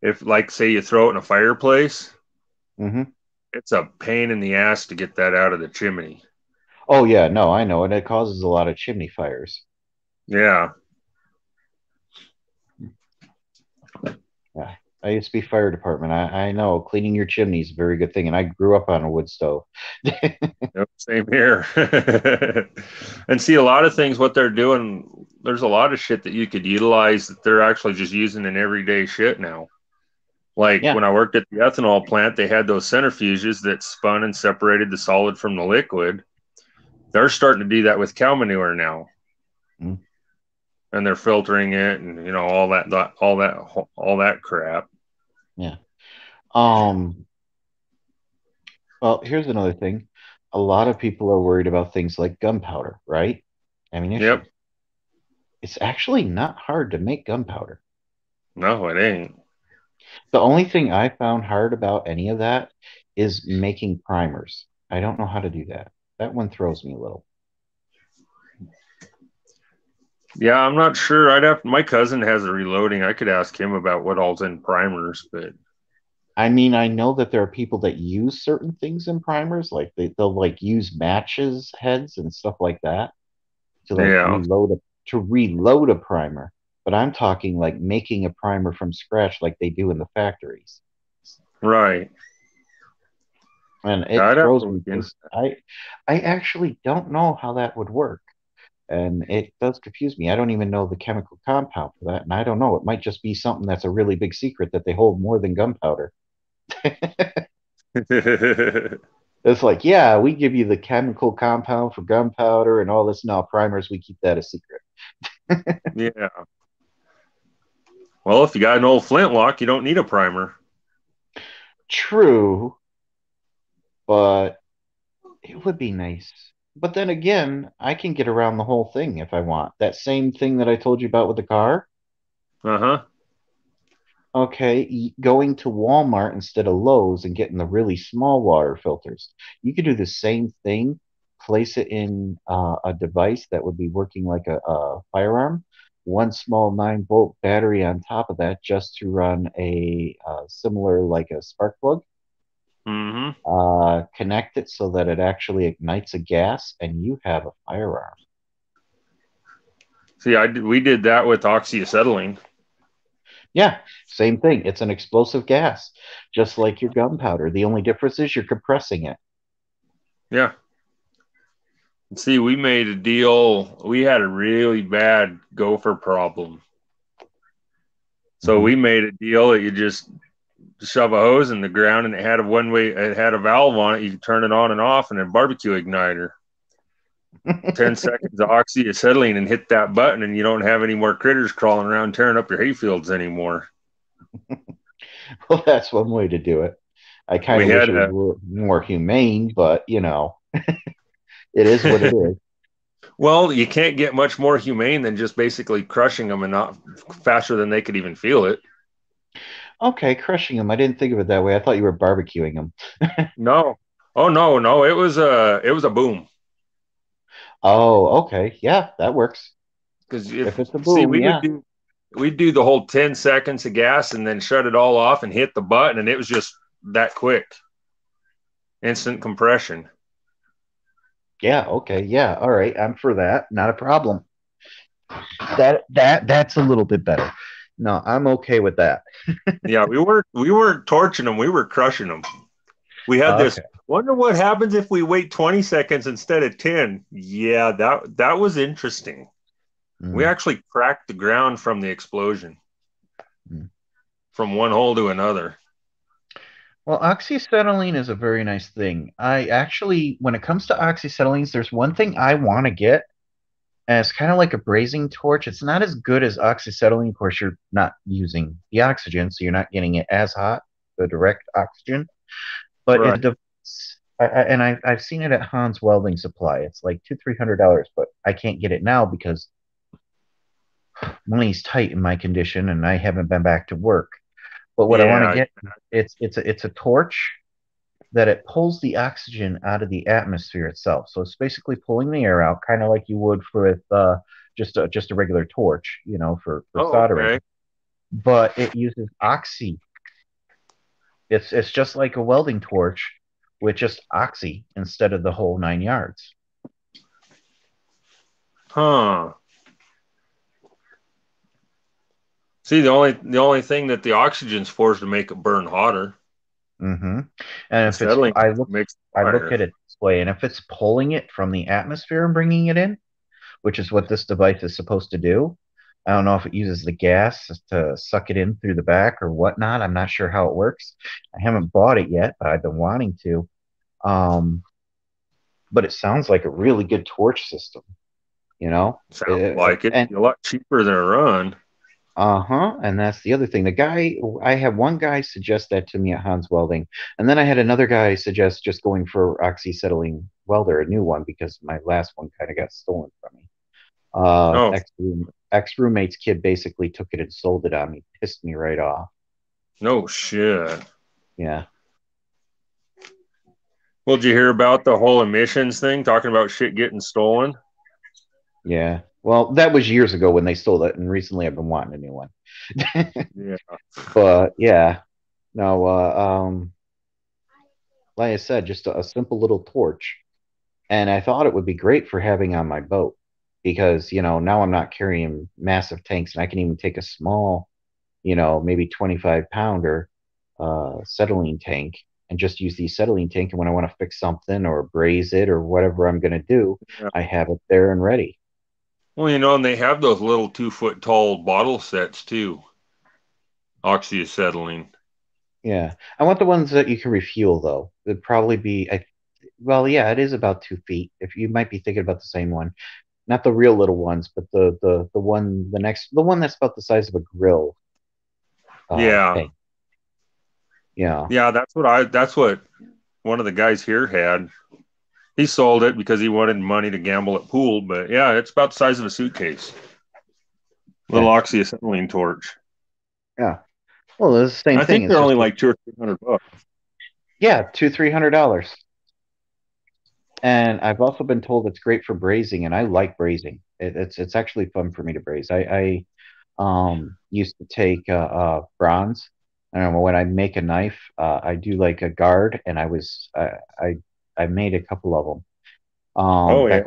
if like say you throw it in a fireplace, hmm it's a pain in the ass to get that out of the chimney. Oh yeah, no, I know, and it causes a lot of chimney fires. Yeah. Yeah. I used to be fire department. I know cleaning your chimney is a very good thing, and I grew up on a wood stove. Yep, same here. And see, a lot of things, what they're doing, there's a lot of shit that you could utilize that they're actually just using in everyday shit now. Like Yeah. when I worked at the ethanol plant, they had those centrifuges that spun and separated the solid from the liquid. They're starting to do that with cow manure now. Mm. And they're filtering it and all that crap. Yeah. Well, here's another thing. A lot of people are worried about things like gunpowder, right? Ammunition. Yep. It's actually not hard to make gunpowder. No, it ain't. The only thing I found hard about any of that is making primers. I don't know how to do that. That one throws me a little. Yeah, I'm not sure. My cousin has a reloading. I could ask him about what all's in primers, but I mean, I know that there are people that use certain things in primers, like they'll like use matches heads and stuff like that to like yeah. reload a primer. But I'm talking like making a primer from scratch like they do in the factories. Right. And it throws me because I actually don't know how that would work. And it does confuse me. I don't even know the chemical compound for that. And I don't know. It might just be something that's a really big secret that they hold more than gunpowder. It's like, yeah, we give you the chemical compound for gunpowder and all this. No, primers, we keep that a secret. Yeah. Well, if you got an old flintlock, you don't need a primer. True, but it would be nice. But then again, I can get around the whole thing if I want. That same thing that I told you about with the car. Uh-huh. Okay, going to Walmart instead of Lowe's and getting the really small water filters. You could do the same thing, place it in a device that would be working like a firearm, one small 9-volt battery on top of that just to run a similar like a spark plug. Mm-hmm. Connect it so that it actually ignites a gas and you have a firearm. See, we did that with oxyacetylene. Yeah, same thing. It's an explosive gas, just like your gunpowder. The only difference is you're compressing it. Yeah. See, we made a deal. We had a really bad gopher problem. So we made a deal that you just shove a hose in the ground and it had a valve on it. You could turn it on and off and a barbecue igniter. 10 seconds of oxyacetylene and hit that button and you don't have any more critters crawling around tearing up your hayfields anymore. Well, that's one way to do it. I kind of wish it was more humane, but it is what it is. Well, you can't get much more humane than just basically crushing them and not faster than they could even feel it. Okay, crushing them. I didn't think of it that way. I thought you were barbecuing them. No. Oh, no. It was a boom. Oh, okay. Yeah, that works. Because if it's a boom, we'd do the whole 10 seconds of gas and then shut it all off and hit the button, and it was just that quick. Instant compression. Yeah, okay. Yeah, all right. I'm for that. Not a problem. That's a little bit better. No, I'm okay with that. Yeah, we weren't torching them, we were crushing them. We had this. Wonder what happens if we wait 20 seconds instead of 10. Yeah, that was interesting. We actually cracked the ground from the explosion. From one hole to another. Well, oxyacetylene is a very nice thing. I actually, when it comes to oxyacetylene, there's one thing I want to get, and it's kind of like a brazing torch. It's not as good as oxyacetylene. Of course, you're not using the oxygen, so you're not getting it as hot, the direct oxygen. But right. I've seen it at Hans Welding Supply. It's like $200-300, but I can't get it now because money's tight in my condition, and I haven't been back to work. But what I want to get, it's a torch that it pulls the oxygen out of the atmosphere itself. So it's basically pulling the air out, kind of like you would with just a regular torch, for soldering. Okay. But it uses oxy. It's just like a welding torch with just oxy instead of the whole 9 yards. Huh. See, the only thing that the oxygen's for is to make it burn hotter. Mm-hmm. And if I look at it this way, and if it's pulling it from the atmosphere and bringing it in, which is what this device is supposed to do, I don't know if it uses the gas to suck it in through the back or whatnot. I'm not sure how it works. I haven't bought it yet, but I've been wanting to. but it sounds like a really good torch system, you know? Sounds like it. And A lot cheaper than a run. uh-huh, and that's the other thing. I had one guy suggest that to me at Hans Welding, and then I had another guy suggest just going for oxyacetylene welder, a new one, because my last one kind of got stolen from me. Oh, Ex roommate's kid basically took it and sold it on me, pissed me right off. no shit. Yeah. Well, did you hear about the whole emissions thing, talking about shit getting stolen? Yeah. Well, that was years ago when they stole it, and recently I've been wanting a new one. Yeah. But yeah, no. Like I said, just a simple little torch, and I thought it would be great for having on my boat because now I'm not carrying massive tanks, and I can even take a small, maybe 25-pounder acetylene tank and just use the acetylene tank. And when I want to fix something or braise it or whatever I'm going to do, Yeah. I have it there and ready. Well, and they have those little 2-foot tall bottle sets too. Oxyacetylene. Yeah. I want the ones that you can refuel, though. It'd probably be, well, yeah, it is about 2 feet. If you might be thinking about the same one, not the real little ones, but the one, the one that's about the size of a grill. Yeah. Tank. Yeah. Yeah, that's what one of the guys here had. He sold it because he wanted money to gamble at pool, but yeah, it's about the size of a suitcase. Little oxyacetylene torch. Yeah. Well, it's the same I thing. think they're only like $200 or $300. Yeah, $200-300. And I've also been told it's great for braising, and I like braising. It's actually fun for me to braise. I used to take bronze. I don't know, when I make a knife, I do like a guard, and I made a couple of them. Oh yeah.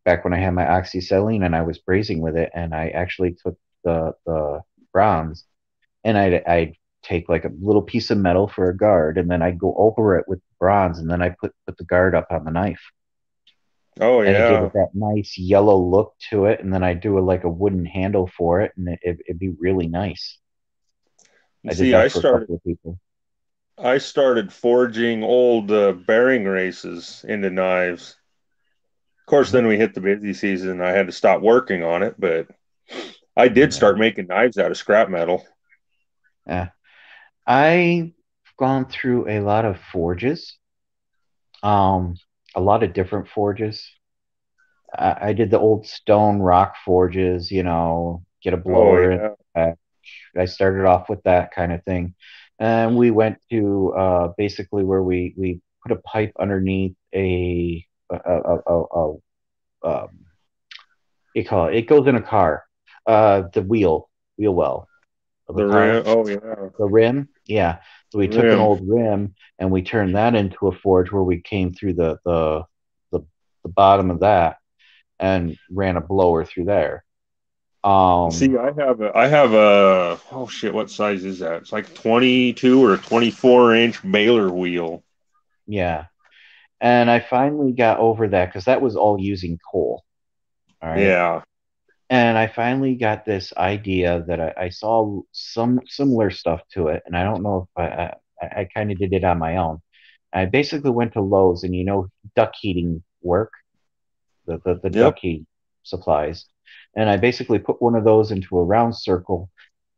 Back when I had my oxyacetylene and I was braising with it, and I actually took the bronze, and I'd take like a little piece of metal for a guard, and then I'd go over it with bronze, and then I put the guard up on the knife. Oh And it gave yeah. it that nice yellow look to it, and then I do like a wooden handle for it, and it'd be really nice. I did See, that for a couple of people. I started forging old bearing races into knives. Of course, then we hit the busy season. I had to stop working on it, but I did start making knives out of scrap metal. Yeah. I've gone through a lot of forges, a lot of different forges. I did the old stone rock forges, get a Oh blower. yeah. I started off with that kind of thing. And we went to basically where we put a pipe underneath you call it. It goes in a car. The wheel well of The a car. rim. Oh yeah. The rim. Yeah. So we took an Rim. old rim and we turned that into a forge where we came through the bottom of that and ran a blower through there. See, I have a oh shit, what size is that? It's like 22 or 24-inch baler wheel. Yeah. And I finally got over that because that was all using coal. All right. Yeah. And I finally got this idea that I saw some similar stuff to it, and I don't know if I kind of did it on my own. I basically went to Lowe's, and duck heating work, the Yep. duck heat supplies, and I basically put one of those into a round circle.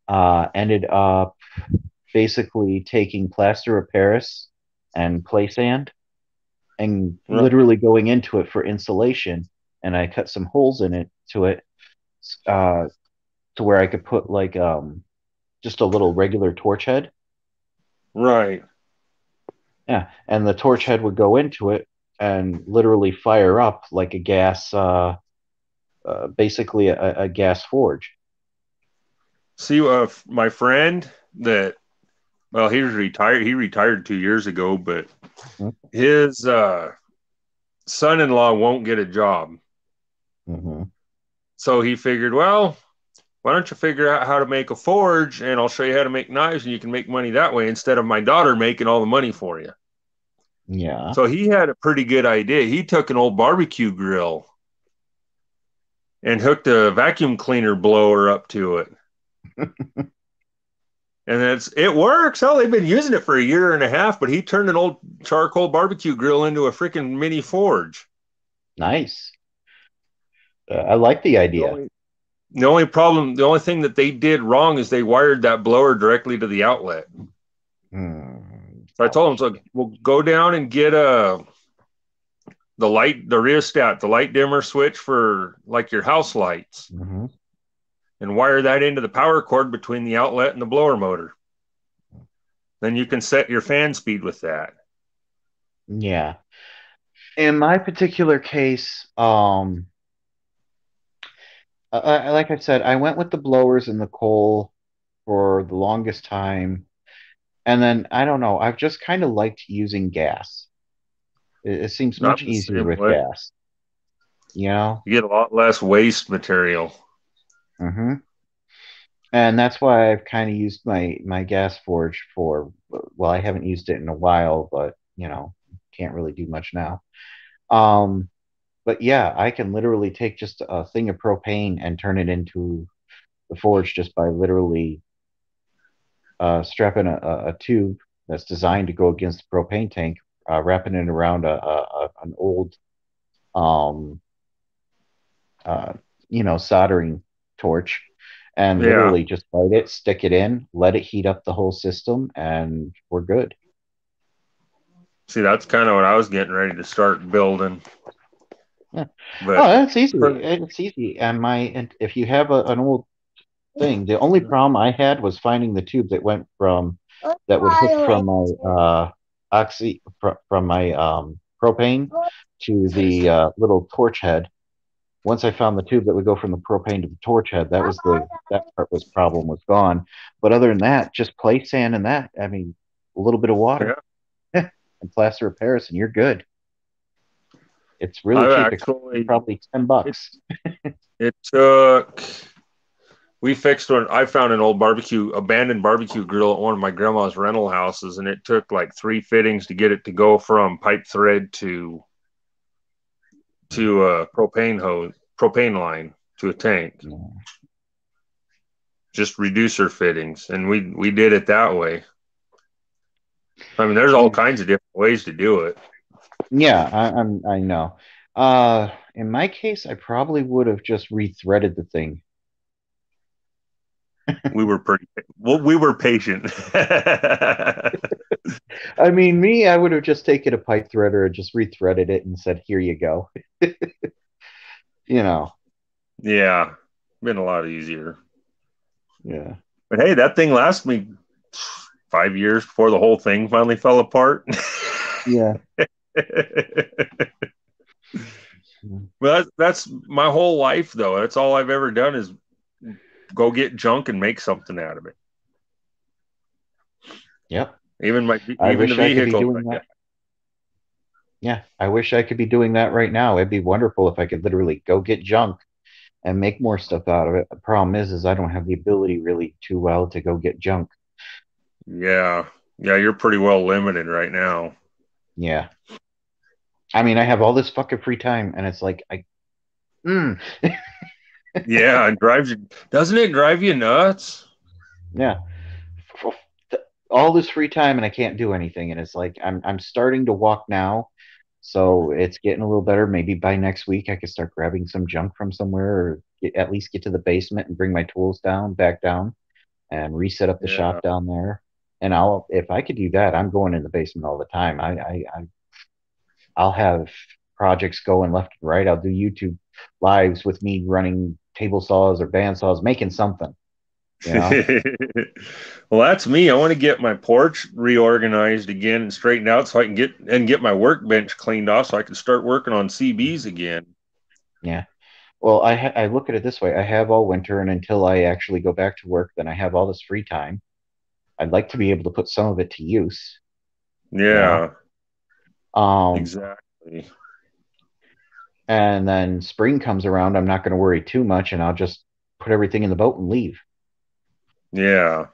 Ended up basically taking plaster of Paris and clay sand, and Right. literally going into it for insulation, and I cut some holes in it to where I could put like just a little regular torch head. Right. Yeah, and the torch head would go into it and literally fire up like a gas, basically a gas forge. See, my friend that, well, he was retired. He retired 2 years ago, but his son-in-law won't get a job. Mm-hmm. So he figured, well, why don't you figure out how to make a forge, and I'll show you how to make knives, and you can make money that way instead of my daughter making all the money for you. Yeah. So he had a pretty good idea. He took an old barbecue grill and hooked a vacuum cleaner blower up to it. And it works. Hell, they've been using it for a year and a half, but he turned an old charcoal barbecue grill into a freaking mini forge. Nice. I like the idea. The only thing that they did wrong is they wired that blower directly to the outlet. So I told them, so we'll go down and get the rheostat, the light dimmer switch for like your house lights, and wire that into the power cord between the outlet and the blower motor. Then you can set your fan speed with that. Yeah. In my particular case, like I said, I went with the blowers and the coal for the longest time. And then, I don't know, I've just kind of liked using gas. It seems much easier with gas. You know? You get a lot less waste material. And that's why I've kind of used my gas forge for, well, I haven't used it in a while, but, you know, can't really do much now. But yeah, I can literally take just a thing of propane and turn it into the forge just by literally strapping a tube that's designed to go against the propane tank, wrapping it around an old, soldering torch, and literally just light it, stick it in, let it heat up the whole system, and we're good. See, that's kind of what I was getting ready to start building. Yeah. But that's easy. It's easy. And if you have an old thing, the only problem I had was finding the tube that would hook from my from my propane to the little torch head. Once I found the tube that would go from the propane to the torch head, that problem was gone. But other than that, just play sand and that. I mean, a little bit of water and plaster of Paris, and you're good. It's really cheap. It's probably $10. It took. We fixed one. I found an old abandoned barbecue grill at one of my grandma's rental houses, and it took like 3 fittings to get it to go from pipe thread to propane line to a tank. Just reducer fittings, and we did it that way. I mean, there's all kinds of different ways to do it. Yeah, I know. In my case, I probably would have just rethreaded the thing. We were patient. I mean, I would have just taken a pipe threader and just rethreaded it and said, "Here you go." You know. Yeah, been a lot easier. Yeah. But hey, that thing lasted me 5 years before the whole thing finally fell apart. Yeah. Well, that's my whole life, though. That's all I've ever done is go get junk and make something out of it. Yep. Even the vehicle. Yeah, I wish I could be doing that right now. It'd be wonderful if I could literally go get junk and make more stuff out of it. The problem is I don't have the ability really too well to go get junk. Yeah, you're pretty well limited right now. Yeah. I mean, I have all this fucking free time, and it's like, Yeah, doesn't it drive you nuts? Yeah. All this free time, and I can't do anything, and it's like, I'm starting to walk now, so it's getting a little better. Maybe by next week, I could start grabbing some junk from somewhere, or at least get to the basement and bring my tools back down, and reset up the shop down there. And if I could do that, I'm going in the basement all the time. I'll have projects going left and right. I'll do YouTube lives with me running table saws or band saws, making something. You know? Well, that's me. I want to get my porch reorganized again and straightened out so I can get my workbench cleaned off so I can start working on CBs again. Yeah. Well, I look at it this way. I have all winter, and until I actually go back to work, then I have all this free time. I'd like to be able to put some of it to use. Yeah. You know? Exactly. And then spring comes around, I'm not going to worry too much, and I'll just put everything in the boat and leave. Yeah.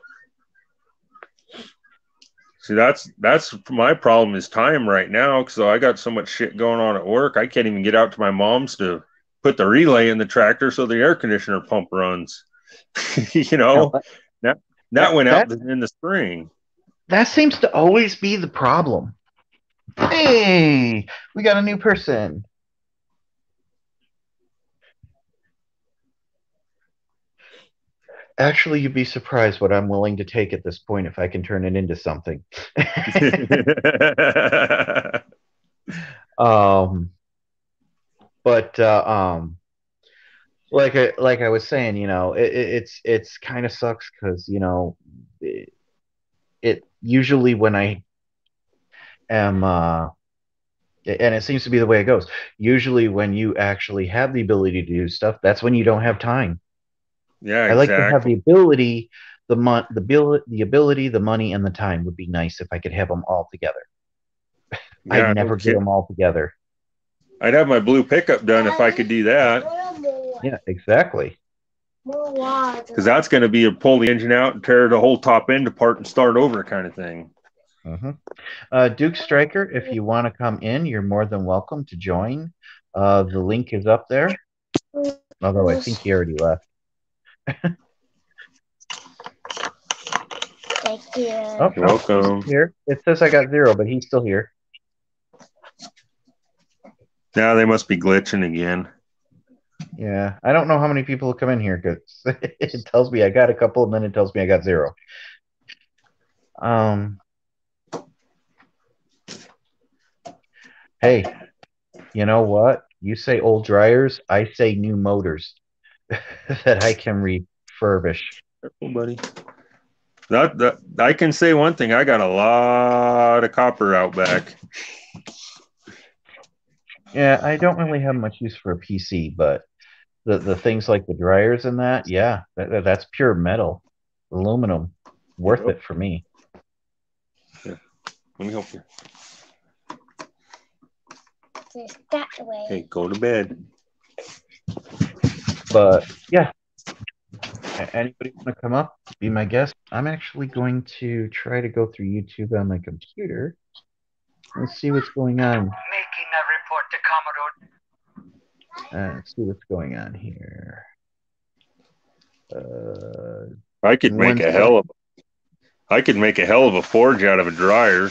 See, that's my problem is time right now, because I got so much shit going on at work. I can't even get out to my mom's to put the relay in the tractor so the air conditioner pump runs. You know? That went out in the spring. That seems to always be the problem. Hey, we got a new person. Actually, you'd be surprised what I'm willing to take at this point if I can turn it into something. But like I was saying, it's kind of sucks because it usually when I am and it seems to be the way it goes. Usually, when you actually have the ability to do stuff, that's when you don't have time. Yeah, I like to have exactly. the ability, the ability, the money, and the time would be nice if I could have them all together. Yeah, I'd no never get kidding. them all together. I'd have my blue pickup done if I could do that. Yeah, exactly. Because that's going to be a pull the engine out and tear the whole top end apart and start over kind of thing. Duke Striker, if you want to come in, you're more than welcome to join. The link is up there. Although I think he already left. Thank you. Oh, You're welcome. Here. It says I got 0, but he's still here. Now they must be glitching again. Yeah, I don't know how many people come in here because it tells me I got a couple, and then it tells me I got 0. Hey, you know what? You say old dryers, I say new motors that I can refurbish. Careful, buddy. That I can say one thing. I got a lot of copper out back. Yeah, I don't really have much use for a PC, but the things like the dryers and that, yeah, that's pure metal, aluminum, worth it for me. Here, let me help you. Just that way. Okay, go to bed. But yeah, anybody want to come up, be my guest? I'm actually going to try to go through YouTube on my computer. Let's see what's going on. Making a report to Commodore. Let's see what's going on here. I could make a hell of a forge out of a dryer.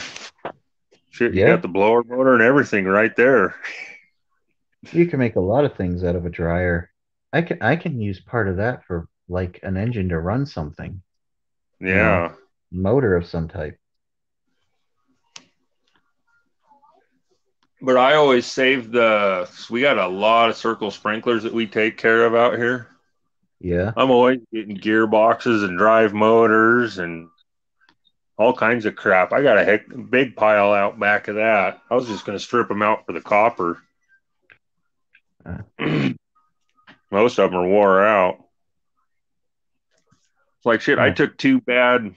Shit, you got the blower motor and everything right there. You can make a lot of things out of a dryer. I can use part of that for like an engine to run something. Yeah. Motor of some type. But I always save we got a lot of circle sprinklers that we take care of out here. Yeah. I'm always getting gearboxes and drive motors and all kinds of crap. I got a big pile out back of that. I was just going to strip them out for the copper. Most of them are wore out. It's like shit. I took two bad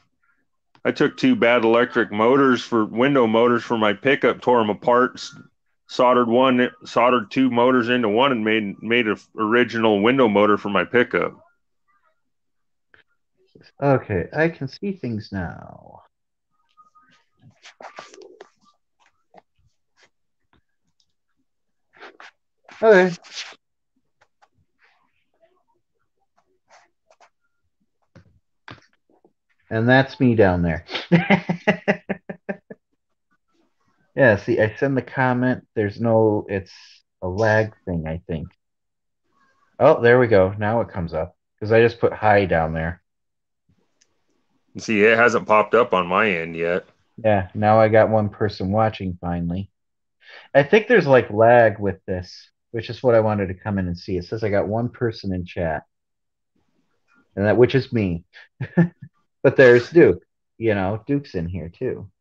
electric motors for window motors for my pickup, tore them apart, soldered two motors into one, and made an original window motor for my pickup. Okay, I can see things now. Okay. And that's me down there. Yeah, see, I send the comment. It's a lag thing, I think. Oh, there we go. Now it comes up because I just put hi down there. See, it hasn't popped up on my end yet. Yeah, now I got one person watching finally. I think there's like lag with this, which is what I wanted to come in and see. It says I got one person in chat, and which is me. But there's Duke. Duke's in here too.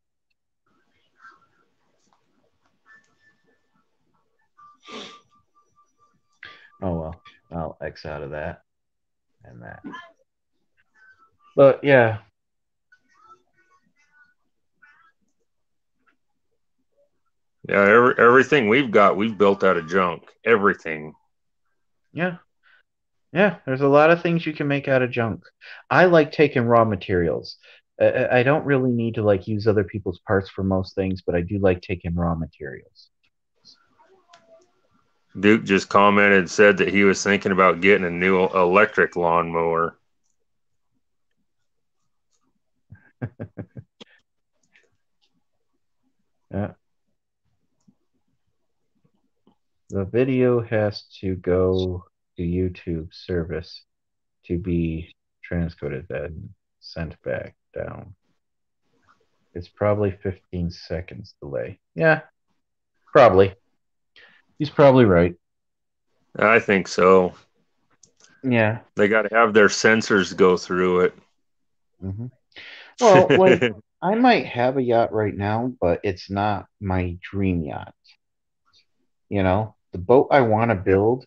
Oh well, I'll X out of that and that. But yeah. Yeah, everything we've built out of junk. Everything. Yeah. Yeah, there's a lot of things you can make out of junk. I like taking raw materials. I don't really need to use other people's parts for most things, but I do like taking raw materials. Duke just commented, said that he was thinking about getting a new electric lawnmower. Yeah. The video has to go to YouTube service to be transcoded and sent back down. It's probably 15 seconds delay. Yeah, probably. He's probably right. I think so. Yeah. They got to have their sensors go through it. Mm-hmm. Well, like, I might have a yacht right now, but it's not my dream yacht. You know, the boat I want to build,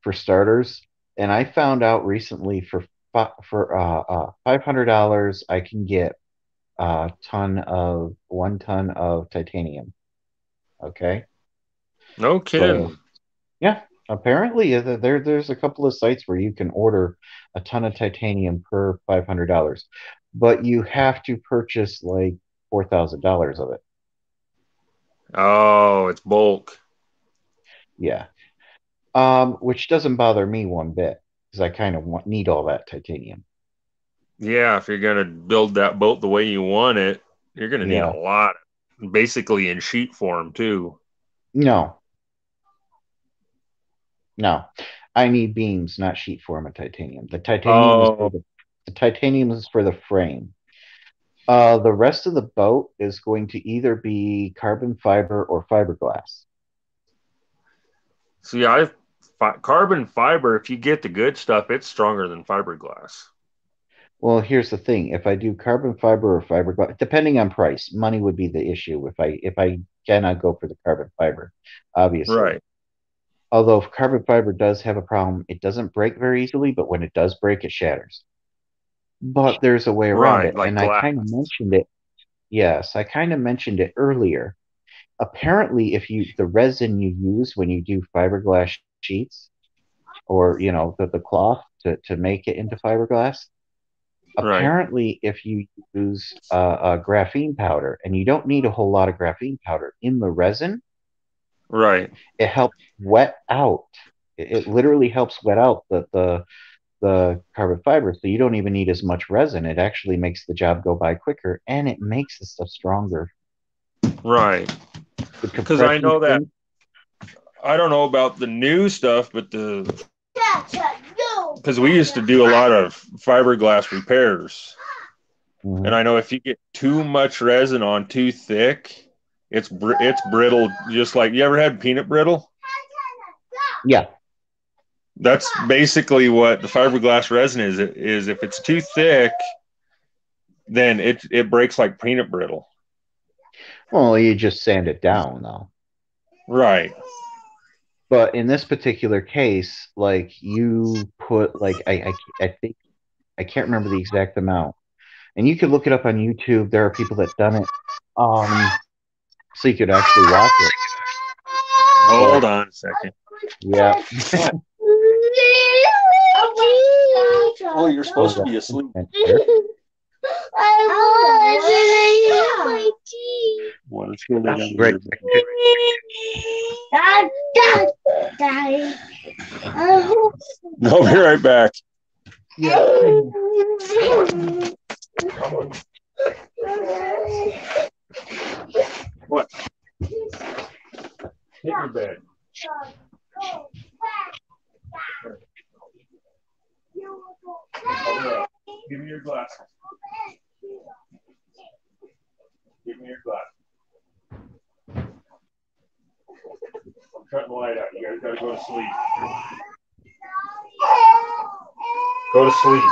for starters, and I found out recently for $500 I can get a ton of 1 ton of titanium. Okay, No so kidding. yeah, apparently there's a couple of sites where you can order a ton of titanium per $500, but you have to purchase like $4,000 of it. Oh, it's bulk. Yeah, which doesn't bother me one bit because I kind of need all that titanium. Yeah, if you're gonna build that boat the way you want it, you're gonna need a Yeah, lot, basically in sheet form too. no, no, I need beams, not sheet form of titanium. Oh, The titanium is for the frame. The rest of the boat is going to either be carbon fiber or fiberglass. see, carbon fiber. If you get the good stuff, it's stronger than fiberglass. Well, here's the thing: if I do carbon fiber or fiberglass, depending on price, money would be the issue. If I cannot go for the carbon fiber, obviously. Right, Although if carbon fiber does have a problem, it doesn't break very easily, but when it does break, it shatters. But there's a way around right, it, like and I glass. kind of mentioned it. Yes, I kind of mentioned it earlier. Apparently, if you the resin you use when you do fiberglass sheets, or the cloth to make it into fiberglass, Right, apparently if you use a graphene powder, and you don't need a whole lot of graphene powder in the resin, right, it helps wet out. It literally helps wet out the carbon fiber, so you don't even need as much resin. It actually makes the job go by quicker, and it makes the stuff stronger. right. The Because I compression know that strength. I don't know about the new stuff, but because we used to do a lot of fiberglass repairs, and Mhm. I know if you get too much resin on too thick, it's brittle. Just like, you ever had peanut brittle? Yeah. That's basically what the fiberglass resin is if it's too thick, then it breaks like peanut brittle. Well, you just sand it down though. Right. But in this particular case, like you put like I think I can't remember the exact amount, and you could look it up on YouTube. There are people that done it, so you could actually watch it. Hold But on a second. yeah, Oh, you're supposed hold to be on. asleep. There. Well, let's go lay down Right. here. I'll be right back. Yeah. What? Hit your bed. Give me your glasses. Give me your glasses. I'm cutting the light out. You guys gotta go to sleep. Go to sleep.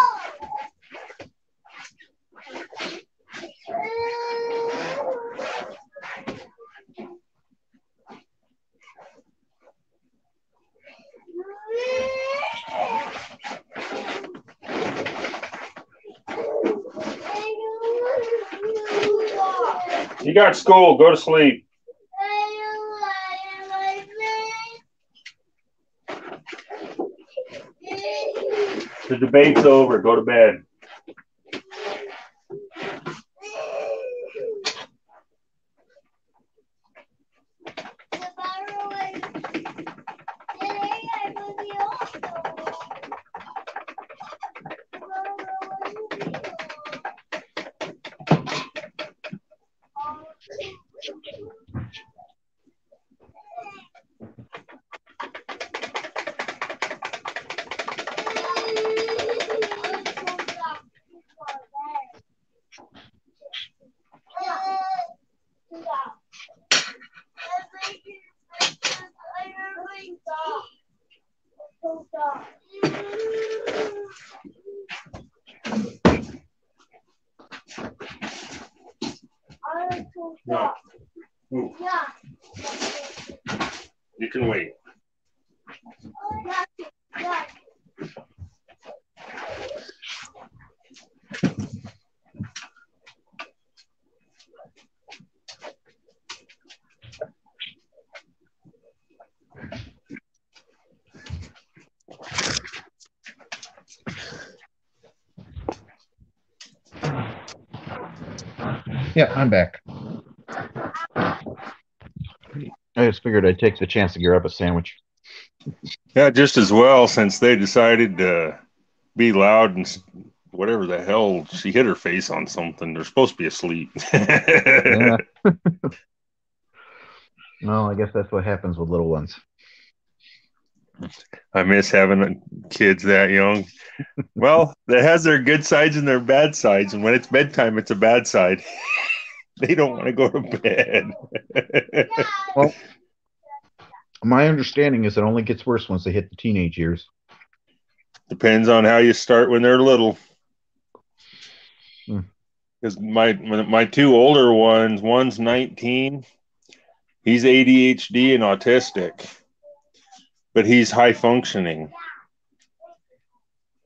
You got school. Go to sleep. The debate's over. Go to bed. No. Move. You can wait. Yeah, I'm back. I just figured I'd take the chance to grab a sandwich. Yeah, just as well, since they decided to be loud and whatever the hell, she hit her face on something. They're supposed to be asleep. Yeah. Well, I guess that's what happens with little ones. I miss having kids that young. Well, it has their good sides and their bad sides. And when it's bedtime, it's a bad side. They don't want to go to bed. Well, my understanding is it only gets worse once they hit the teenage years. Depends on how you start when they're little. Because my two older ones, one's 19. He's ADHD and autistic, but he's high functioning.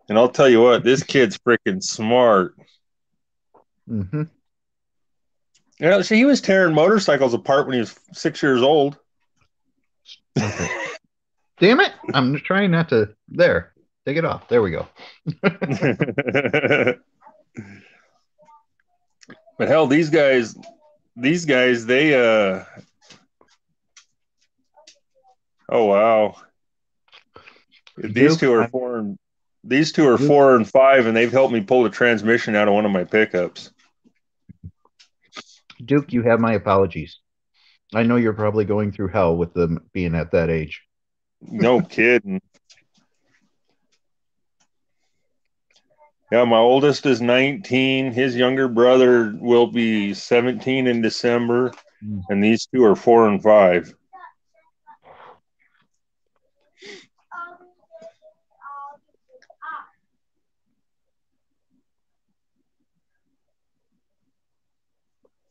And I'll tell you what, this kid's freaking smart. Mm-hmm. Yeah, see, he was tearing motorcycles apart when he was 6 years old. Okay. Damn it! I'm trying not to. There, take it off. There we go. But hell, these guys, they oh wow, these two are 4 and 5, and they've helped me pull the transmission out of one of my pickups. Duke, you have my apologies. I know you're probably going through hell with them being at that age. No kidding. Yeah, my oldest is 19. His younger brother will be 17 in December, and these two are 4 and 5.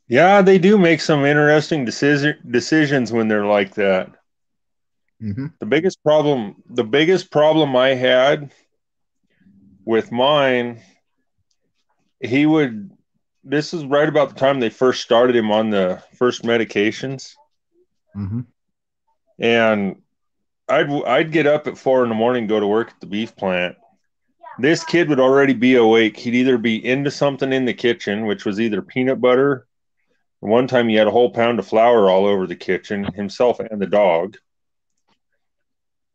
Yeah, they do make some interesting decisions when they're like that. Mm-hmm. The biggest problem I had with mine, this is right about the time they first started him on the first medications. Mm-hmm. And I'd get up at 4 a.m, go to work at the beef plant. This kid would already be awake. He'd either be into something in the kitchen, which was either peanut butter. One time he had a whole pound of flour all over the kitchen, himself and the dog.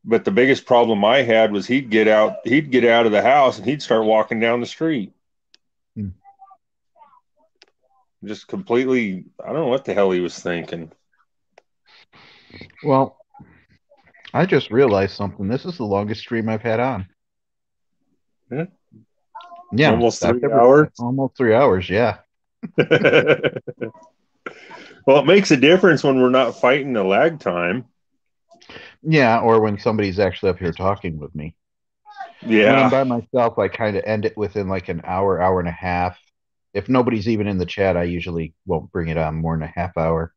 But the biggest problem I had was he'd get out of the house and he'd start walking down the street. Just completely, I don't know what the hell he was thinking. Well, I just realized something. This is the longest stream I've had on. Yeah. Almost 3 hours? Almost 3 hours, yeah. Well, it makes a difference when we're not fighting the lag time. Yeah, or when somebody's actually up here talking with me. Yeah. When I'm by myself, I kind of end it within like an hour, hour and a half. If nobody's even in the chat, I usually won't bring it on more than a half hour.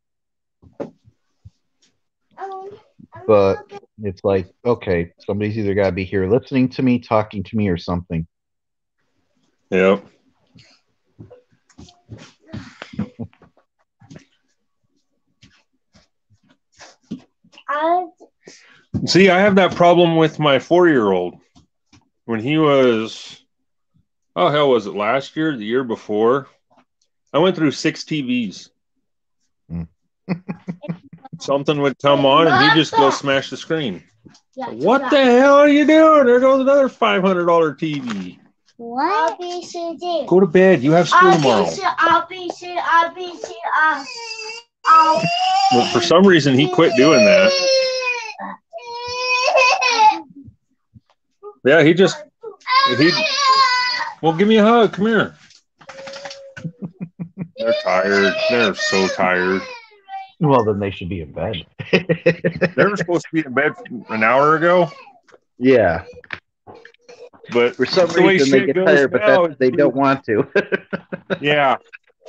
But it's like, okay, somebody's either got to be here listening to me, talking to me, or something. Yep. See, I have that problem with my 4-year-old. When he was, oh hell, was it last year, the year before? I went through 6 TVs. Something would come on and he'd just go smash the screen. What the hell are you doing? There goes another $500 TV. What? Go to bed. You have school tomorrow. But for some reason, he quit doing that. Yeah, he well, give me a hug. Come here. They're tired. They're so tired. Well, then they should be in bed. They were supposed to be in bed an hour ago. Yeah. But for some reason they get tired, but they don't want to. Yeah.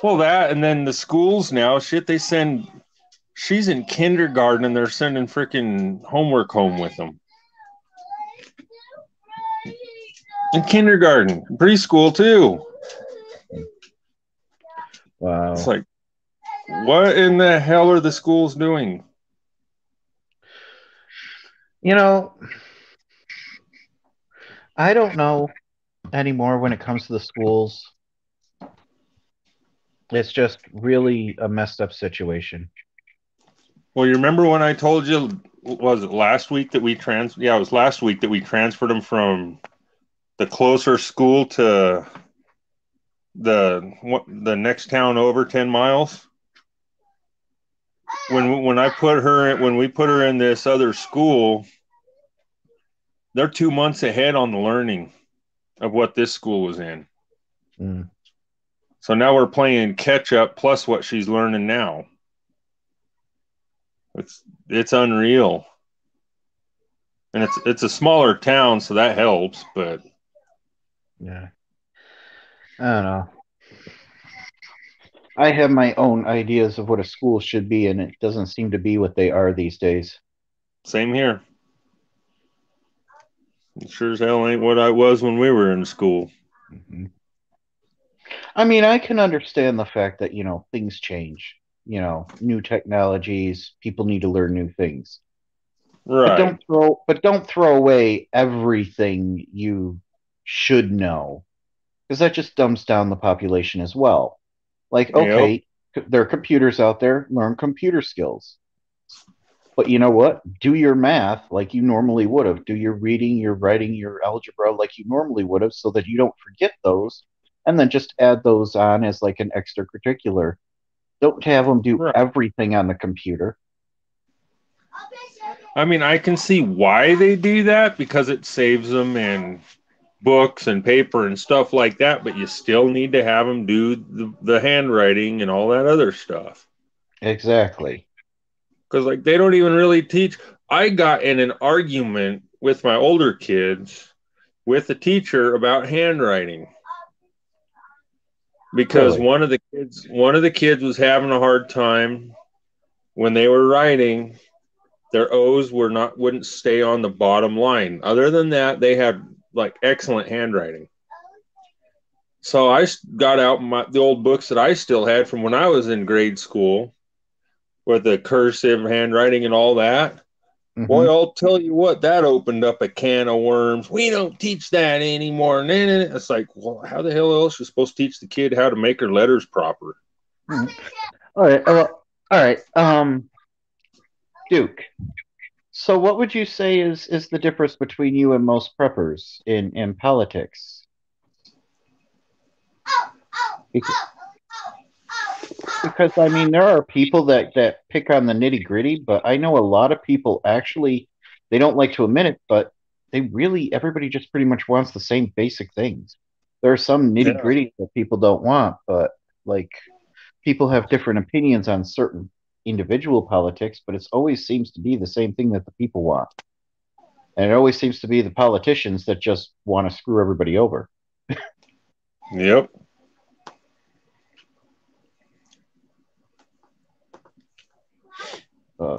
Well, that, and then the schools now, shit, they send, she's in kindergarten and they're sending freaking homework home with them. In kindergarten, preschool too. Wow. It's like, what in the hell are the schools doing? You know, I don't know anymore when it comes to the schools. It's just really a messed up situation. Well, you remember when I told you, was it last week that we it was last week that we transferred them from the closer school to the next town over 10 miles? When we put her in this other school, they're 2 months ahead on the learning of what this school was in. Mm. So now we're playing catch up plus what she's learning now. It's unreal. And it's a smaller town, so that helps, but yeah. I don't know. I have my own ideas of what a school should be, and it doesn't seem to be what they are these days. Same here. It sure as hell ain't what I was when we were in school. Mm-hmm. I mean, I can understand the fact that, things change. New technologies, people need to learn new things. Right. But don't throw away everything you should know, because that just dumbs down the population as well. Like, okay, there are computers out there, learn computer skills. But you know what? Do your math like you normally would have. Do your reading, your writing, your algebra like you normally would have, so that you don't forget those. And then just add those on as like an extracurricular. Don't have them do everything on the computer. I mean, I can see why they do that, because it saves them in books and paper and stuff like that, but you still need to have them do the handwriting and all that other stuff. Exactly. Because like they don't even really teach. I got in an argument with my older kids with the teacher about handwriting, because Really? one of the kids was having a hard time when they were writing. Their O's wouldn't stay on the bottom line. Other than that, they had like excellent handwriting. So I got out the old books that I still had from when I was in grade school, with the cursive handwriting and all that. Mm-hmm. Boy, I'll tell you what, that opened up a can of worms. We don't teach that anymore. And it's like, well, how the hell else are you supposed to teach the kid how to make her letters proper? Mm-hmm. All right. Duke. So what would you say is the difference between you and most preppers in politics? Because I mean, there are people that pick on the nitty gritty, but I know a lot of people actually, they don't like to admit it, but everybody just pretty much wants the same basic things. There are some nitty gritty that people don't want, but like people have different opinions on certain individual politics, but it always seems to be the same thing that the people want. And it always seems to be the politicians that just want to screw everybody over. Yep.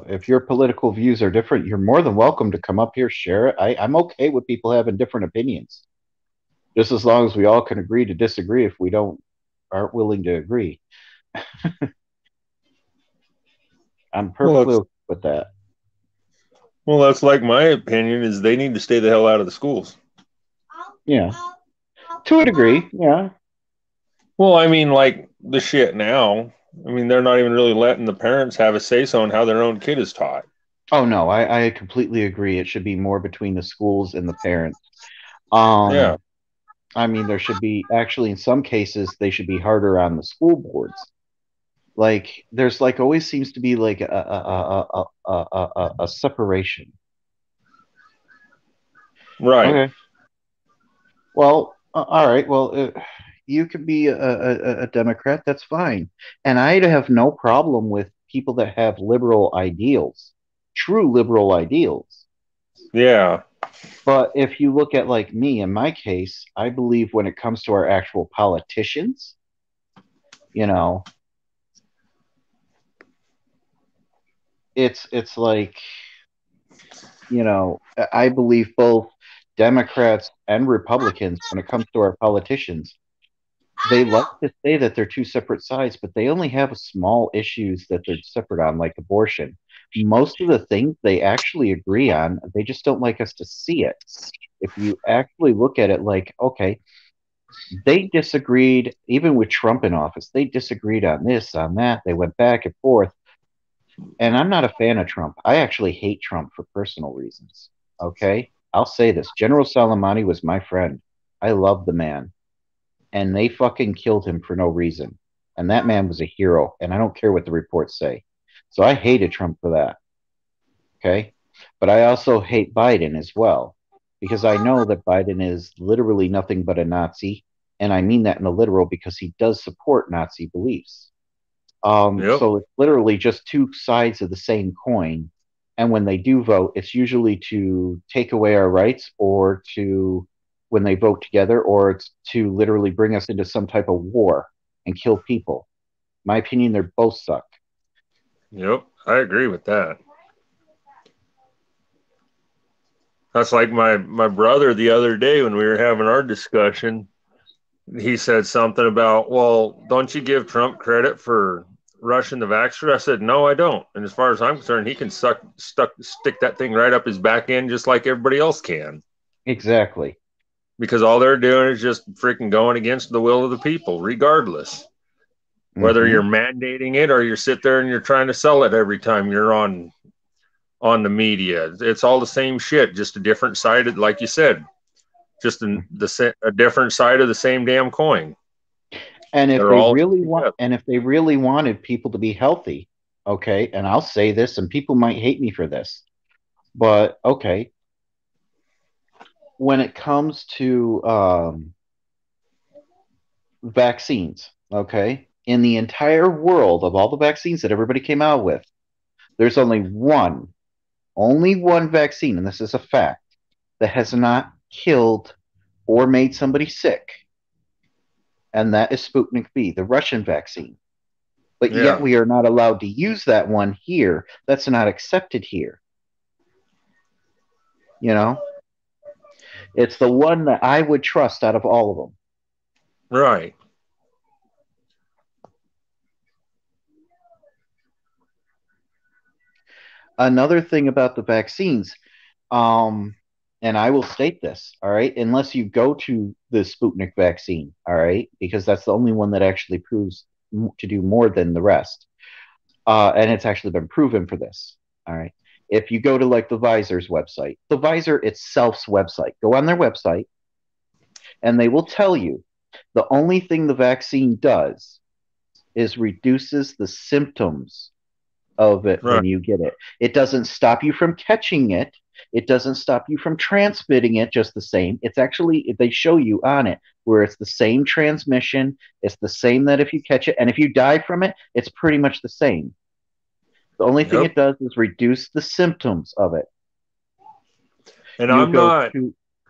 If your political views are different, you're more than welcome to come up here, share it. I'm okay with people having different opinions, just as long as we all can agree to disagree if we aren't willing to agree. I'm perfectly okay with that. Well, that's like my opinion is they need to stay the hell out of the schools. Yeah. To a degree, yeah. Well, I mean, like the shit now. I mean, they're not even really letting the parents have a say-so on how their own kid is taught. Oh, no, I completely agree. It should be more between the schools and the parents. Yeah. I mean, there should be, actually, in some cases, they should be harder on the school boards. Like there's like always seems to be like a separation. Right. Okay. Well, all right. Well, you could be a Democrat. That's fine. And I have no problem with people that have liberal ideals, true liberal ideals. Yeah. But if you look at like me, in my case, I believe when it comes to our actual politicians, you know, it's like, I believe both Democrats and Republicans when it comes to our politicians, they like to say that they're two separate sides, but they only have small issues that they're separate on, like abortion. Most of the things they actually agree on, they just don't like us to see it. If you actually look at it like, okay, they disagreed, even with Trump in office, they disagreed on this, on that. They went back and forth. And I'm not a fan of Trump. I actually hate Trump for personal reasons. Okay? I'll say this General Soleimani was my friend. I love the man. And they fucking killed him for no reason. And that man was a hero. And I don't care what the reports say. So I hated Trump for that. Okay? But I also hate Biden as well. Because I know that Biden is literally nothing but a Nazi. And I mean that in a literal because he does support Nazi beliefs. Yep. So it's literally just two sides of the same coin. And when they do vote, it's usually to take away our rights or to, when they vote together, or it's to literally bring us into some type of war and kill people. In my opinion, they're both suck. Yep. I agree with that. That's like my brother the other day when we were having our discussion. He said something about, well, don't you give Trump credit for rushing the vaxxer? I said, no, I don't. And as far as I'm concerned, he can stick that thing right up his back end just like everybody else can. Exactly. Because all they're doing is just freaking going against the will of the people, regardless. Whether you're mandating it or you sit there and you're trying to sell it every time you're on the media. It's all the same shit, just a different side, like you said. Just a different side of the same damn coin. And if they really want, and if they really wanted people to be healthy, okay, and I'll say this, and people might hate me for this, but okay, when it comes to vaccines, okay, in the entire world of all the vaccines that everybody came out with, there's only one vaccine, and this is a fact, that has not killed or made somebody sick. And that is Sputnik V, the Russian vaccine. But yet we are not allowed to use that one here. That's not accepted here. You know? It's the one that I would trust out of all of them. Right. Another thing about the vaccines, and I will state this, all right, unless you go to the Sputnik vaccine, all right, because that's the only one that actually proves to do more than the rest. And it's actually been proven for this, all right. If you go to like the Pfizer's website, the Pfizer itself's website, go on their website, and they will tell you the only thing the vaccine does is reduces the symptoms of it when you get it. It doesn't stop you from catching it. It doesn't stop you from transmitting it just the same. It's actually, they show you on it where it's the same transmission. It's the same that if you catch it, and if you die from it, it's pretty much the same. The only thing it does is reduce the symptoms of it. And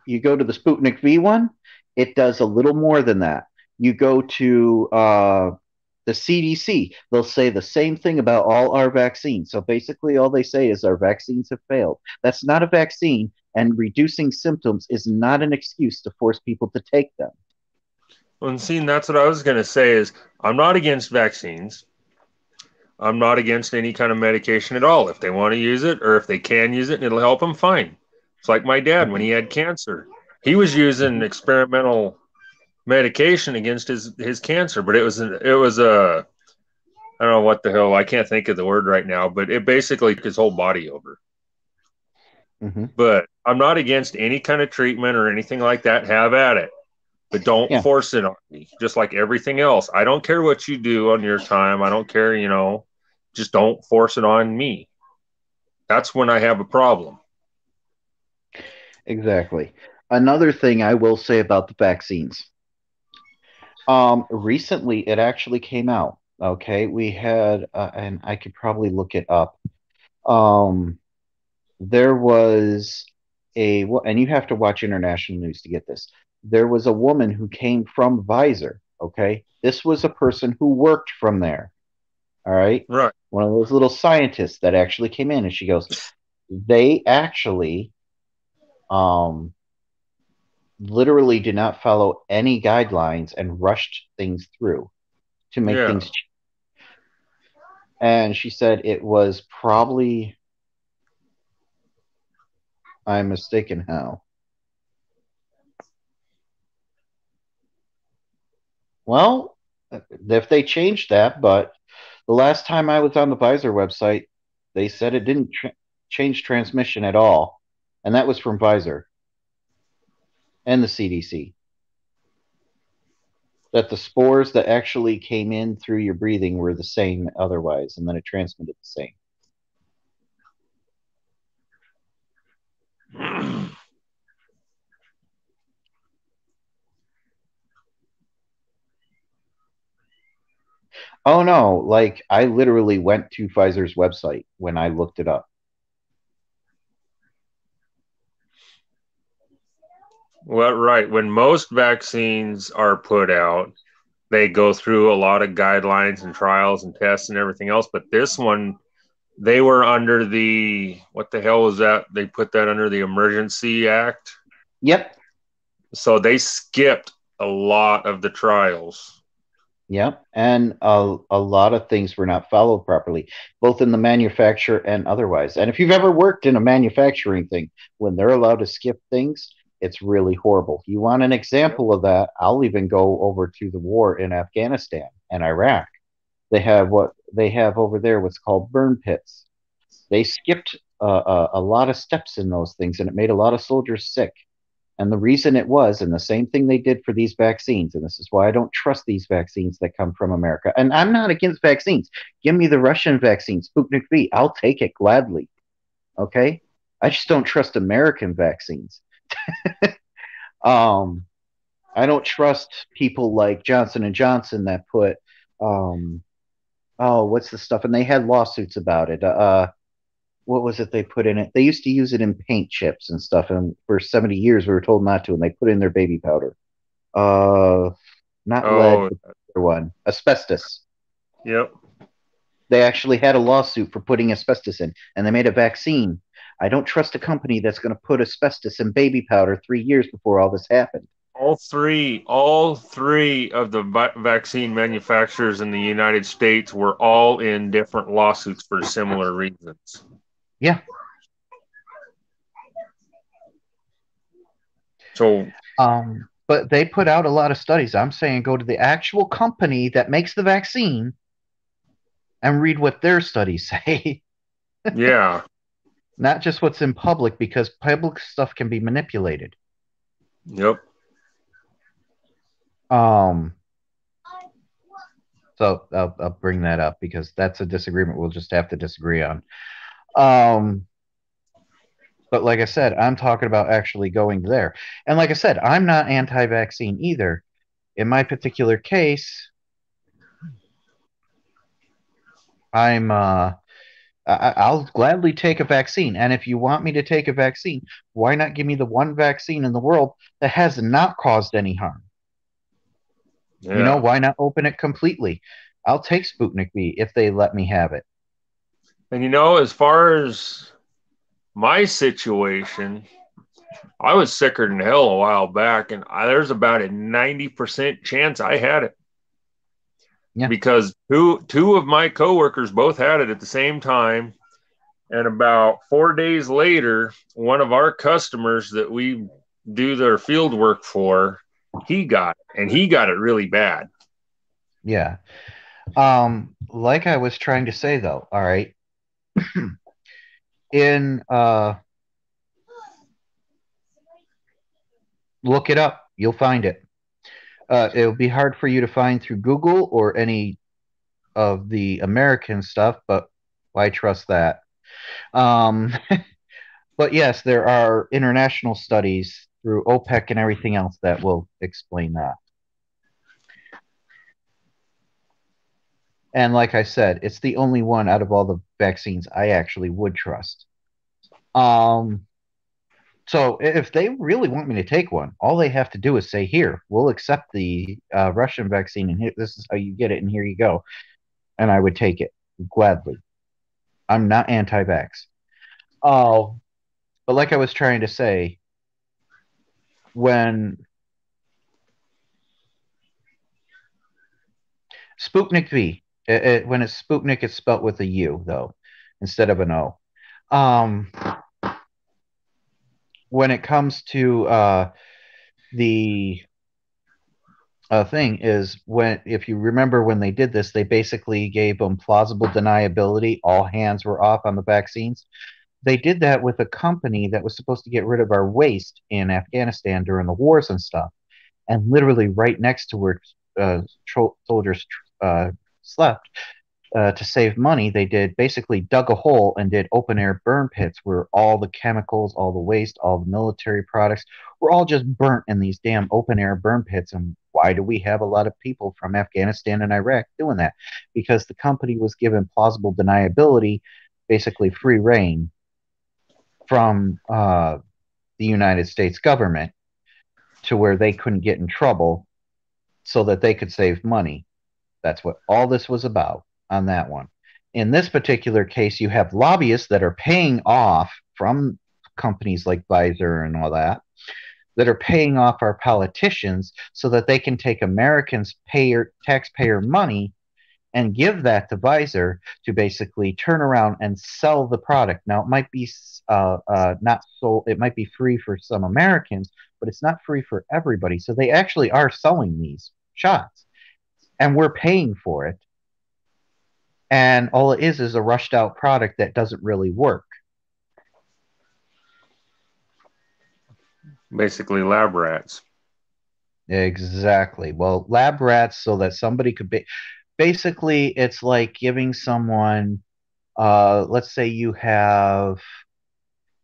you go to the Sputnik V one, it does a little more than that. You go to the CDC, they'll say the same thing about all our vaccines. So basically, all they say is our vaccines have failed. That's not a vaccine, and reducing symptoms is not an excuse to force people to take them. Well, and see, that's what I was going to say is I'm not against vaccines. I'm not against any kind of medication at all. If they want to use it or if they can use it and it'll help them, fine. It's like my dad when he had cancer. He was using experimental medication against his cancer, but it was a I don't know what the hell, I can't think of the word right now, but it basically took his whole body over. But I'm not against any kind of treatment or anything like that. Have at it. but don't force it on me. Just like everything else. I don't care what you do on your time. I don't care, just don't force it on me. That's when I have a problem. Exactly. Another thing I will say about the vaccines. Recently, it actually came out. Okay, we had, and I could probably look it up. There was and you have to watch international news to get this. There was a woman who came from Pfizer. Okay, this was a person who worked from there. All right, right. One of those little scientists that actually came in, and she goes, they actually, literally did not follow any guidelines and rushed things through to make things cheap. And she said it was probably, I'm mistaken how. Well, if they changed that, but the last time I was on the Pfizer website, they said it didn't change transmission at all. And that was from Pfizer and the CDC. That the spores that actually came in through your breathing were the same otherwise, and then it transmitted the same. Oh no, like I literally went to Pfizer's website when I looked it up. Well, right. When most vaccines are put out, they go through a lot of guidelines and trials and tests and everything else. But this one, they were under what the hell was that? They put that under the Emergency Act. Yep. So they skipped a lot of the trials. Yep. And a lot of things were not followed properly, both in the manufacture and otherwise. And if you've ever worked in a manufacturing thing, when they're allowed to skip things, it's really horrible. You want an example of that? I'll even go over to the war in Afghanistan and Iraq. They have over there what's called burn pits. They skipped a lot of steps in those things, and it made a lot of soldiers sick. And the reason it was, and the same thing they did for these vaccines, and this is why I don't trust these vaccines that come from America. And I'm not against vaccines. Give me the Russian vaccine, Sputnik V. I'll take it gladly. Okay? I just don't trust American vaccines. I don't trust people like Johnson and Johnson that put, what's the stuff? And they had lawsuits about it. What was it they put in it? They used to use it in paint chips and stuff, and for 70 years we were told not to, and they put it in their baby powder. Not lead, but the other one, asbestos. Yep. They actually had a lawsuit for putting asbestos in, and they made a vaccine. I don't trust a company that's going to put asbestos in baby powder 3 years before all this happened. All three of the vaccine manufacturers in the United States were all in different lawsuits for similar reasons. Yeah. So, but they put out a lot of studies. I'm saying go to the actual company that makes the vaccine and read what their studies say. Yeah. Not just what's in public, because public stuff can be manipulated. Yep. So I'll bring that up because that's a disagreement we'll just have to disagree on. But like I said, I'm talking about actually going there. And like I said, I'm not anti-vaccine either. In my particular case, I'll gladly take a vaccine. And if you want me to take a vaccine, why not give me the one vaccine in the world that has not caused any harm? Yeah. Why not open it completely? I'll take Sputnik V if they let me have it. And as far as my situation, I was sicker than hell a while back, and there's about a 90% chance I had it. Yeah. Because two of my coworkers both had it at the same time, and about 4 days later, one of our customers that we do their field work for, he got it, and he got it really bad. Yeah. Like I was trying to say though, all right. Look it up, you'll find it. It'll be hard for you to find through Google or any of the American stuff, but why trust that? Um, but yes, there are international studies through OPEC and everything else that will explain that. And like I said, it's the only one out of all the vaccines I actually would trust. Um, so if they really want me to take one, all they have to do is say, "Here, we'll accept the Russian vaccine, and here, this is how you get it, and here you go," and I would take it gladly. I'm not anti-vax. Oh, but like I was trying to say, when Sputnik V, when it's Sputnik, it's spelt with a U though, instead of an O. Um, when it comes to the thing is when, if you remember when they did this, they basically gave them plausible deniability. All hands were off on the vaccines. They did that with a company that was supposed to get rid of our waste in Afghanistan during the wars and stuff. And literally right next to where soldiers slept, to save money, they did basically dug a hole and did open air burn pits where all the chemicals, all the waste, all the military products were all just burnt in these damn open air burn pits. And why do we have a lot of people from Afghanistan and Iraq doing that? Because the company was given plausible deniability, basically free reign from the United States government to where they couldn't get in trouble so that they could save money. That's what all this was about on that one. In this particular case, you have lobbyists that are paying off from companies like Pfizer and all that are paying off our politicians so that they can take Americans' taxpayer money and give that to Pfizer to basically turn around and sell the product. Now, it might be not sold, it might be free for some Americans, but it's not free for everybody. So they actually are selling these shots, and we're paying for it. And all it is a rushed out product that doesn't really work. Basically, lab rats. Exactly. Well, lab rats so that somebody could be. Basically, it's like giving someone, let's say you have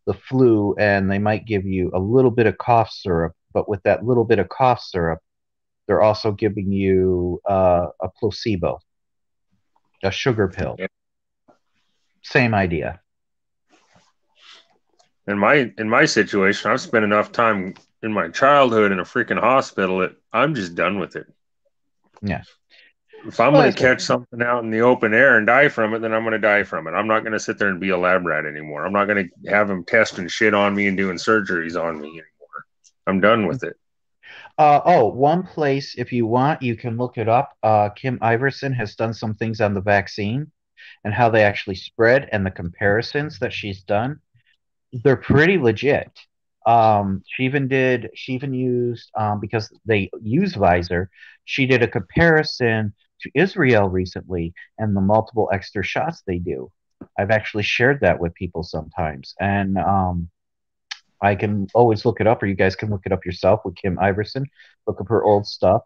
the flu and they might give you a little bit of cough syrup, but with that little bit of cough syrup, they're also giving you a placebo, a sugar pill. Yep. Same idea. In my situation, I've spent enough time in my childhood in a freaking hospital that I'm just done with it. Yeah. If I'm going to catch something out in the open air and die from it, then I'm going to die from it. I'm not going to sit there and be a lab rat anymore. I'm not going to have them testing shit on me and doing surgeries on me anymore. I'm done with it. One place, if you want, you can look it up. Kim Iverson has done some things on the vaccine and how they actually spread and the comparisons that she's done. They're pretty legit. She even used, because they use Pfizer, she did a comparison to Israel recently and the multiple extra shots they do. I've actually shared that with people sometimes. And I can always look it up, or you guys can look it up yourself with Kim Iverson. Look up her old stuff.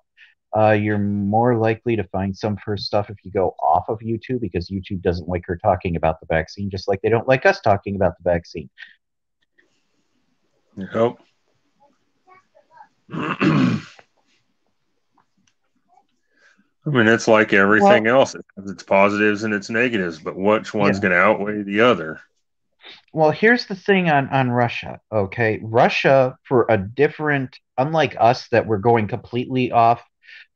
You're more likely to find some of her stuff if you go off of YouTube, because YouTube doesn't like her talking about the vaccine, just like they don't like us talking about the vaccine. Yep. I mean, it's like everything else. It has its positives and its negatives, but which one's going to outweigh the other? Well, here's the thing on Russia, okay? Russia, for a different, unlike us that we're going completely off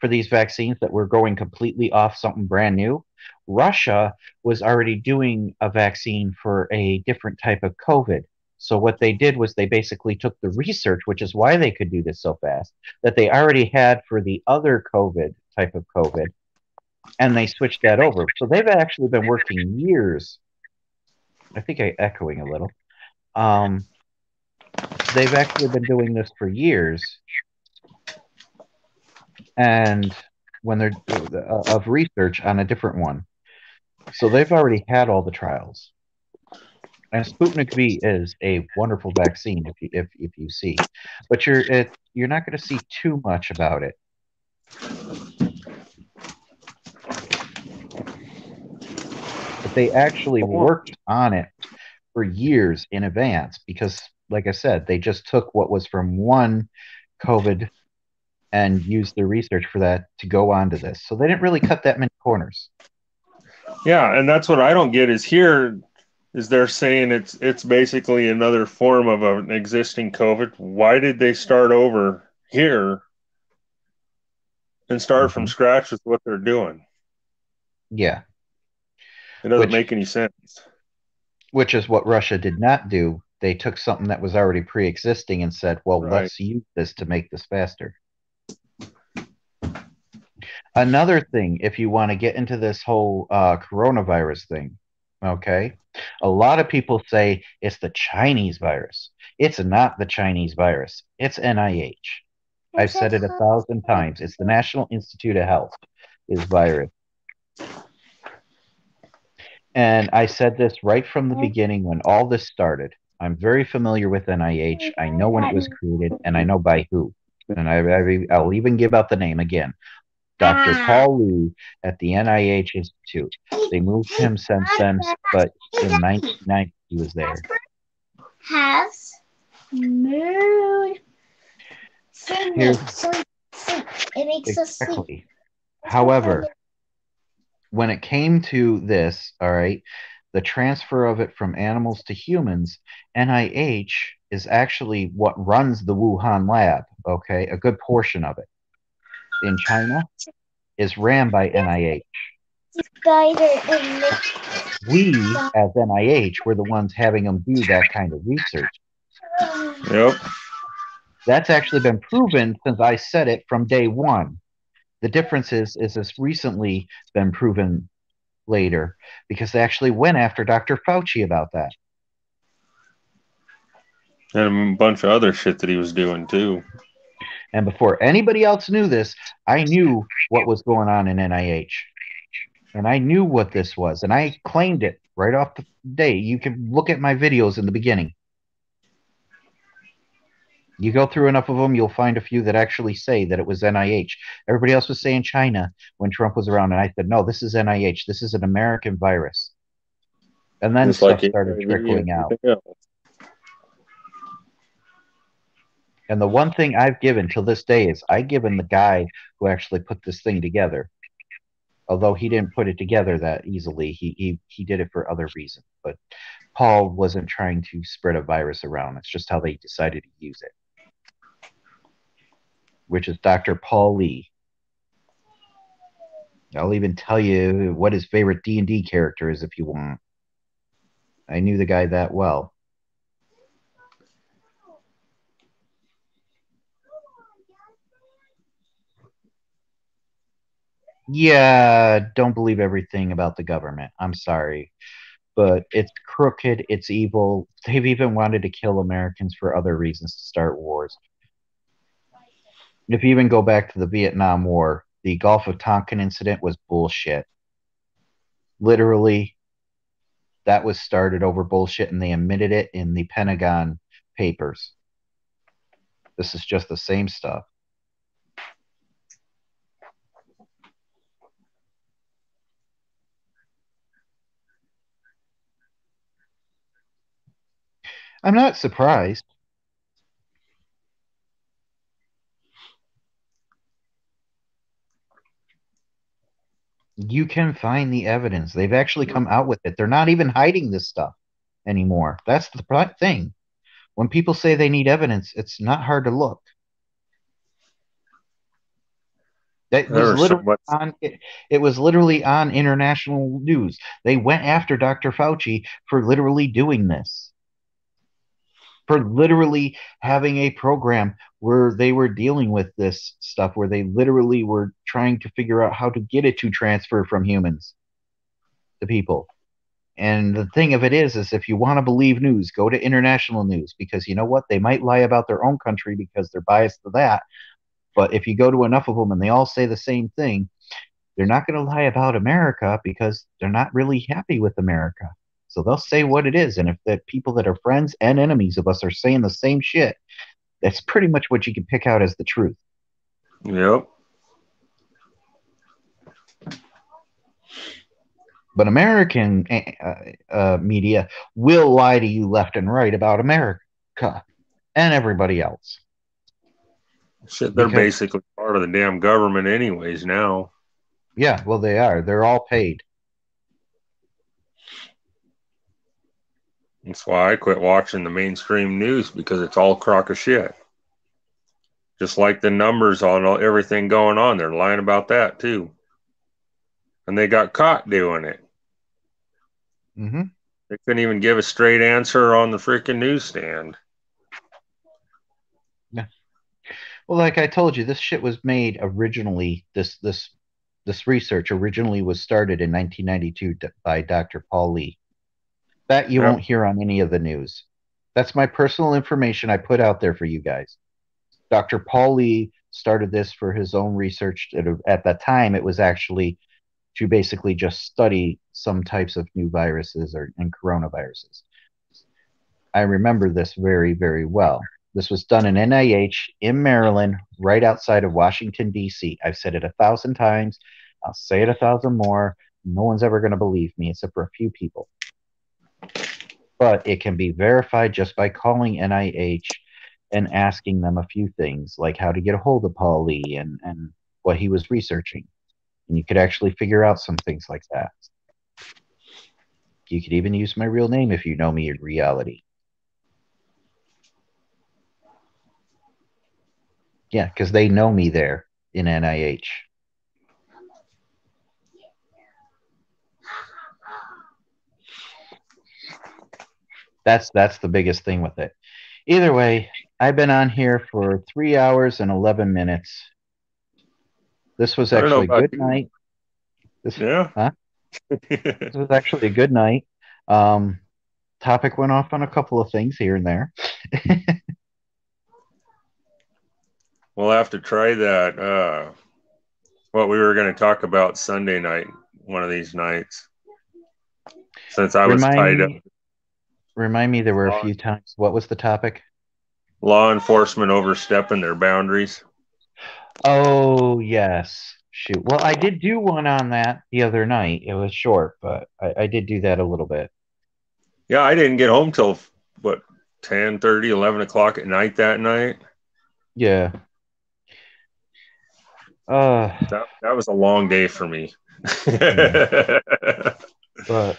for these vaccines, that we're going completely off something brand new, Russia was already doing a vaccine for a different type of COVID. So what they did was they basically took the research, which is why they could do this so fast, that they already had for the other COVID type of COVID, and they switched that over. So they've actually been working years. I think I'm echoing a little. They've actually been doing this for years, and when they're of research on a different one, so they've already had all the trials. And Sputnik V is a wonderful vaccine if you see, but you're not going to see too much about it. But they actually worked on it for years in advance because, like I said, they just took what was from one COVID and used their research for that to go on to this. So they didn't really cut that many corners. Yeah, and that's what I don't get is here is they're saying it's basically another form of an existing COVID. Why did they start over here and start from scratch with what they're doing? Yeah. It doesn't make any sense. Which is what Russia did not do. They took something that was already pre-existing and said, well, let's use this to make this faster. Another thing, if you want to get into this whole coronavirus thing, okay, a lot of people say it's the Chinese virus. It's not the Chinese virus. It's NIH. I've said it 1,000 times. It's the National Institute of Health is virus. And I said this right from the beginning when all this started. I'm very familiar with NIH. I know when it was created, and I know by who. And I'll even give out the name again. Dr. Paul Lee at the NIH Institute. They moved him since then, but in 1990 he was there. Has mood. It makes us sleep. However, when it came to this, all right, the transfer of it from animals to humans, NIH is actually what runs the Wuhan lab, okay? A good portion of it in China is ran by NIH. We, as NIH, were the ones having them do that kind of research. Yep. That's actually been proven since I said it from day one. The difference is it's recently been proven later because they actually went after Dr. Fauci about that. And a bunch of other shit that he was doing too. And before anybody else knew this, I knew what was going on in NIH. And I knew what this was. And I claimed it right off the day. You can look at my videos in the beginning. You go through enough of them, you'll find a few that actually say that it was NIH. Everybody else was saying China when Trump was around. And I said, no, this is NIH. This is an American virus. And then stuff started trickling out. And the one thing I've given till this day is I've given the guy who actually put this thing together. Although he didn't put it together that easily. He did it for other reasons. But Paul wasn't trying to spread a virus around. It's just how they decided to use it. Which is Dr. Paul Lee. I'll even tell you what his favorite D&D character is if you want. I knew the guy that well. Yeah, don't believe everything about the government. I'm sorry. But it's crooked, it's evil. They've even wanted to kill Americans for other reasons to start wars. If you even go back to the Vietnam War, the Gulf of Tonkin incident was bullshit. Literally, that was started over bullshit, and they admitted it in the Pentagon Papers. This is just the same stuff. I'm not surprised. You can find the evidence. They've actually come out with it. They're not even hiding this stuff anymore. That's the thing. When people say they need evidence, it's not hard to look. It was literally on international news. They went after Dr. Fauci for literally doing this. For literally having a program where they were dealing with this stuff, where they literally were trying to figure out how to get it to transfer from humans to people. And the thing of it is if you want to believe news, go to international news, because you know what? They might lie about their own country because they're biased to that. But if you go to enough of them and they all say the same thing, they're not going to lie about America because they're not really happy with America. So they'll say what it is. And if the people that are friends and enemies of us are saying the same shit, that's pretty much what you can pick out as the truth. Yep. But American media will lie to you left and right about America and everybody else. Shit, they're basically part of the damn government anyways now. Yeah, well, they are. They're all paid. That's why I quit watching the mainstream news, because it's all crock of shit. Just like the numbers on everything going on, they're lying about that too. And they got caught doing it. Mm-hmm. They couldn't even give a straight answer on the freaking newsstand. Yeah. Well, like I told you, this shit was made originally. This research originally was started in 1992 by Dr. Paul Lee. That you won't hear on any of the news. That's my personal information I put out there for you guys. Dr. Paul Lee started this for his own research. At that time, it was actually to basically just study some types of new viruses and coronaviruses. I remember this very, very well. This was done in NIH in Maryland, right outside of Washington, D.C. I've said it 1,000 times. I'll say it 1,000 more. No one's ever going to believe me, except for a few people. But it can be verified just by calling NIH and asking them a few things, like how to get a hold of Paul Lee and what he was researching. And you could actually figure out some things like that. You could even use my real name if you know me in reality. Yeah, because they know me there in NIH. That's the biggest thing with it. Either way, I've been on here for 3 hours and 11 minutes. This was actually a good night. Yeah. Huh? This was actually a good night. Topic went off on a couple of things here and there. We'll have to try that. What we were going to talk about Sunday night, one of these nights, since I was tied up. Remind me, there were a few times. What was the topic? Law enforcement overstepping their boundaries. Oh, yes. Shoot. Well, I did do one on that the other night. It was short, but I did do that a little bit. Yeah, I didn't get home till, 10:30, 11 o'clock at night that night? Yeah. That was a long day for me. But,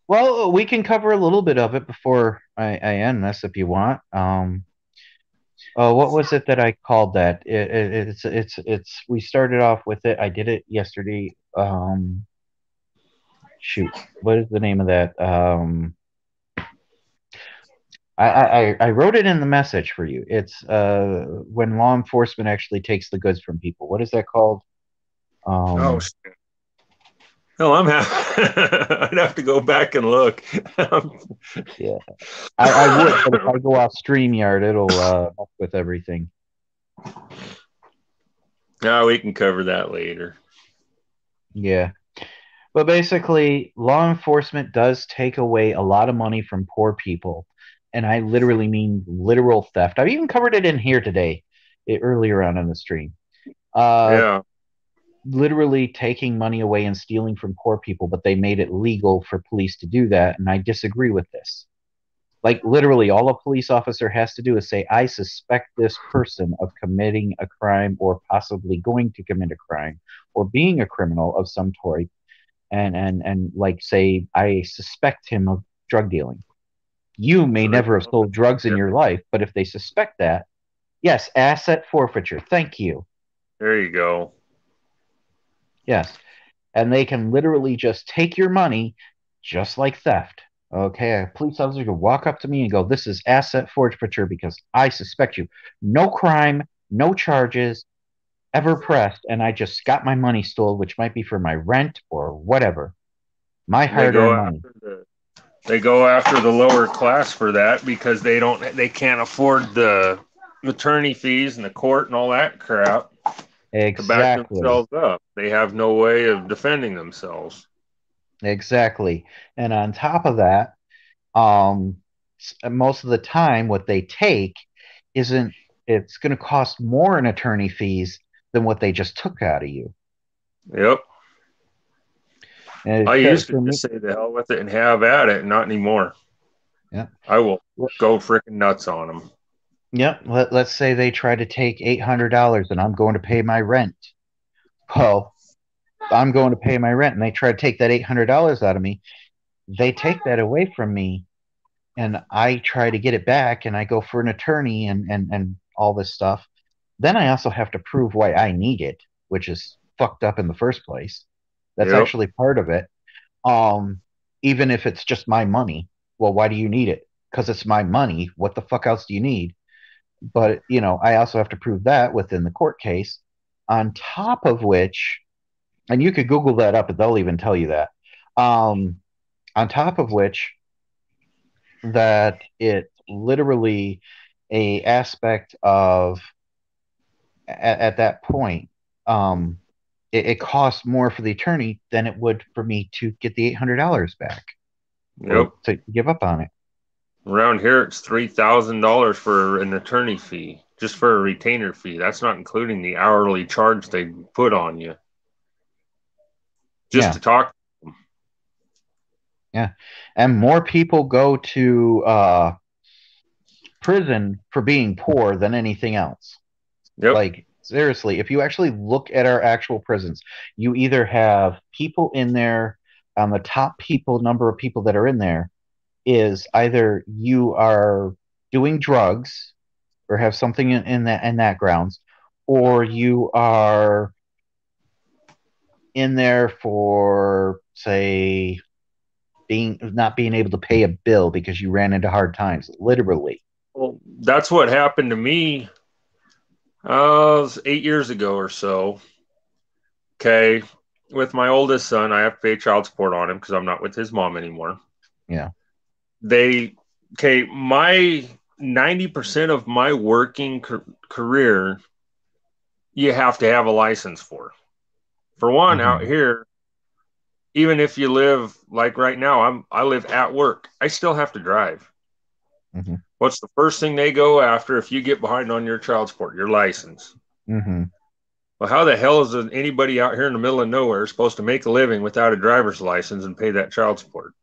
well, we can cover a little bit of it before I end this if you want. What was it that I called that? It's we started off with it. I did it yesterday. Shoot, what is the name of that? I wrote it in the message for you. It's when law enforcement actually takes the goods from people. What is that called? Oh shit. No, I'd have to go back and look. Yeah, I would, but if I go off StreamYard, it'll mess with everything. No, we can cover that later. Yeah, but basically, law enforcement does take away a lot of money from poor people, and I literally mean literal theft. I've even covered it in here today, earlier on in the stream. Yeah. Literally taking money away and stealing from poor people, but they made it legal for police to do that, and I disagree with this. Like, literally, all a police officer has to do is say, I suspect this person of committing a crime or possibly going to commit a crime or being a criminal of some sort, and like, say, I suspect him of drug dealing. You may never have sold drugs in your life, but if they suspect that, yes, asset forfeiture. Thank you. There you go. Yes. And they can literally just take your money, just like theft. Okay, a police officer could walk up to me and go, this is asset forfeiture because I suspect you. No crime, no charges ever pressed, and I just got my money stolen, which might be for my rent or whatever. My hard-earned money. They go after the lower class for that because they can't afford the attorney fees and the court and all that crap. Exactly. To back themselves up. They have no way of defending themselves. Exactly. And on top of that, most of the time what they take it's going to cost more in attorney fees than what they just took out of you. Yep. I used to just say the hell with it and have at it, not anymore. Yeah. I will go freaking nuts on them. Yep. Let's say they try to take $800 and I'm going to pay my rent. Well, I'm going to pay my rent and they try to take that $800 out of me. They take that away from me and I try to get it back and I go for an attorney and all this stuff. Then I also have to prove why I need it, which is fucked up in the first place. That's actually part of it. Even if it's just my money. Well, why do you need it? Because it's my money. What the fuck else do you need? But, I also have to prove that within the court case. On top of which, and you could Google that up and they'll even tell you that. On top of which, that it's literally a aspect of at that point, it costs more for the attorney than it would for me to get the $800 back. Yep. To give up on it. Around here, it's $3,000 for an attorney fee, just for a retainer fee. That's not including the hourly charge they put on you. Just to talk. Yeah. And more people go to prison for being poor than anything else. Yep. Like, seriously, if you actually look at our actual prisons, you either have people in there, on the top number of people that are in there, is either you are doing drugs or have something in that grounds, or you are in there for, say, not being able to pay a bill because you ran into hard times, literally. Well, that's what happened to me. It was 8 years ago or so. Okay, with my oldest son, I have to pay child support on him because I'm not with his mom anymore. Yeah. My 90% of my working career, you have to have a license for. For one, out here, even if you live, like right now, I live at work, I still have to drive. Mm-hmm. What's the first thing they go after if you get behind on your child support? Your license. Mm-hmm. Well, how the hell is anybody out here in the middle of nowhere supposed to make a living without a driver's license and pay that child support?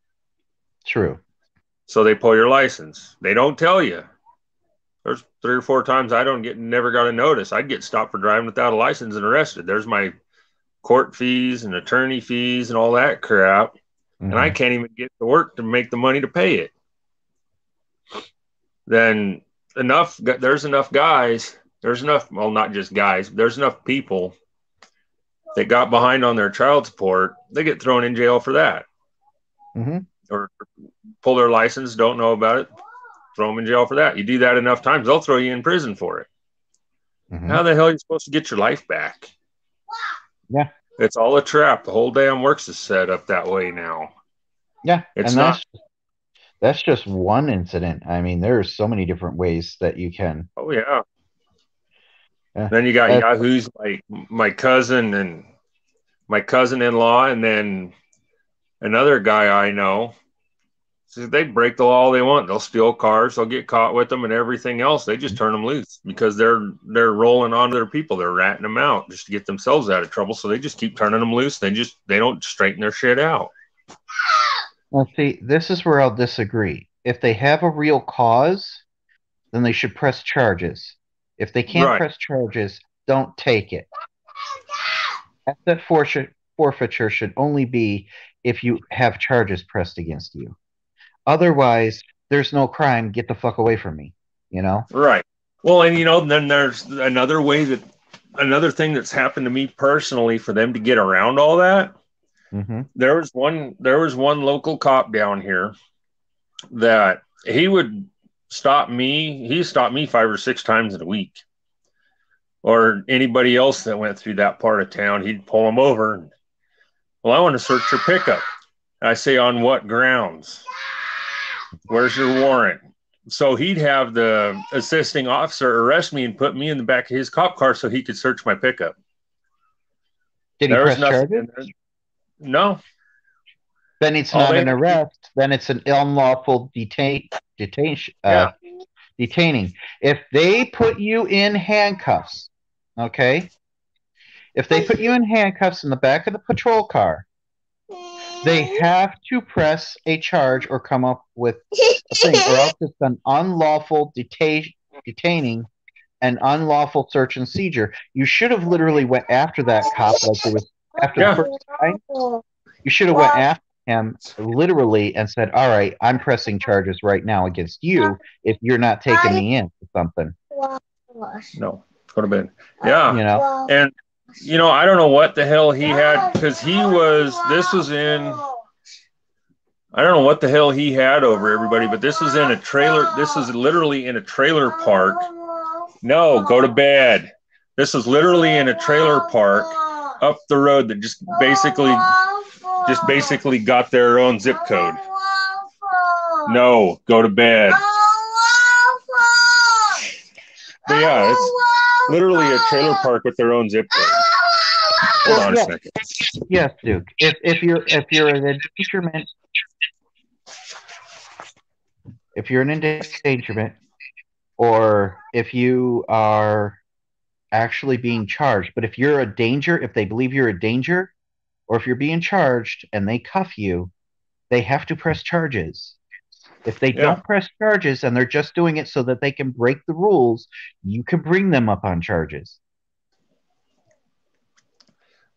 True. So they pull your license. They don't tell you. There's 3 or 4 times I never got a notice. I'd get stopped for driving without a license and arrested. There's my court fees and attorney fees and all that crap. Mm-hmm. And I can't even get to work to make the money to pay it. Then there's enough guys, well, not just guys, there's enough people that got behind on their child support, they get thrown in jail for that. Mm-hmm. Or pull their license, don't know about it, throw them in jail for that. You do that enough times, they'll throw you in prison for it. Mm-hmm. How the hell are you supposed to get your life back? Yeah. It's all a trap. The whole damn works is set up that way now. Yeah. It's not. That's just one incident. I mean, there are so many different ways that you can. Oh, yeah. Then you got yahoos like my cousin and my cousin-in-law, and then another guy I know. So they break the law all they want. They'll steal cars. They'll get caught with them and everything else. They just turn them loose because they're rolling on their people. They're ratting them out just to get themselves out of trouble. So they just keep turning them loose. They don't straighten their shit out. Well, see, this is where I'll disagree. If they have a real cause, then they should press charges. If they can't press charges, don't take it. Asset forfeiture should only be if you have charges pressed against you. Otherwise, there's no crime. Get the fuck away from me, Right. Well, and then there's another thing that's happened to me personally for them to get around all that. Mm-hmm. There was one local cop down here that he would stop me. He stopped me 5 or 6 times in a week, or anybody else that went through that part of town. He'd pull them over. Well, I want to search your pickup. I say, on what grounds? Where's your warrant? So he'd have the assisting officer arrest me and put me in the back of his cop car so he could search my pickup. Did he press charges? No. Then it's not an arrest. Then it's an unlawful detaining. If they put you in handcuffs, okay? If they put you in handcuffs in the back of the patrol car, They have to press a charge or come up with a thing, or else it's an unlawful detaining and unlawful search and seizure. You should have literally went after that cop like it was after the first time. You should have went after him literally and said, "All right, I'm pressing charges right now against you if you're not taking me in for something." No, go to bed. Yeah, You know, and I don't know what the hell he had, because this was in, I don't know what the hell he had over everybody, but this was in a trailer. This is literally in a trailer park. No, go to bed. This is literally in a trailer park up the road that just basically got their own zip code. No, go to bed. But yeah, it's literally a trailer park with their own zip code. Hold on a second. Yes, Duke. If you're an endangerment, or if you are actually being charged, but if you're a danger, if they believe you're a danger, or if you're being charged and they cuff you, they have to press charges. If they don't press charges and they're just doing it so that they can break the rules, you can bring them up on charges.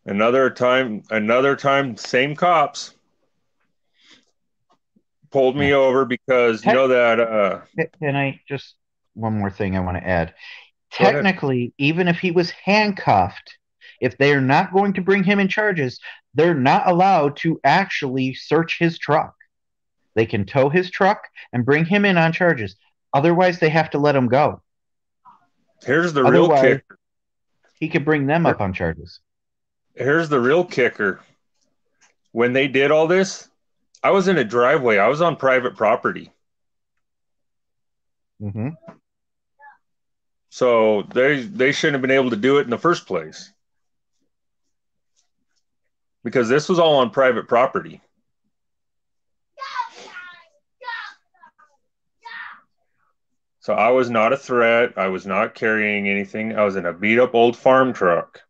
Another time, same cops pulled me over because you know that. Can I just one more thing I want to add? Technically, even if he was handcuffed, if they are not going to bring him in charges, they're not allowed to actually search his truck. They can tow his truck and bring him in on charges. Otherwise, they have to let him go. Here's the real kicker. He could bring them up on charges. Here's the real kicker. When they did all this, I was in a driveway. I was on private property. Mm-hmm. So they shouldn't have been able to do it in the first place, because this was all on private property. So I was not a threat. I was not carrying anything. I was in a beat up old farm truck.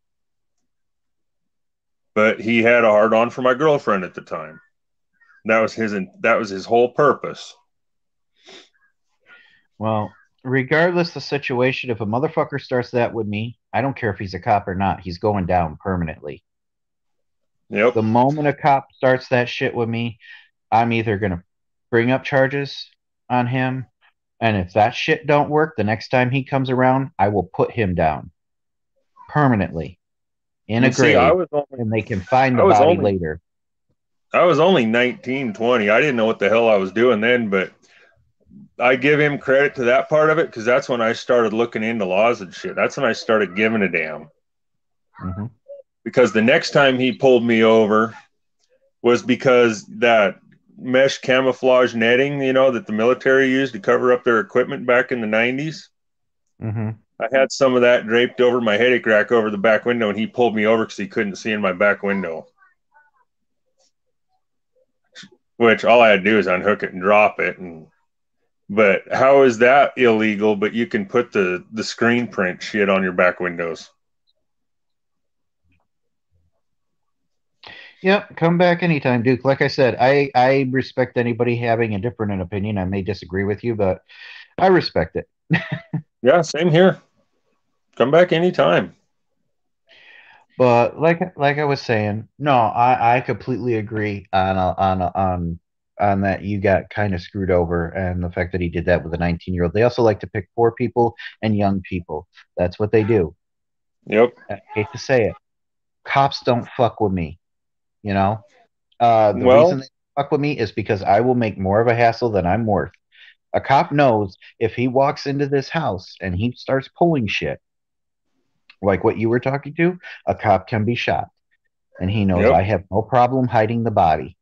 But he had a hard on for my girlfriend at the time. That was his whole purpose. Well, regardless of the situation, if a motherfucker starts that with me, I don't care if he's a cop or not, he's going down permanently. Yep. The moment a cop starts that shit with me, I'm either going to bring up charges on him, and if that shit don't work, the next time he comes around, I will put him down permanently in a grave, and they can find the body later. I was only 19, 20. I didn't know what the hell I was doing then, but I give him credit to that part of it, because that's when I started looking into laws and shit. That's when I started giving a damn. Mm-hmm. Because the next time he pulled me over was because that mesh camouflage netting, that the military used to cover up their equipment back in the 90s. Mm-hmm. I had some of that draped over my headache rack over the back window, and he pulled me over because he couldn't see in my back window. Which all I had to do is unhook it and drop it. But how is that illegal? But you can put the screen print shit on your back windows. Yep, come back anytime, Duke. Like I said, I respect anybody having a different opinion. I may disagree with you, but I respect it. Yeah, same here. Come back anytime. But like I was saying, no, I completely agree on that. You got kind of screwed over, and the fact that he did that with a 19-year-old. They also like to pick poor people and young people. That's what they do. Yep. I hate to say it. Cops don't fuck with me. The reason they fuck with me is because I will make more of a hassle than I'm worth. A cop knows if he walks into this house and he starts pulling shit, like what you were talking to, a cop can be shot. And he knows I have no problem hiding the body.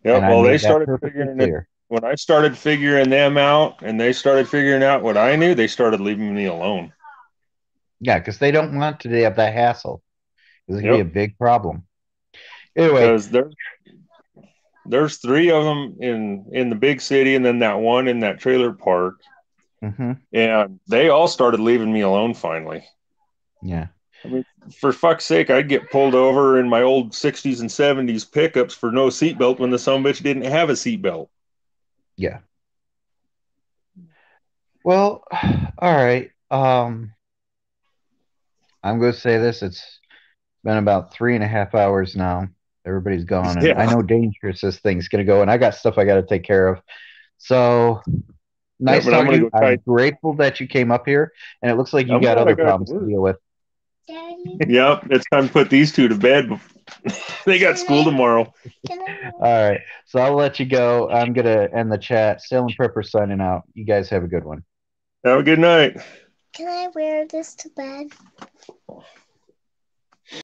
Yeah, well, they started figuring it. When I started figuring them out and they started figuring out what I knew, they started leaving me alone. Yeah, because they don't want to have that hassle. It's going to be a big problem. Anyway. Because there's 3 of them in the big city, and then that one in that trailer park. Mm-hmm. And they all started leaving me alone finally. Yeah. I mean, for fuck's sake, I'd get pulled over in my old 60s and 70s pickups for no seatbelt when the sumbitch didn't have a seatbelt. Yeah. Well, all right. I'm going to say this. It's been about 3.5 hours now. Everybody's gone, and I Yeah. know dangerous this thing's going to go, and I got stuff I got to take care of. So nice but I'm talking to gonna you. go try. I'm grateful that you came up here, and it looks like you I'm got glad I other got problems to to work. deal with. Daddy, Yep, it's time to put these two to bed. They got school tomorrow. can I, All right. So I'll let you go. I'm going to end the chat. Sail and Prepper signing out. You guys have a good one. Have a good night. can I wear this to bed?